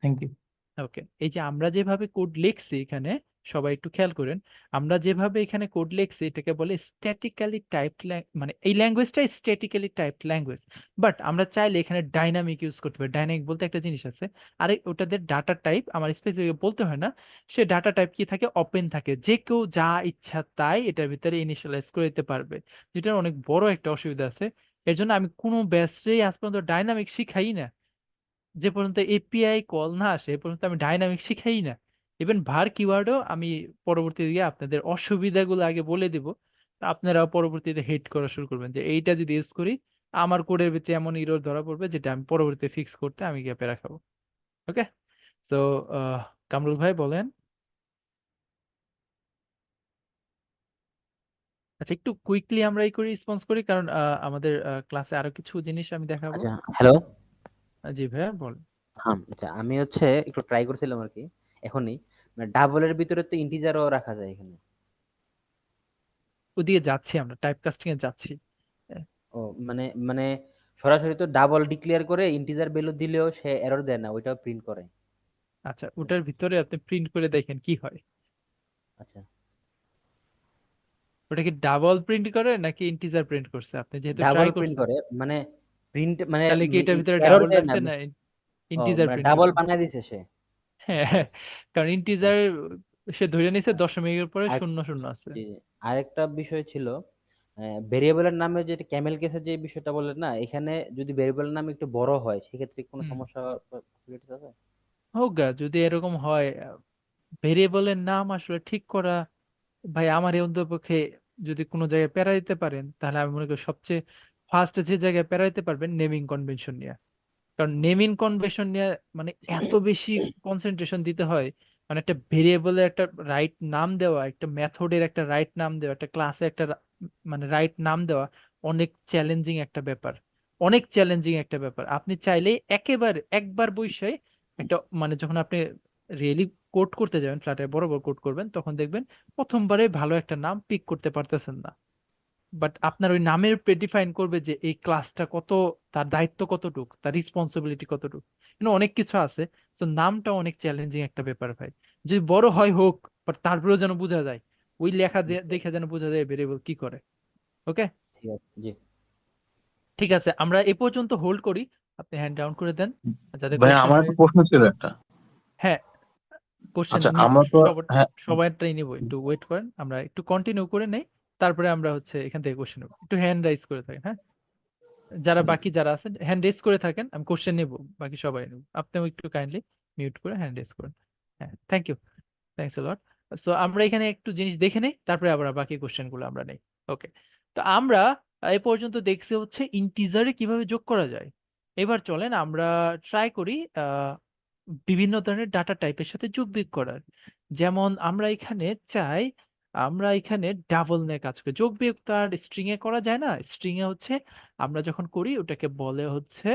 থ্যাংক ইউ। ওকে, এই যে আমরা যেভাবে কোড লিখছি এখানে, সবাই একটু খেয়াল করেন, আমরা যেভাবে এখানে কোড লিখছি এটাকে বলে স্ট্যাটিক্যালি টাইপড, মানে এই ল্যাঙ্গুয়েজটা স্ট্যাটিক্যালি টাইপড ল্যাঙ্গুয়েজ। বাট আমরা চাইলে এখানে ডাইনামিক ইউজ করতে পারি। ডাইনামিক বলতে একটা জিনিস আছে, আরে ওটাদের ডাটা টাইপ আমার স্পেসিফিক বলতে হয় না, সে ডাটা টাইপ কি থাকে, ওপেন থাকে, যে কেউ যা ইচ্ছা তাই এটার ভিতরে ইনিশিয়ালাইজ করে দিতে পারবে, যেটার অনেক বড় একটা অসুবিধা আছে। এর জন্য আমি কোনো ব্যাচেই আজ পর্যন্ত ডাইনামিক শিখাই না, যে পর্যন্ত এপিআই কল না আসে এ পর্যন্ত আমি ডাইনামিক শিখাই না। ইভেন ভার কিওয়ার্ডও আমি পরবর্তীতে গিয়ে আপনাদের অসুবিধাগুলো আগে বলে দিব, আপনারাও পরবর্তীতে হেড করা শুরু করবেন যে এইটা যদি ইউজ করি আমার কোডের ভিতরে এমন ইরর ধরা পড়বে যেটা আমি পরবর্তীতে ফিক্স করতে আমি গিয়ে প্যারা খাবো। ওকে, সো কামরুল ভাই বলেন। আচ্ছা, একটু কুইকলি আমরা এই করে রেসপন্স করি, কারণ আমাদের ক্লাসে আরো কিছু জিনিস আমি দেখাবো। আচ্ছা, হ্যালো। জি ভাইয়া বলেন। হ্যাঁ, আচ্ছা, আমি হচ্ছে একটু ট্রাই করছিলাম আর কি এখনই, মানে ডাবলের ভিতরে তো ইন্টিজারও রাখা যায় এখানে। ওদিকে যাচ্ছি, আমরা টাইপ কাস্টিং এ যাচ্ছি। ও মানে মানে সরাসরি তো ডাবল ডিক্লেয়ার করে ইন্টিজার ভ্যালু দিলেও সে এরর দেয় না, ওইটাও প্রিন্ট করে। আচ্ছা, ওটার ভিতরে আপনি প্রিন্ট করে দেখেন কি হয়। আচ্ছা, ওটা কি ডাবল প্রিন্ট করে নাকি ইন্টিজার প্রিন্ট করছে? আপনি যেহেতু ডাবল ট্রাই প্রিন্ট করছেন, করে, মানে প্রিন্ট মানে তাহলে কি এটার ভিতরে এরর ডাবল দেয় না। রাখছে না ও ইন্টিজার মানে প্রিন্ট ডাবল করছে? বানায় দিছে সে। হ্যাঁ, বুঝতে পারছি। কারণ আচ্ছা, ইন্টিজার সে ধরে নিছে আচ্ছা। দশমিকের পরে আর শূন্য শূন্য আছে। জি, জি। আরেকটা বিষয় ছিল, ভেরিয়েবলের নামে যেটা ক্যামেল কেসের যে বিষয়টা বললেন না, এখানে যদি ভেরিয়েবলের নাম একটু বড় হয় সেক্ষেত্রে কোনো হুম, সমস্যা পসিবিলিটি আছে? হোক গা, যদি এরকম হয় ভেরিয়েবলের নাম আসলে ঠিক করা, ভাই আমার এই অন্ততপক্ষে যদি কোনো জায়গায় প্যারা দিতে পারেন তাহলে আমি মনে করি সবচেয়ে ফার্স্ট যে জায়গায় প্যারা দিতে পারবেন নেমিং কনভেনশন নিয়ে। কারণ নেমিং কনভেনশন নিয়ে মানে এত বেশি কনসেন্ট্রেশন দিতে হয়, মানে একটা ভেরিয়েবলের একটা রাইট নাম দেওয়া, একটা মেথডের একটা রাইট নাম দেওয়া, একটা ক্লাসে একটা মানে রাইট নাম দেওয়া অনেক চ্যালেঞ্জিং একটা ব্যাপার, অনেক চ্যালেঞ্জিং একটা ব্যাপার। আপনি চাইলেই একেবারে একবার বৈশাই একটা, মানে যখন আপনি রিয়েলি কোড করতে যাবেন, ফ্ল্যাটে বড় বড় কোড করবেন, তখন দেখবেন প্রথমবারে ভালো একটা নাম পিক করতে পারতেছেন না। বাট আপনার ওই নামের প্রেডিফাইন করবে যে এই ক্লাসটা কত, তার দায়িত্ব কতটুক, তার রেসপন্সিবিলিটি কতটুক, কিন্তু অনেক কিছু আছে। তো নামটা অনেক চ্যালেঞ্জিং একটা ব্যাপার ভাই। যদি বড় হয় হোক, বাট তারপরেও যেন বোঝা যায়, ওই লেখা বুঝতে দেখে যেন বোঝা যায় ভেরিয়েবল কি করে। ওকে, ঠিক আছে, জি। ঠিক আছে, আমরা এ পর্যন্ত হোল্ড করি, আপনি হ্যান্ড ডাউন করে দেন যাদের ভাই কোশ্চেন আমার একটা রয়েছে। প্রশ্ন ছিল একটা। হ্যাঁ, কোশ্চেন আচ্ছা, আমরা তো হ্যাঁ, সবাইটাই নিব, একটু ওয়েট করেন, আমরা একটু কন্টিনিউ করে নেই, তারপরে আমরা হচ্ছে এখান থেকে কোশ্চেন নেব। একটু হ্যান্ড রাইজ করে থাকেন, হ্যাঁ, যারা বাকি যারা আছেন হ্যান্ড রেজ করে থাকেন, আমি কোশ্চেন নেব, বাকি সবাই নেব, আপনিও একটু কাইন্ডলি মিউট করে হ্যান্ড রেজ করেন। হ্যাঁ, thank you, thanks lot. So আমরা এখানে একটু জিনিস দেখে নেই, তারপরে আবার বাকি কোশ্চেন গুলো আমরা নেই। ওকে, তো আমরা এ পর্যন্ত দেখছি হচ্ছে ইন্টিজারে কিভাবে যোগ করা যায়। এবার চলেন আমরা ট্রাই করি বিভিন্ন ধরনের ডাটা টাইপের সাথে যোগ বিয়োগ করার। যেমন আমরা এখানে ডাবল নিয়ে কাজ করি, যোগ বিয়োগ তো আর স্ট্রিং এ করা যায় না। স্ট্রিং এ হচ্ছে আমরা যখন করি ওটাকে বলে হচ্ছে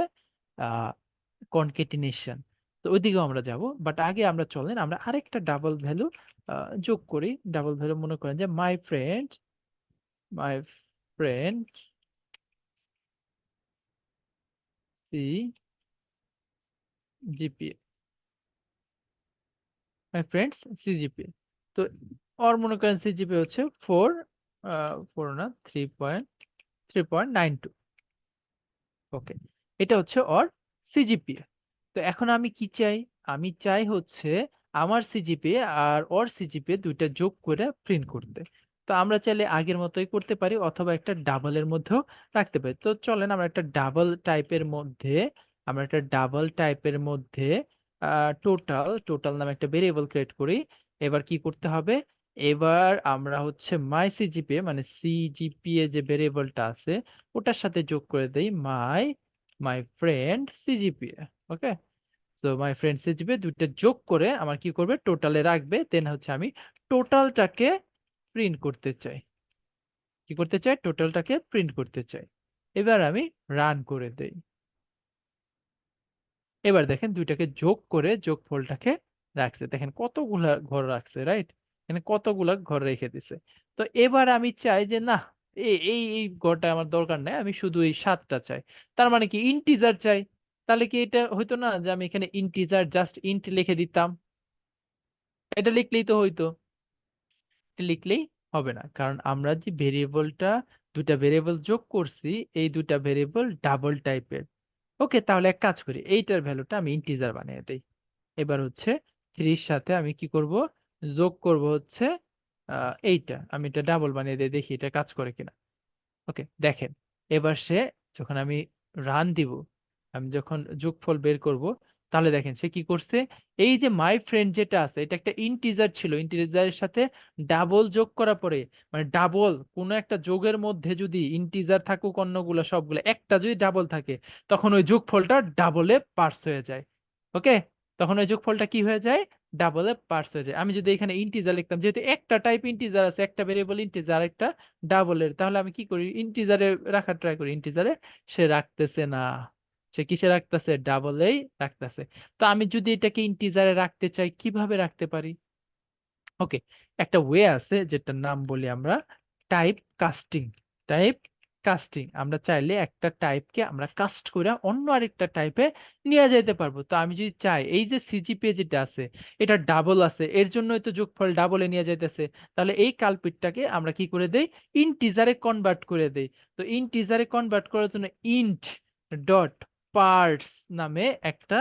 কনকেটিনেশন। তো ওইদিকেও আমরা যাব, বাট আগে আমরা চলেন আমরা আরেকটা ডাবল ভ্যালু যোগ করি। ডাবল ভ্যালু মনে করেন যে my friend CGPA, my friend's CGPA. তো ওর মনে করেন সিজিপিএ হচ্ছে 4 না 3.92। ওকে, এটা হচ্ছে ওর সিজিপিএ। তো এখন আমি কি চাই, আমি চাই হচ্ছে আমার সিজিপিএ আর ওর সিজিপিএ দুইটা যোগ করে প্রিন্ট করতে। তো আমরা চাইলে আগের মতোই করতে পারি অথবা একটা ডাবলের মধ্যেও রাখতে পারি। তো চলেন আমরা একটা ডাবল টাইপের মধ্যে টোটাল নামে একটা ভেরিয়েবল ক্রিয়েট করি। এবার কি করতে হবে, এবার আমরা হচ্ছে মাই সিজিপিএ মানে সিজিপিএ যে ভেরিয়েবলটা আছে ওটার সাথে যোগ করে দেই my friend CGPA. Okay, so my friend CGPA দুইটা যোগ করে আমার কি করবে, টোটালে রাখবে। দেন হচ্ছে আমি টোটালটাকে প্রিন্ট করতে চাই। কি করতে চাই? টোটালটাকে প্রিন্ট করতে চাই। এবার আমি রান করে দেই। এবার দেখেন দুইটাকে যোগ করে যোগফলটাকে রাখছে, দেখেন কতগুলা ঘর রাখছে, রাইট? এখানে কতগুলা ঘর রেখে দিছে। তো এবার আমি চাই যে না, এই এই এই ঘরটা আমার দরকার নাই, আমি শুধু এই 7টা চাই। তার মানে কি ইন্টিজার চাই। তাহলে কি এটা হইতো না যে আমি এখানে ইন্টিজার জাস্ট ইন্ট লিখে দিতাম? এটা লিখলেই তো হইতো। এটা লিখলেই হবে না, কারণ আমরা যে ভেরিয়েবলটা, দুটা ভেরিয়েবল যোগ করছি, এই দুটা ভেরিয়েবল ডাবল টাইপের। ওকে, তাহলে এক কাজ করি, এইটার ভ্যালুটা আমি ইন্টিজার বানিয়ে দেই। এবার হচ্ছে 3 সাথে আমি কি করব, যোগ করব হচ্ছে এইটা, আমি এটা ডাবল বানিয়ে দিই, দেখি এটা কাজ করে কিনা। ওকে, দেখেন এবার সে, যখন আমি রান দিব, আমি যখন যোগফল বের করব, তাহলে দেখেন সে কি করছে, এই যে মাই ফ্রেন্ড যেটা আছে, এটা একটা ইন্টিজার ছিল, ইন্টিজারের সাথে ডাবল যোগ করার পরে, মানে ডাবল কোনো একটা যোগের মধ্যে যদি ইন্টিজার থাকুক অন্যগুলো সবগুলো, একটা যদি ডাবল থাকে, তখন ওই যোগফলটা ডাবলে পার্স হয়ে যায়। ওকে, তখন ওই যোগফলটা কি হয়ে যায়, ডাবলে পার্স হয়ে যায়। আমি যদি এখানে ইন্টিজার লিখতাম, যেহেতু একটা টাইপ ইন্টিজার আছে, একটা ভেরিয়েবল ইন্টিজার, একটা ডাবলের, তাহলে আমি কি করি, ইন্টিজারে রাখার ট্রাই করি, ইন্টিজারে সে রাখতেছে না, সে কিসে রাখতেছে, ডাবলেই রাখতেছে। তো আমি যদি এটাকে ইন্টিজারে রাখতে চাই, কিভাবে রাখতে পারি? ওকে, একটা ওয়ে আছে যেটার নাম বলি আমরা টাইপ কাস্টিং। টাইপ কাস্টিং, আমরা চাইলে একটা টাইপকে আমরা কাস্ট করে অন্য আরেকটা টাইপে নিয়ে যেতে পারবো। তো আমি যদি চাই, এই যে সিজিপিএ যেটা আছে, এটা ডাবল আছে, এর জন্যই তো যোগফল ডাবলে নিয়ে যাইতেছে, তাহলে এই কালপিটটাকে আমরা কি করে দেই, ইন্টিজারে কনভার্ট করে দেই। তো ইন্টিজারে কনভার্ট করার জন্য ইন্ট ডট পার্টস নামে একটা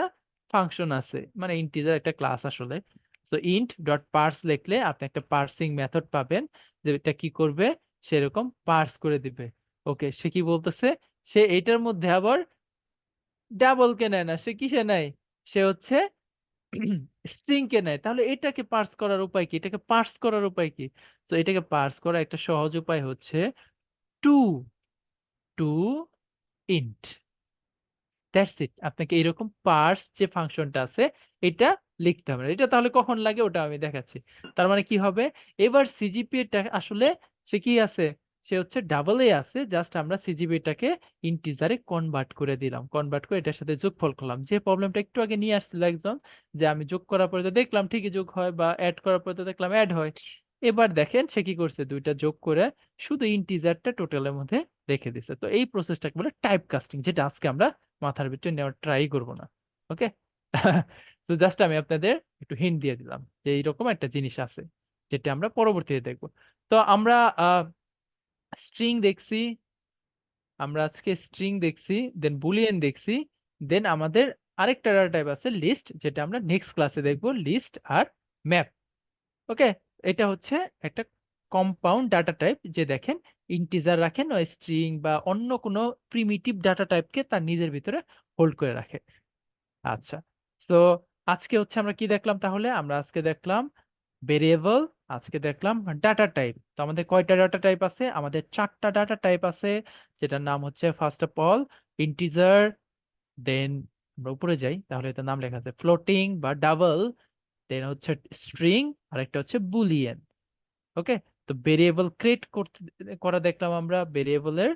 ফাংশন আছে, মানে ইন্টিজার একটা ক্লাস আসলে। সো ইন্ট ডট পার্স লিখলে আপনি একটা পার্সিং মেথড পাবেন, যে এটা কি করবে, সেরকম পার্স করে দিবে। ওকে, সে কি বলতেছে, সে এইটার মধ্যে আবার ডাবল কে নেয় না, সে কিসে নেয়, সে হচ্ছে স্ট্রিং কে নেয়। তাহলে এটাকে পার্স করার উপায় কি, এটাকে পার্স করার উপায় কি? তো এটাকে পার্স করার একটা সহজ উপায় হচ্ছে to to int. That's it. আপনাকে এরকম পার্স যে ফাংশনটা আছে, এটা লিখতে হবে। এটা তাহলে কখন লাগে ওটা আমি দেখাচ্ছি। তার মানে কি হবে, এবার সিজিপিএটা আসলে সে কি আছে, সে হচ্ছে ডাবল এ আছে, জাস্ট আমরা সিজিপিএটাকে ইন্টিজারে কনভার্ট করে দিলাম, কনভার্ট করে এটার সাথে যোগফল করলাম। যে প্রবলেমটা একটু আগে নিয়ে আসছিল একজন, যে আমি যোগ করার পরে তো দেখলাম ঠিকই যোগ হয়, বা অ্যাড করার পরে তো দেখলাম অ্যাড হয়। এবার দেখেন সে কি করছে, দুইটা যোগ করে শুধু ইন্টিজারটা টোটালের মধ্যে রেখে দিছে। তো এই প্রসেসটাকে বলে টাইপ কাস্টিং, যেটা আজকে আমরা মাথার ভিতরে নেওয়ার ট্রাই করব না। ওকে, তো জাস্ট আমি আপনাদের একটু হিন্ট দিয়ে দিলাম যে এইরকম একটা জিনিস আছে, যেটা আমরা পরবর্তীতে দেখব। তো আমরা স্ট্রিং দেখছি, আমরা আজকে স্ট্রিং দেখছি, দেন বুলিয়ান দেখছি, দেন আমাদের আরেকটা ডাটা টাইপ আছে লিস্ট, যেটা আমরা নেক্সট ক্লাসে দেখব, লিস্ট আর ম্যাপ। ওকে, এটা হচ্ছে একটা কম্পাউন্ড ডাটা টাইপ, যে দেখেন ইন্টিজার রাখে, নয় স্ট্রিং বা অন্য কোনো প্রিমিটিভ ডাটা টাইপকে তার নিজের ভিতরে হোল্ড করে রাখে। আচ্ছা, তো আজকে হচ্ছে আমরা কি দেখলাম, তাহলে আমরা আজকে দেখলাম ভেরিয়েবল, আজকে দেখলাম ডাটা টাইপ। তো আমাদের কয়টা ডাটা টাইপ আছে, আমাদের 4টা ডাটা টাইপ আছে, যেটার নাম হচ্ছে ফার্স্ট অফ অল ইন্টিজার, দেন আমরা উপরে যাই, তাহলে এটার নাম লেখা আছে ফ্লোটিং বা ডাবল, দেন হচ্ছে স্ট্রিং, আর একটা হচ্ছে বুলিয়ান। ওকে, তো ভেরিয়েবল ক্রিয়েট করতে করা দেখলাম আমরা, ভেরিয়েবলের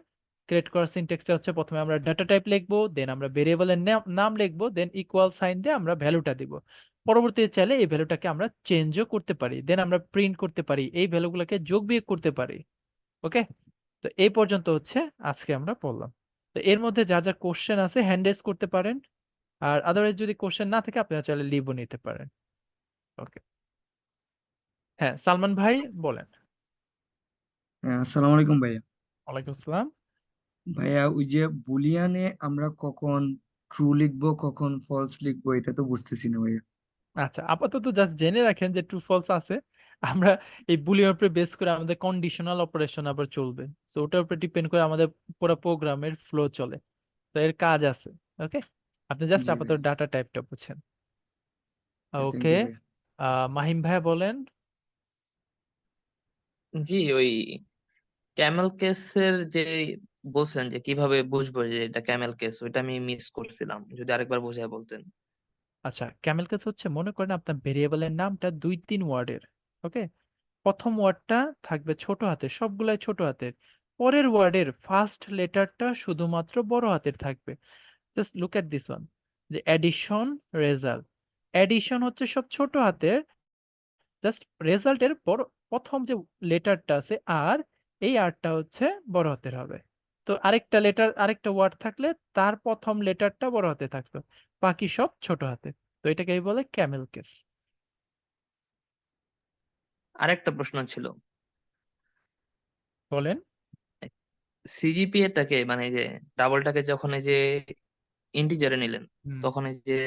ক্রিয়েট করার সিনট্যাক্সটা হচ্ছে প্রথমে আমরা ডাটা টাইপ লিখবো, দেন আমরা ভেরিয়েবলের নাম লিখবো, দেন ইকুয়াল সাইন দিয়ে আমরা ভ্যালুটা দিব। পরবর্তীতে চাইলে এই ভ্যালুটাকে আমরা চেঞ্জও করতে পারি, দেন আমরা প্রিন্ট করতে পারি, এই ভ্যালুগুলোকে যোগ বিয়োগ করতে পারি। ওকে, তো এই পর্যন্ত হচ্ছে আজকে আমরা পড়লাম। তো এর মধ্যে যা যা কোশ্চেন আছে হ্যান্ড রেজ করতে পারেন, আর আদারওয়াইজ যদি কোশ্চেন না থাকে আপনারা চাইলে লিভও নিতে পারেন। ওকে, হ্যাঁ সালমান ভাই বলেন। হ্যাঁ, আসসালামু আলাইকুম ভাইয়া। ওয়ালাইকুম আসসালাম। ভাইয়া ওই যে বুলিয়ানে আমরা কখন ট্রু লিখবো কখন ফলস লিখবো এটা তো বুঝতেছি না ভাইয়া। আচ্ছা, আপাতত জাস্ট জেনে রাখেন যে ট্রু ফলস আছে। আমরা এই বুলিয়ন উপরে বেস করে আমাদের কন্ডিশনাল অপারেশন আবার চলবে, তো ওটার উপরে ডিপেন্ড করে আমাদের পুরো প্রোগ্রামের ফ্লো চলে, তো এর কাজ আছে। ওকে, আপনি জাস্ট জি আপাতত ভাইয়া, ডাটা টাইপটা বুঝছেন। থ্যাংক ওকে, ইউ ভাইয়া। মাহিম ভাইয়া বলেন। জি, ওই ক্যামেল কেসের যে বলছেন যে কিভাবে বুঝবো যে এটা ক্যামেল কেস, ওইটা আমি মিস করছিলাম, যদি আরেকবার বুঝায় বলতেন। আচ্ছা, ক্যামেল কেস হচ্ছে, মনে করেন আপনার ভেরিয়েবলের নামটা 2-3 ওয়ার্ডের। ওকে, প্রথম ওয়ার্ডটা থাকবে ছোট হাতের, সবগুলাই ছোট হাতের। পরের ওয়ার্ডের ফার্স্ট লেটারটা শুধুমাত্র বড় হাতের থাকবে। Just look at this one, যে অ্যাডিশন, রেজাল্ট। অ্যাডিশন হচ্ছে সব ছোট হাতের, জাস্ট রেজাল্টের বড় প্রথম যে লেটারটা আছে আর, এই আরটা হচ্ছে বড় হাতের হবে। তো আরেকটা লেটার, আরেকটা ওয়ার্ড থাকলে তার প্রথম লেটারটা বড় হাতে থাকতো, বাকি সব ছোট হাতে। তো এটাকেই বলে ক্যামেল কেস। আরেকটা প্রশ্ন ছিল, বলেন। সিজিপিএটাকে মানে এই যে ডাবলটাকে যখন এই যে ইন্টিজারে নিলেন, হুম। তখন এই যে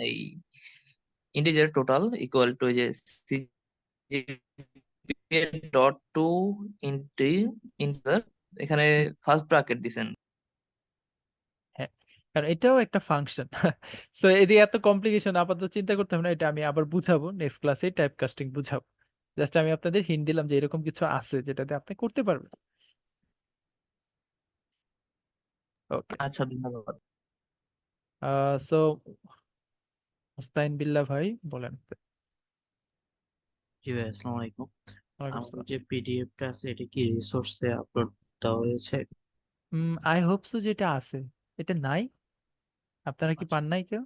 এই ইন্টিজার টোটাল ইকুয়াল টু যে সিজিপিএ ডট টু ইন্টিজার, এখানে ফার্স্ট ব্র্যাকেট দিছেন। হ্যাঁ, কারণ এটাও একটা ফাংশন। সো এদিকে এত কমপ্লিকেশন আপাতত চিন্তা করতে হবে না, এটা আমি আবার বুঝাবো নেক্সট ক্লাসে, টাইপ কাস্টিং বুঝাবো। জাস্ট আমি আপনাদের হিন্ট দিলাম যে এরকম কিছু আছে যেটাতে আপনি করতে পারবেন। ওকে, আচ্ছা, ধন্যবাদ। সো মুস্তাইন বিল্লাহ ভাই বলেন। জি ভাই, আসসালামু আলাইকুম। ওয়ালাইকুম আমার আসসালাম। যে পিডিএফটা আছে এটা কি রিসোর্সে আপলোড দেওয়া হয়েছে? আই হোপ সো যেটা আছে, এটা নাই, আপনারা কি আচ্ছা, পান নাই কেউ?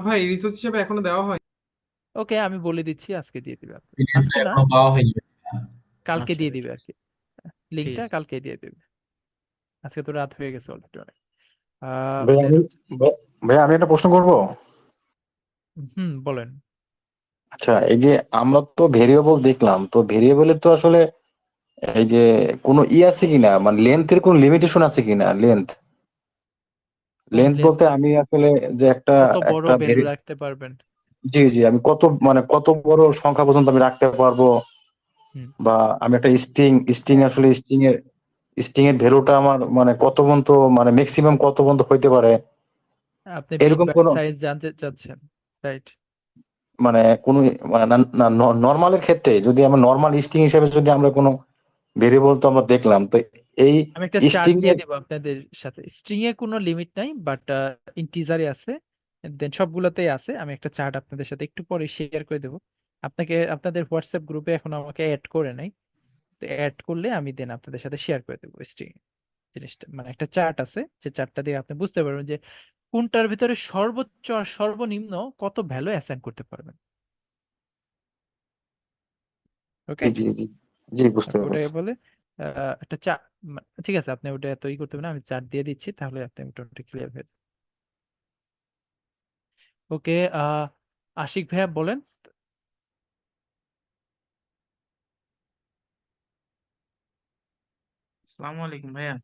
ভাই রিসোর্স হিসেবে এখনো দেওয়া হয়। ওকে, আমি বলে দিচ্ছি, আজকে দিয়ে দিবে আপনি। পিডিএফটা আজকে না, এখনো পাওয়া হয়নি। কালকে আচ্ছা দিয়ে ভাই, দিবে ঠিক আর আছে, কি। ঠিক লিঙ্কটা আছে। কালকে দিয়ে দিবে। আজকে তো রাত হয়ে গেছে অলরেডি অনেক। আহ ভাই দেন আমি ভাই আমি একটা প্রশ্ন করব। বলেন। আচ্ছা, এই যে আমরা তো ভেরিয়েবল দেখলাম, তো ভেরিয়েবলের তো আসলে এই যে কোনো আছে কিনা, মানে লেন্থের কোনো লিমিটেশন আছে কিনা? লেন্থ কোন লেন্থ লেন্থ? বলতে আমি আসলে যে একটা কত বড় একটা ভ্যালু রাখতে পারবেন? জি জি, আমি কত মানে কত বড় সংখ্যা পর্যন্ত আমি রাখতে পারবো, হুম। বা আমি একটা স্ট্রিং আসলে স্ট্রিং এর ভ্যালুটা আমার মানে কত পর্যন্ত, মানে ম্যাক্সিমাম কত পর্যন্ত হইতে পারে, আপনি বিট এরকম বাইট কোনো সাইজ জানতে চাচ্ছেন, রাইট? মানে কোনো মানে না নর্মালের ক্ষেত্রে যদি আমরা নর্মাল স্ট্রিং হিসেবে যদি আমরা কোনো ভেরিয়েবল তো আমরা দেখলাম, তো এই আমি একটা চার্ট স্ট্রিং দিয়ে এর দিব আপনাদের সাথে। স্ট্রিং এ কোনো লিমিট নাই, বাট ইন্টিজারে আছে, দেন সবগুলোতেই আছে। আমি একটা চার্ট আপনাদের সাথে একটু পরে শেয়ার করে দেবো। আপনাকে আপনাদের হোয়াটসঅ্যাপ গ্রুপে এখন আমাকে অ্যাড করে নাই, তো অ্যাড করলে আমি দেন আপনাদের সাথে শেয়ার করে দেবো স্ট্রিং জিনিসটা। মানে একটা চার্ট আছে, যে চার্টটা দিয়ে আপনি বুঝতে পারবেন যে কোনটার ভিতরে সর্বোচ্চ আর সর্বনিম্ন কত ভ্যালু অ্যাসাইন করতে পারবেন। ওকে, জি জি জি জি, বুঝতে ওটাকে পারছি। বলে একটা চার্ট। ঠিক আছে, আপনি ওটা এত ই করতে হবে না, আমি চার্ট দিয়ে দিচ্ছি, তাহলে আপনি মোটামুটি ক্লিয়ার হয়ে যাবে। ওকে, আশিক ভাইয়া বলেন। আসসালামু আলাইকুম ভাইয়া।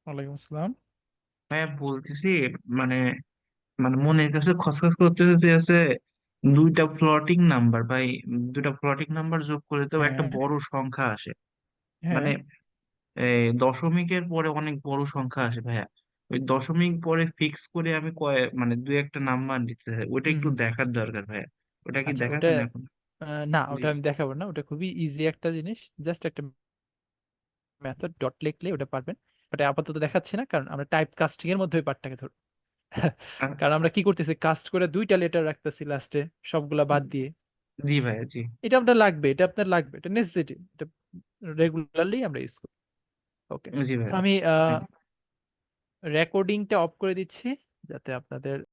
ওয়ালাইকুম আসসালাম। ভাইয়া বলতেছি, মানে মানে মনের কাছে খসখস করতেছে যে আছে দুইটা ফ্লোটিং নাম্বার ভাই, দুইটা ফ্লোটিং নাম্বার যোগ করে তো একটা হ্যাঁ, বড় সংখ্যা আসে। হ্যাঁ। মানে এই দশমিকের পরে অনেক বড় সংখ্যা আসে ভাইয়া। ওই দশমিক পরে ফিক্স করে আমি মানে দুই একটা নাম্বার নিতে চাই, ওইটা হুম একটু হুম হুম। দেখার দরকার ভাইয়া। ওটা কি আচ্ছা, ওটা দেখাবেন এখন? না, জি ওটা আমি দেখাবো না, ওটা খুবই ইজি একটা জিনিস। জাস্ট একটা মেথড ডট লিখলে ওটা পারবেন। ওটা আপাতত দেখাচ্ছি না, কারণ আমরা টাইপ কাস্টিং এর মধ্যে ওই পার্টটাকে ধরবো। আ- কারণ আমরা কি করতেছি, কাস্ট করে দুইটা লেটার রাখতেছি লাস্টে, সবগুলা বাদ দিয়ে। জি ভাইয়া, জি এটা আপনার লাগবে, এটা আপনার লাগবে, এটা নেসেসিটি, এটা রেগুলারলি আমরা ইউজ করি। ওকে, জি তো ভাইয়া। আমি রেকর্ডিংটা অফ করে দিচ্ছি, যাতে আপনাদের